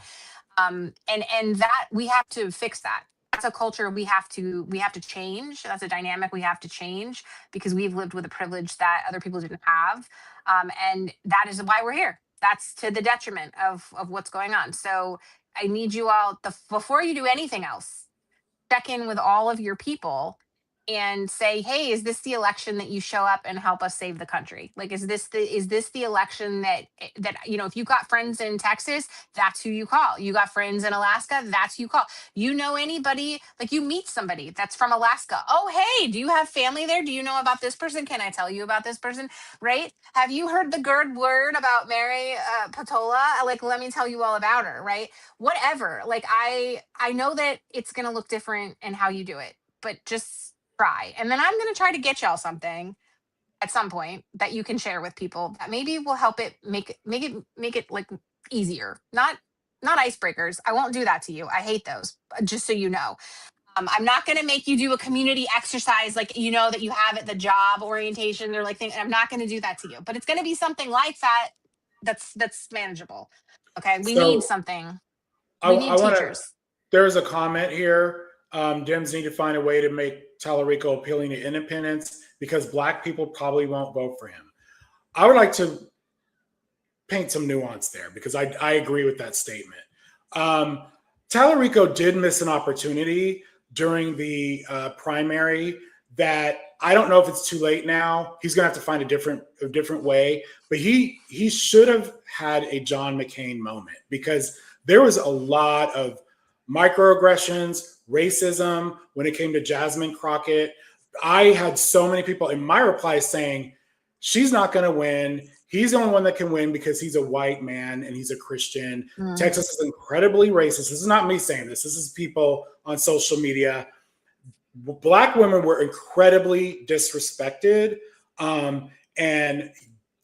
And that we have to fix that. That's a culture we have to change. That's a dynamic we have to change, because we've lived with a privilege that other people didn't have, and that is why we're here. That's to the detriment of what's going on. So I need you all, before you do anything else, check in with all of your people and say, hey, is this the election that you show up and help us save the country? Like, is this the election that if you got friends in Texas, that's who you call. You got friends in Alaska, that's who you call. You know anybody, like you meet somebody that's from Alaska. Oh, hey, do you have family there? Do you know about this person? Can I tell you about this person? Right? Have you heard the good word about Mary Patola? Like, let me tell you all about her, right? Whatever. Like, I know that it's going to look different in how you do it, but just try. And then I'm going to try to get y'all something at some point that you can share with people that maybe will help it make it like easier. Not icebreakers. I won't do that to you. I hate those, just so you know. I'm not going to make you do a community exercise like, that you have at the job orientation or like thing. I'm not going to do that to you, but it's going to be something like that. That's manageable. Okay. We need something. We need teachers. There's a comment here. Dems need to find a way to make Tallarico appealing to independents because Black people probably won't vote for him. I would like to paint some nuance there because I agree with that statement. Tallarico did miss an opportunity during the primary that I don't know if it's too late now. He's going to have to find a different way, but he should have had a John McCain moment because there was a lot of microaggressions, racism when it came to Jasmine Crockett. I had so many people in my replies saying, she's not going to win. He's the only one that can win because he's a white man and he's a Christian. Texas is incredibly racist. This is not me saying this. This is people on social media. Black women were incredibly disrespected. And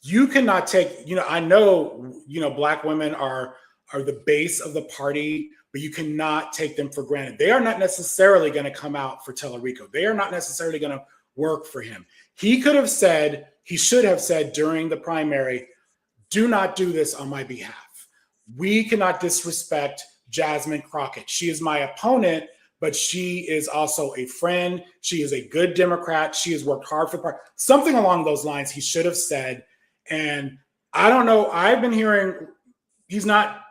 you cannot take, I know, Black women are the base of the party, but you cannot take them for granted. They are not necessarily going to come out for Tallarico. They are not necessarily going to work for him. He should have said during the primary, do not do this on my behalf. We cannot disrespect Jasmine Crockett. She is my opponent, but she is also a friend. She is a good Democrat. She has worked hard for the party. Something along those lines he should have said. And I don't know, I've been hearing he's not,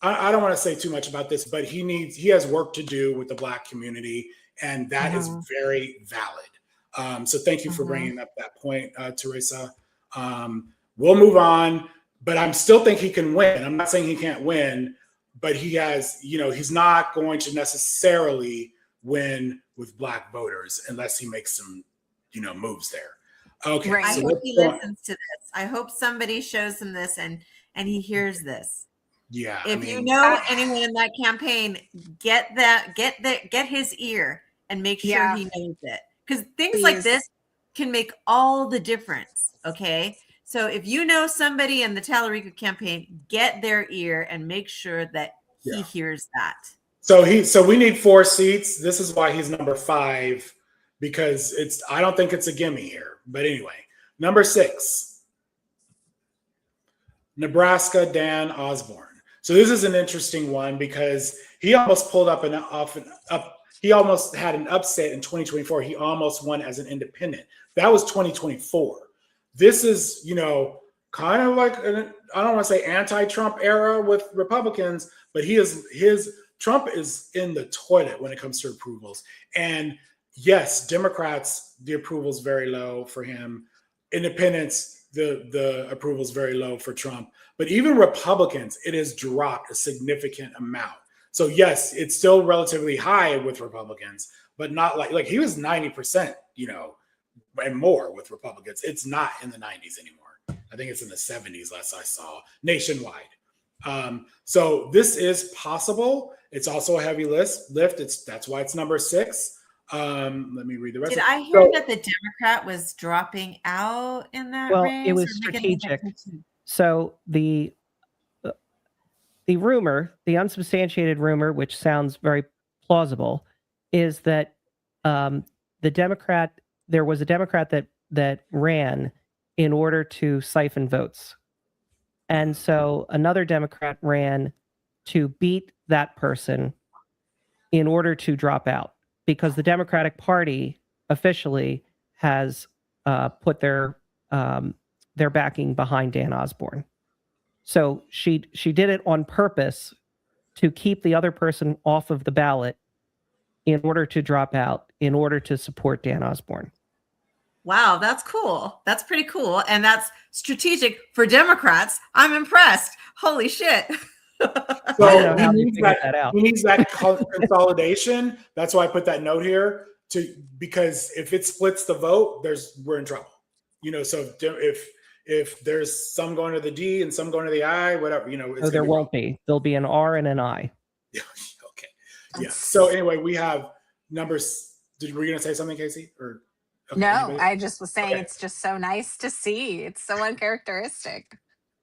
I don't want to say too much about this, but he has work to do with the Black community, and that is very valid. So thank you for bringing up that point, Teresa. We'll move on, but I still think he can win. I'm not saying he can't win, but he has, he's not going to necessarily win with Black voters unless he makes some, moves there. Okay. Right. So I hope he listens to this. I hope somebody shows him this and he hears this. Yeah. If you know anyone in that campaign, get his ear and make sure he knows it. Because things like this can make all the difference. Okay. So if you know somebody in the Tallarico campaign, get their ear and make sure that he hears that. So we need 4 seats. This is why he's number 5, because I don't think it's a gimme here. But anyway, number 6, Nebraska, Dan Osborne. So this is an interesting one because he almost pulled up he almost had an upset in 2024. He almost won as an independent. That was 2024. This is, kind of like, I don't want to say anti-Trump era with Republicans, but Trump is in the toilet when it comes to approvals. And yes, Democrats, the approval is very low for him. Independents, the approval is very low for Trump. But even Republicans, it has dropped a significant amount. So yes, it's still relatively high with Republicans, but not like he was 90%, and more with Republicans. It's not in the 90s anymore. I think it's in the 70s last I saw nationwide. So this is possible. It's also a heavy lift. That's why it's number 6. Let me read the rest. Did I hear that the Democrat was dropping out in that Well, race? it was or am I getting that strategic. confused? So the rumor, the unsubstantiated rumor, which sounds very plausible, is that there was a Democrat that ran in order to siphon votes. And so another Democrat ran to beat that person in order to drop out, because the Democratic Party officially has put their backing behind Dan Osborne. So she did it on purpose to keep the other person off of the ballot in order to drop out, in order to support Dan Osborne. Wow, that's cool. That's pretty cool. And that's strategic for Democrats. I'm impressed. Holy shit. So he needs that consolidation. That's why I put that note here, because if it splits the vote, we're in trouble. So if there's some going to the D and some going to the I, whatever, it's there won't be. There'll be an R and an I. Okay. Yeah. So anyway, we have numbers. Were you going to say something, Casey? Or okay, no, anybody? I just was saying Okay. it's just so nice to see. It's so uncharacteristic.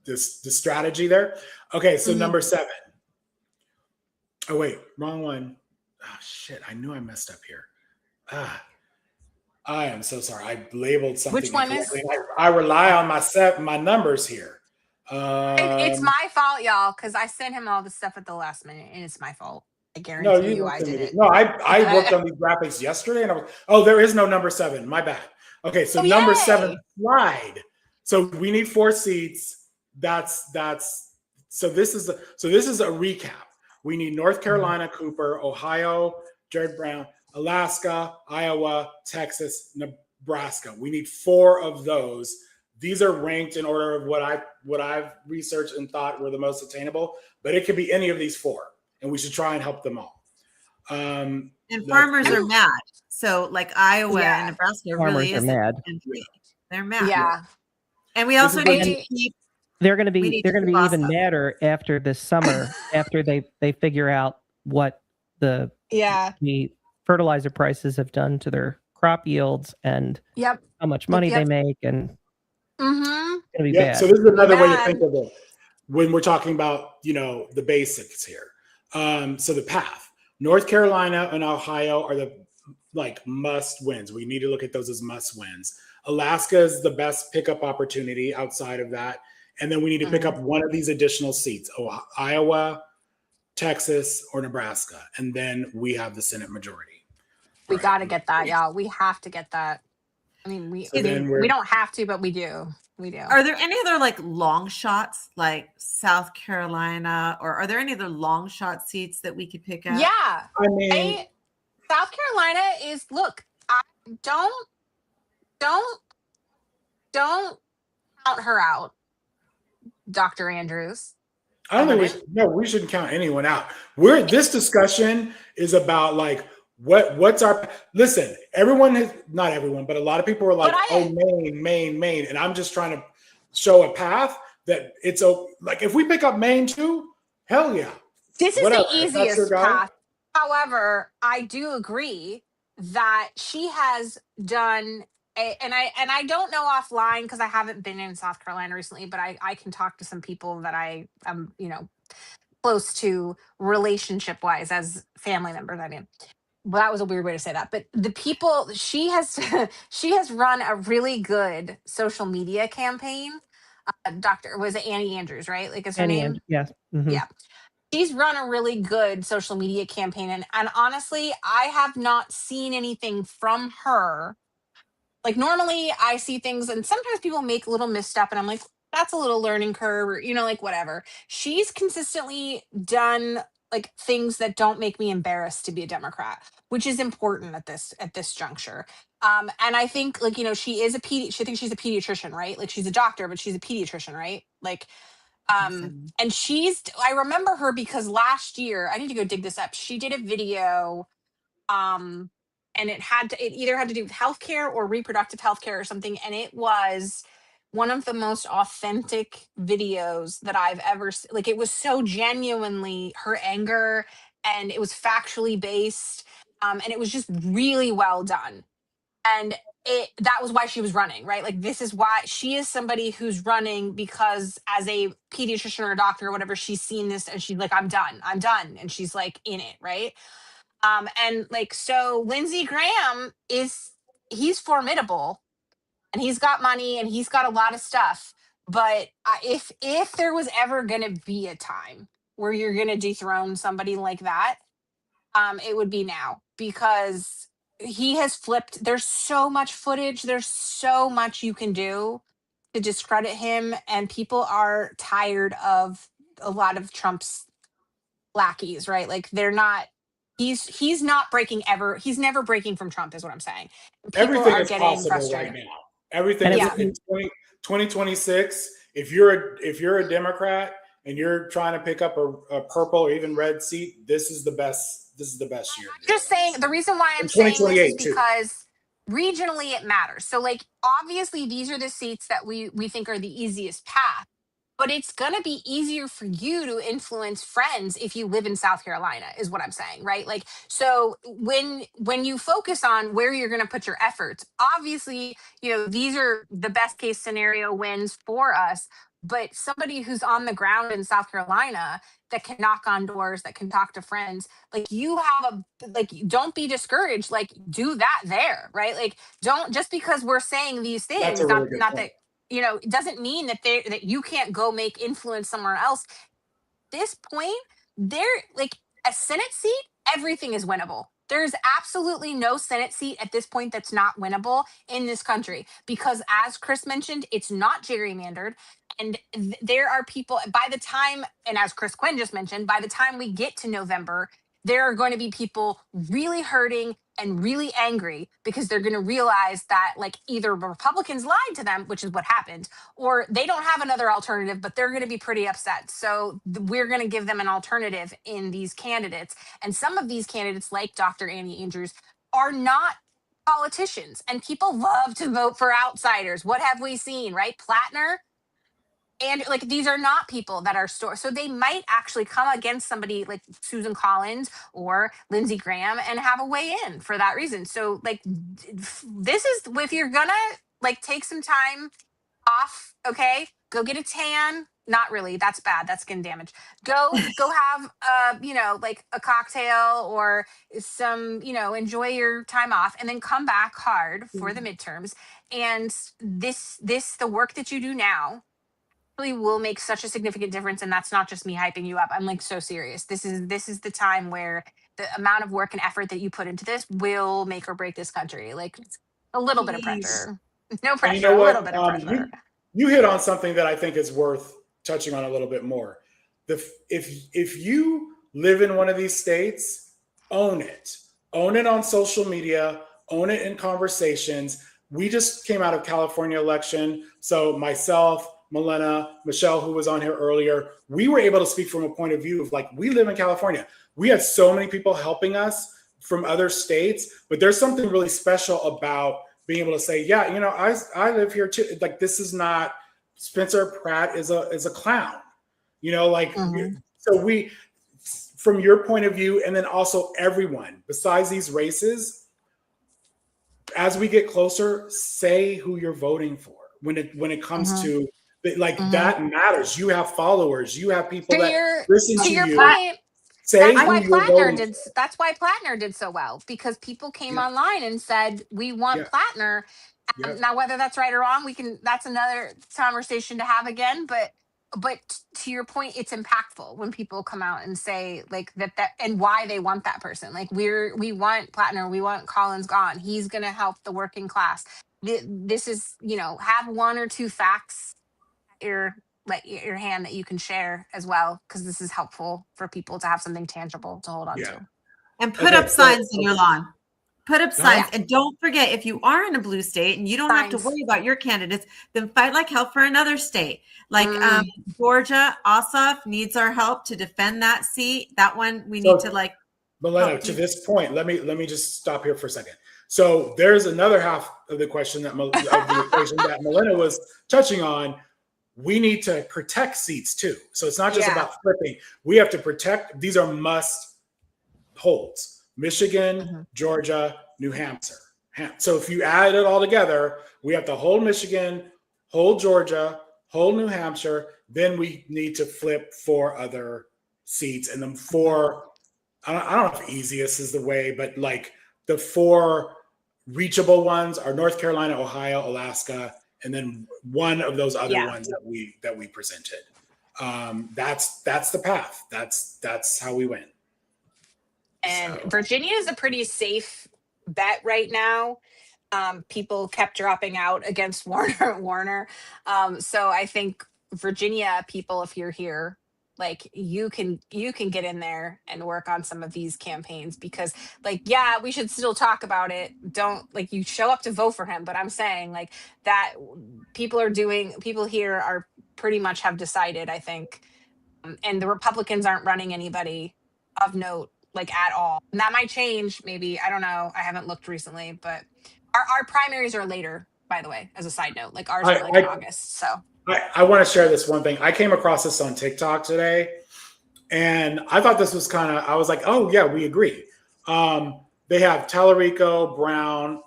The strategy there. Okay, so number 7. Oh wait, wrong one. Oh shit, I knew I messed up here. I am so sorry. I labeled something. Which one is? I rely on my numbers here. It's my fault, y'all, because I sent him all the stuff at the last minute, and it's my fault. I guarantee you I did it. No, I worked on these graphics yesterday, and there is no number 7. My bad. Okay, so number 7 slide. So we need 4 seats. So this is a recap. We need North Carolina, Cooper, Ohio, Jared Brown, Alaska, Iowa, Texas, Nebraska. We need 4 of those. These are ranked in order of what I've researched and thought were the most attainable, but it could be any of these 4, and we should try and help them all. And farmers are mad. So like Iowa and Nebraska really is mad. They're mad. Yeah. And we also need to keep. They're going to be even madder after this summer, after they figure out what the fertilizer prices have done to their crop yields and how much money they make, and it's going to be bad. So this is another way to think of it when we're talking about the basics here. So the path, North Carolina and Ohio are the must wins. We need to look at those as must wins. Alaska is the best pickup opportunity outside of that. And then we need to pick up one of these additional seats, Iowa, Texas, or Nebraska. And then we have the Senate majority. We got to get that, y'all. We have to get that. I mean, we don't have to, but we do. We do. Are there any other long shots like South Carolina, or are there any other long shot seats that we could pick up? Yeah. I mean, South Carolina is, look, I don't count her out, Dr. Andrews. I don't think we shouldn't count anyone out. This discussion is about what's our, listen, not everyone, but a lot of people are like, Maine. And I'm just trying to show a path that it's if we pick up Maine too, hell yeah. This is the easiest path. However, I do agree that she has done and I don't know offline because I haven't been in South Carolina recently, but I can talk to some people that I am, close to relationship wise as family members. I mean, well, that was a weird way to say that, but the people she has run a really good social media campaign. Was it Annie Andrews, right? Is her name? Yes. Mm-hmm. Yeah. She's run a really good social media campaign. And honestly, I have not seen anything from her. Normally I see things and sometimes people make a little misstep and I'm like, that's a little learning curve or, whatever. She's consistently done things that don't make me embarrassed to be a Democrat, which is important at this juncture. And I think she is she thinks she's a pediatrician, right? She's a doctor, but she's a pediatrician, right? And I remember her because last year, I need to go dig this up. She did a video, and it either had to do with healthcare or reproductive healthcare or something. And it was one of the most authentic videos that I've ever seen. It was so genuinely her anger, and it was factually based. and it was just really well done. And that was why she was running, right? Like, this is why she is somebody who's running, because as a pediatrician or a doctor or whatever, she's seen this and she's like, I'm done, and she's like in it, right? And like, so Lindsey Graham he's formidable, and he's got money and he's got a lot of stuff. But if there was ever going to be a time where you're going to dethrone somebody like that, it would be now, because he has flipped. There's so much footage. There's so much you can do to discredit him, and people are tired of a lot of Trump's lackeys, right? Like, they're not. He's not breaking ever. He's never breaking from Trump, is what I'm saying. People Everything are is getting possible frustrated right now. Everything is in 2026. If you're a Democrat and you're trying to pick up a purple or even red seat, this is the best. This is the best year. Just saying, the reason why I'm saying this is because regionally it matters. So, like, obviously these are the seats that we think are the easiest path, but it's going to be easier for you to influence friends if you live in South Carolina, is what I'm saying, right? Like, so when you focus on where you're going to put your efforts, obviously, these are the best case scenario wins for us. But somebody who's on the ground in South Carolina that can knock on doors, that can talk to friends, like, don't be discouraged. Like, do that there, right? Like, don't, just because we're saying these things, not that, it doesn't mean that you can't go make influence somewhere else. At this point, they're like, a Senate seat, everything is winnable. There's absolutely no Senate seat at this point that's not winnable in this country, because, as Chris mentioned, it's not gerrymandered. And there are people, by the time, and as Chris Quinn just mentioned, by the time we get to November, there are going to be people really hurting and really angry, because they're going to realize that, like, either Republicans lied to them, which is what happened, or they don't have another alternative, but they're going to be pretty upset. So we're going to give them an alternative in these candidates. And some of these candidates, like Dr. Annie Andrews, are not politicians, and people love to vote for outsiders. What have we seen, right? Plattner. And, like, these are not people that are so they might actually come against somebody like Susan Collins or Lindsey Graham and have a weigh in for that reason. So, like, this is, if you're gonna, like, take some time off, okay, go get a tan. Not really, that's bad, that's skin damage. Go have like a cocktail or some, enjoy your time off, and then come back hard for the midterms. And the work that you do now will make such a significant difference. And that's not just me hyping you up. I'm, like, so serious. This is the time where the amount of work and effort that you put into this will make or break this country. Like, a little bit of pressure. No pressure, you know what? A little bit of pressure. You hit on something that I think is worth touching on a little bit more. If you live in one of these states, own it. Own it on social media, own it in conversations. We just came out of California election. So myself, Milena, Michelle, who was on here earlier, we were able to speak from a point of view of, like, we live in California. We had so many people helping us from other states, but there's something really special about being able to say, yeah, I live here too. Like, this is not, Spencer Pratt is a clown, like, so we, from your point of view, and then also everyone besides these races, as we get closer, say who you're voting for when it comes to, like, that matters. You have followers. You have people that listen to you. Point, say that's why who you're Plattner voting did. for. That's why Plattner did so well, because people came online and said, "We want Plattner." Now, whether that's right or wrong, that's another conversation to have again. But to your point, it's impactful when people come out and say, like, that and why they want that person. Like, we want Plattner, we want Collins gone. He's going to help the working class. This is, have one or two facts your hand that you can share as well, because this is helpful for people to have something tangible to hold on to. And put up signs in your lawn. Put up signs. And don't forget, if you are in a blue state and you don't have to worry about your candidates, then fight like hell for another state. Like Georgia, Ossoff needs our help to defend that seat. That one we need to, like, Milena, to this point, let me just stop here for a second. So there's another half of the question that of the equation that Milena was touching on. We need to protect seats too. So it's not just about flipping. We have to protect. These are must holds. Michigan, Georgia, New Hampshire. So if you add it all together, we have to hold Michigan, hold Georgia, hold New Hampshire. Then we need to flip 4 other seats, and then 4. I don't know if easiest is the way, but like the 4 reachable ones are North Carolina, Ohio, Alaska, and then one of those other ones that we presented. That's the path. That's how we went. And Virginia is a pretty safe bet right now. People kept dropping out against Warner. So I think Virginia people, if you're here, like you can get in there and work on some of these campaigns, because like, yeah, we should still talk about it. Don't like you show up to vote for him, but I'm saying like that people here are pretty much have decided, I think. And the Republicans aren't running anybody of note, like at all. And that might change, maybe. I don't know. I haven't looked recently, but our primaries are later, by the way, as a side note. Like ours are like in August. So I want to share this one thing. I came across this on TikTok today, and I thought this was I was like, oh yeah, we agree. They have Tallarico, Brown.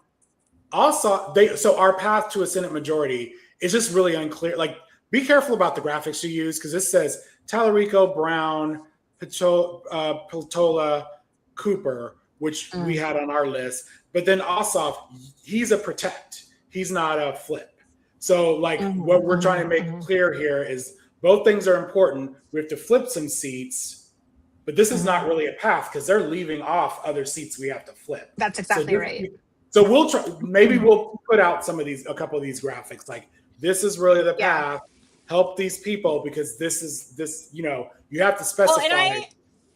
Also, so our path to a Senate majority is just really unclear. Like, be careful about the graphics you use, because this says Tallarico, Brown, Peltola, Cooper, which we had on our list. But then Ossoff, he's a protect. He's not a flip. So like what we're trying to make clear here is both things are important. We have to flip some seats, but this is not really a path because they're leaving off other seats we have to flip. That's exactly right. So we'll try, maybe we'll put out a couple of these graphics. Like, this is really the path. Help these people, because this, you have to specify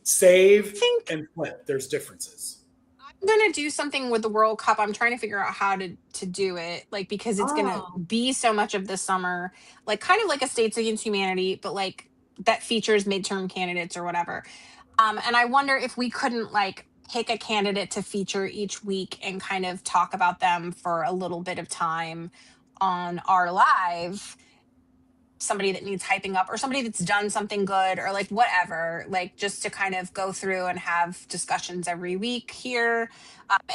save and flip. There's differences. I'm gonna do something with the World Cup. I'm trying to figure out how to do it, like, because it's gonna be so much of this summer, like kind of like a States Against Humanity, but like that features midterm candidates or whatever. And I wonder if we couldn't like pick a candidate to feature each week and kind of talk about them for a little bit of time on our live. Somebody that needs hyping up, or somebody that's done something good, or like whatever, like just to kind of go through and have discussions every week here.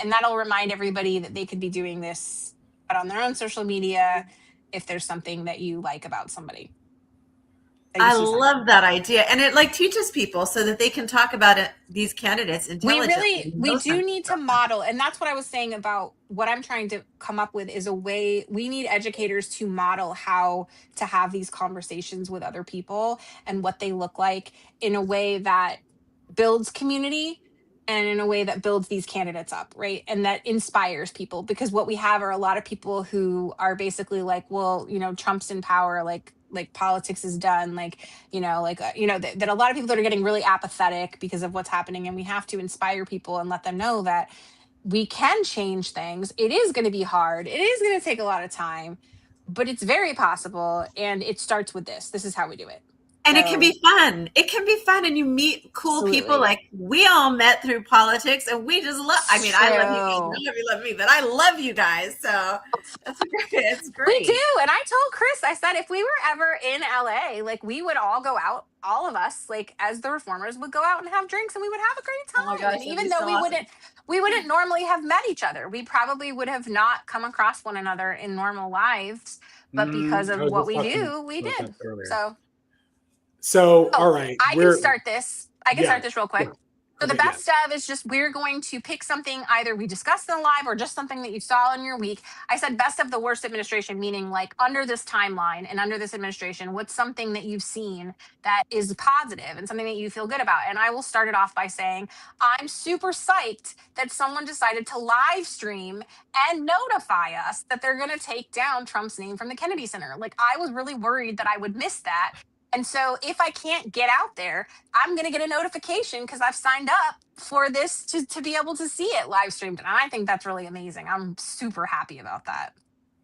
And that'll remind everybody that they could be doing this, but on their own social media, if there's something that you like about somebody. I love that idea. And it like teaches people so that they can talk about it, these candidates intelligently. We do need to model. And that's what I was saying about what I'm trying to come up with is a way we need educators to model how to have these conversations with other people and what they look like in a way that builds community and in a way that builds these candidates up, right? And that inspires people, because what we have are a lot of people who are basically like, well, Trump's in power, like politics is done, that a lot of people that are getting really apathetic because of what's happening. And we have to inspire people and let them know that we can change things. It is going to be hard. It is going to take a lot of time, but it's very possible. And it starts with this. This is how we do it. And it can be fun. It can be fun. And you meet cool people. Like we all met through politics, and we just love, I mean, I love you guys. None of you love me, but I love you guys. So it's great. We do. And I told Chris, I said, if we were ever in LA, like we would all go out, all of us, like as the reformers would go out and have drinks, and we would have a great time. Oh my gosh, and even though we wouldn't normally have met each other, we probably would have not come across one another in normal lives, but because of what we do, we did. So, all right. I can start this. Start this real quick. So the best of is just, we're going to pick something, either we discussed in live or just something that you saw in your week. I said best of the worst administration, meaning like under this timeline and under this administration, what's something that you've seen that is positive and something that you feel good about? And I will start it off by saying, I'm super psyched that someone decided to live stream and notify us that they're going to take down Trump's name from the Kennedy Center. Like, I was really worried that I would miss that. And so if I can't get out there, I'm going to get a notification because I've signed up for this to be able to see it live streamed. And I think that's really amazing. I'm super happy about that.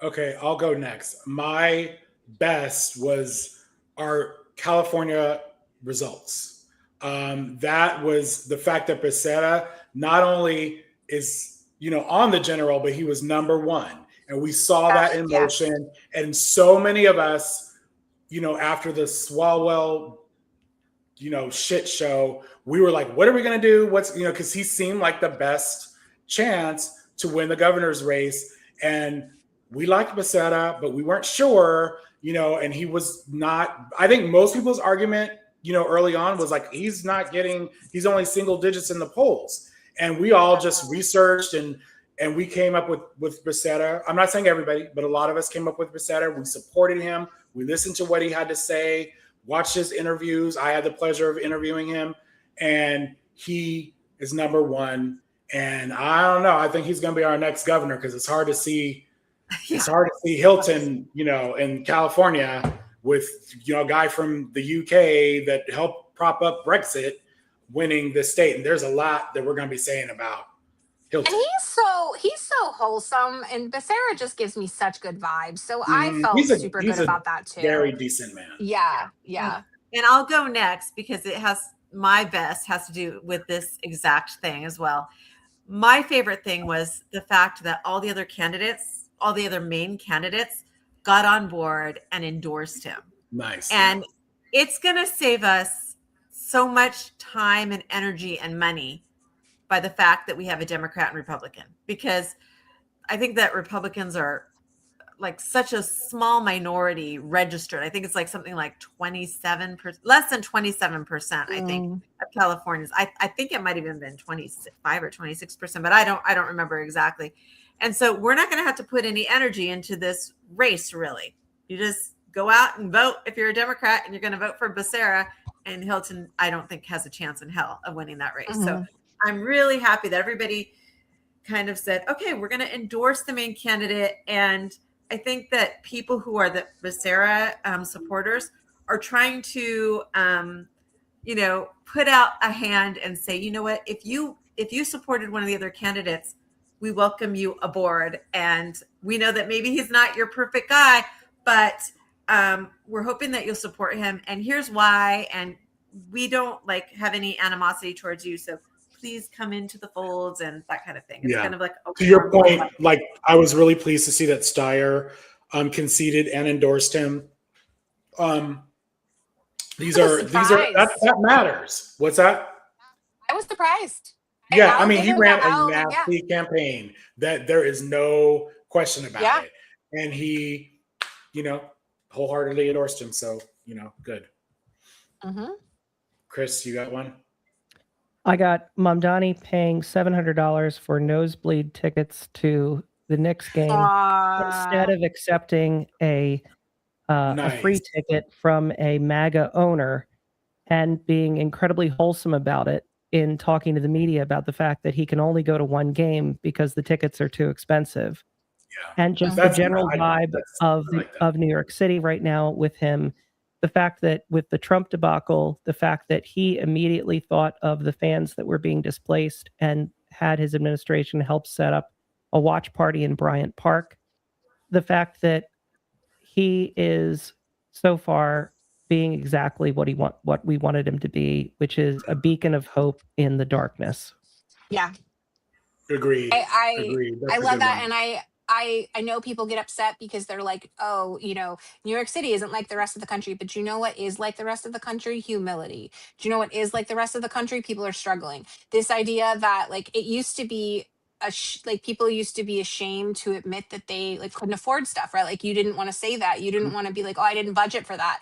Okay, I'll go next. My best was our California results. That was the fact that Becerra not only is, on the general, but he was number one. And we saw that in motion. And so many of us, after the Swalwell shit show. We were like, what are we going to do? Because he seemed like the best chance to win the governor's race. And we liked Becerra, but we weren't sure, and he was not. I think most people's argument, early on was like, he's only single digits in the polls. And we all just researched and we came up with Becerra. I'm not saying everybody, but a lot of us came up with Becerra. We supported him. We listened to what he had to say, watched his interviews. I had the pleasure of interviewing him, and he is number one. And I don't know. I think he's going to be our next governor because it's hard to see. Yeah. It's hard to see Hilton, in California with a guy from the UK that helped prop up Brexit winning the state. And there's a lot that we're going to be saying about Hilton. And he's so wholesome, and Becerra just gives me such good vibes. So I felt super good about that too. Very decent man. Yeah. And I'll go next because my best has to do with this exact thing as well. My favorite thing was the fact that all the other main candidates got on board and endorsed him. Nice. And it's going to save us so much time and energy and money by the fact that we have a Democrat and Republican, because I think that Republicans are like such a small minority registered. I think it's like something like 27%, less than 27%, I think, of Californians. I think it might have even been 25 or 26%, but I don't remember exactly. And so we're not going to have to put any energy into this race, really. You just go out and vote if you're a Democrat, and you're going to vote for Becerra, and Hilton, I don't think, has a chance in hell of winning that race. So I'm really happy that everybody kind of said, okay, we're going to endorse the main candidate. And I think that people who are the Becerra supporters are trying to, put out a hand and say, you know what, if you supported one of the other candidates, we welcome you aboard. And we know that maybe he's not your perfect guy, but we're hoping that you'll support him. And here's why. And we don't have any animosity towards you. So please come into the folds and that kind of thing. It's kind of like, okay, to your point, I was really pleased to see that Steyer conceded and endorsed him. That matters. What's that? I was surprised. Yeah, I mean, he ran a nasty campaign that there is no question about it. And he, wholeheartedly endorsed him. So, good. Chris, you got one? I got Mamdani paying $700 for nosebleed tickets to the Knicks game instead of accepting a free ticket from a MAGA owner, and being incredibly wholesome about it in talking to the media about the fact that he can only go to one game because the tickets are too expensive. Yeah. And just the general vibe of New York City right now with him. The fact that with the Trump debacle, the fact that he immediately thought of the fans that were being displaced and had his administration help set up a watch party in Bryant Park. The fact that he is so far being exactly what we wanted him to be, which is a beacon of hope in the darkness. Yeah. Agreed. I love that. And I know people get upset because they're like, oh, New York City isn't like the rest of the country. But you know what is like the rest of the country? Humility. Do you know what is like the rest of the country? People are struggling. This idea that it used to be people used to be ashamed to admit that they couldn't afford stuff, right? You didn't want to say that. You didn't want to be like, oh, I didn't budget for that.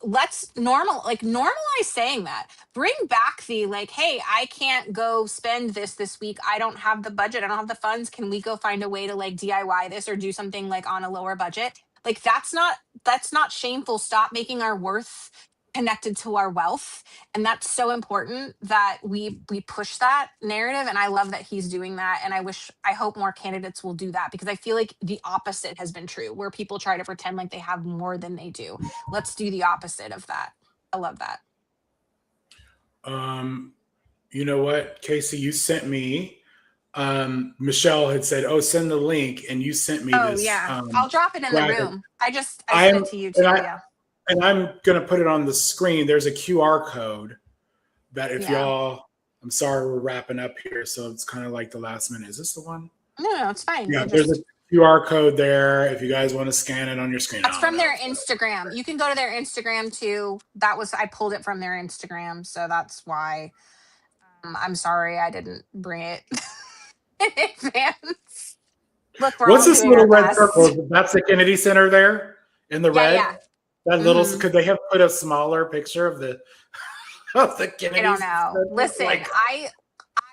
Let's normalize saying that. Bring back the hey, I can't go spend this week. I don't have the budget. I don't have the funds. Can we go find a way to DIY this or do something on a lower budget? That's not shameful. Stop making our worth connected to our wealth. And that's so important that we push that narrative. And I love that he's doing that. And I hope more candidates will do that, because I feel like the opposite has been true, where people try to pretend like they have more than they do. Let's do the opposite of that. I love that. You know what, Casey, you sent me, Michelle had said, oh, send the link. And you sent me this. Oh yeah. I'll drop it in the room. I sent it to you too. And I'm going to put it on the screen. There's a QR code that if y'all, I'm sorry, we're wrapping up here. So it's kind of like the last minute. Is this the one? No, it's fine. Yeah, there's a QR code there if you guys want to scan it on your screen. That's from their Instagram. You can go to their Instagram too. I pulled it from their Instagram, so that's why. I'm sorry I didn't bring it in advance. Look, we're What's all this doing little our red best. circle? That's the Kennedy Center there in the red. Yeah. That little. Could they have put a smaller picture of the Kennedy? I don't know. Center? Listen, Like, I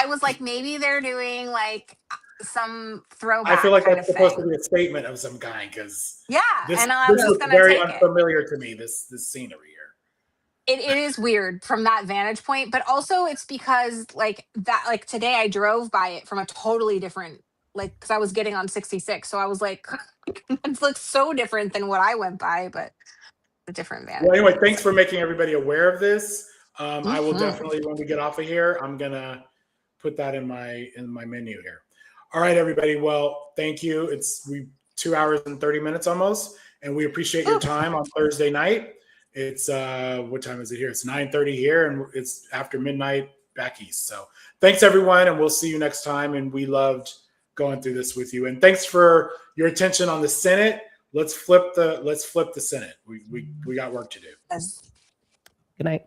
was like, maybe they're doing like some throwback. I feel like kind that's of supposed thing. to be a statement of some kind because Yeah, this, and I was this just was gonna very take it. unfamiliar to me. This scenery here. It is weird from that vantage point, but also it's because like today I drove by it from a totally different because I was getting on 66, so I was like, it looks so different than what I went by, but a different vantage. Well, anyway, thanks for making everybody aware of this. I will Mhm. definitely, when we get off of here, I'm gonna put that in my menu here. All right, everybody. Well, thank you. It's 2 hours and 30 minutes almost, and we appreciate your time on Thursday night. It's what time is it here? It's 9:30 here, and it's after midnight back east. So thanks everyone, and we'll see you next time. And we loved going through this with you. And thanks for your attention on the Senate. Let's flip the Senate. We got work to do. Good night.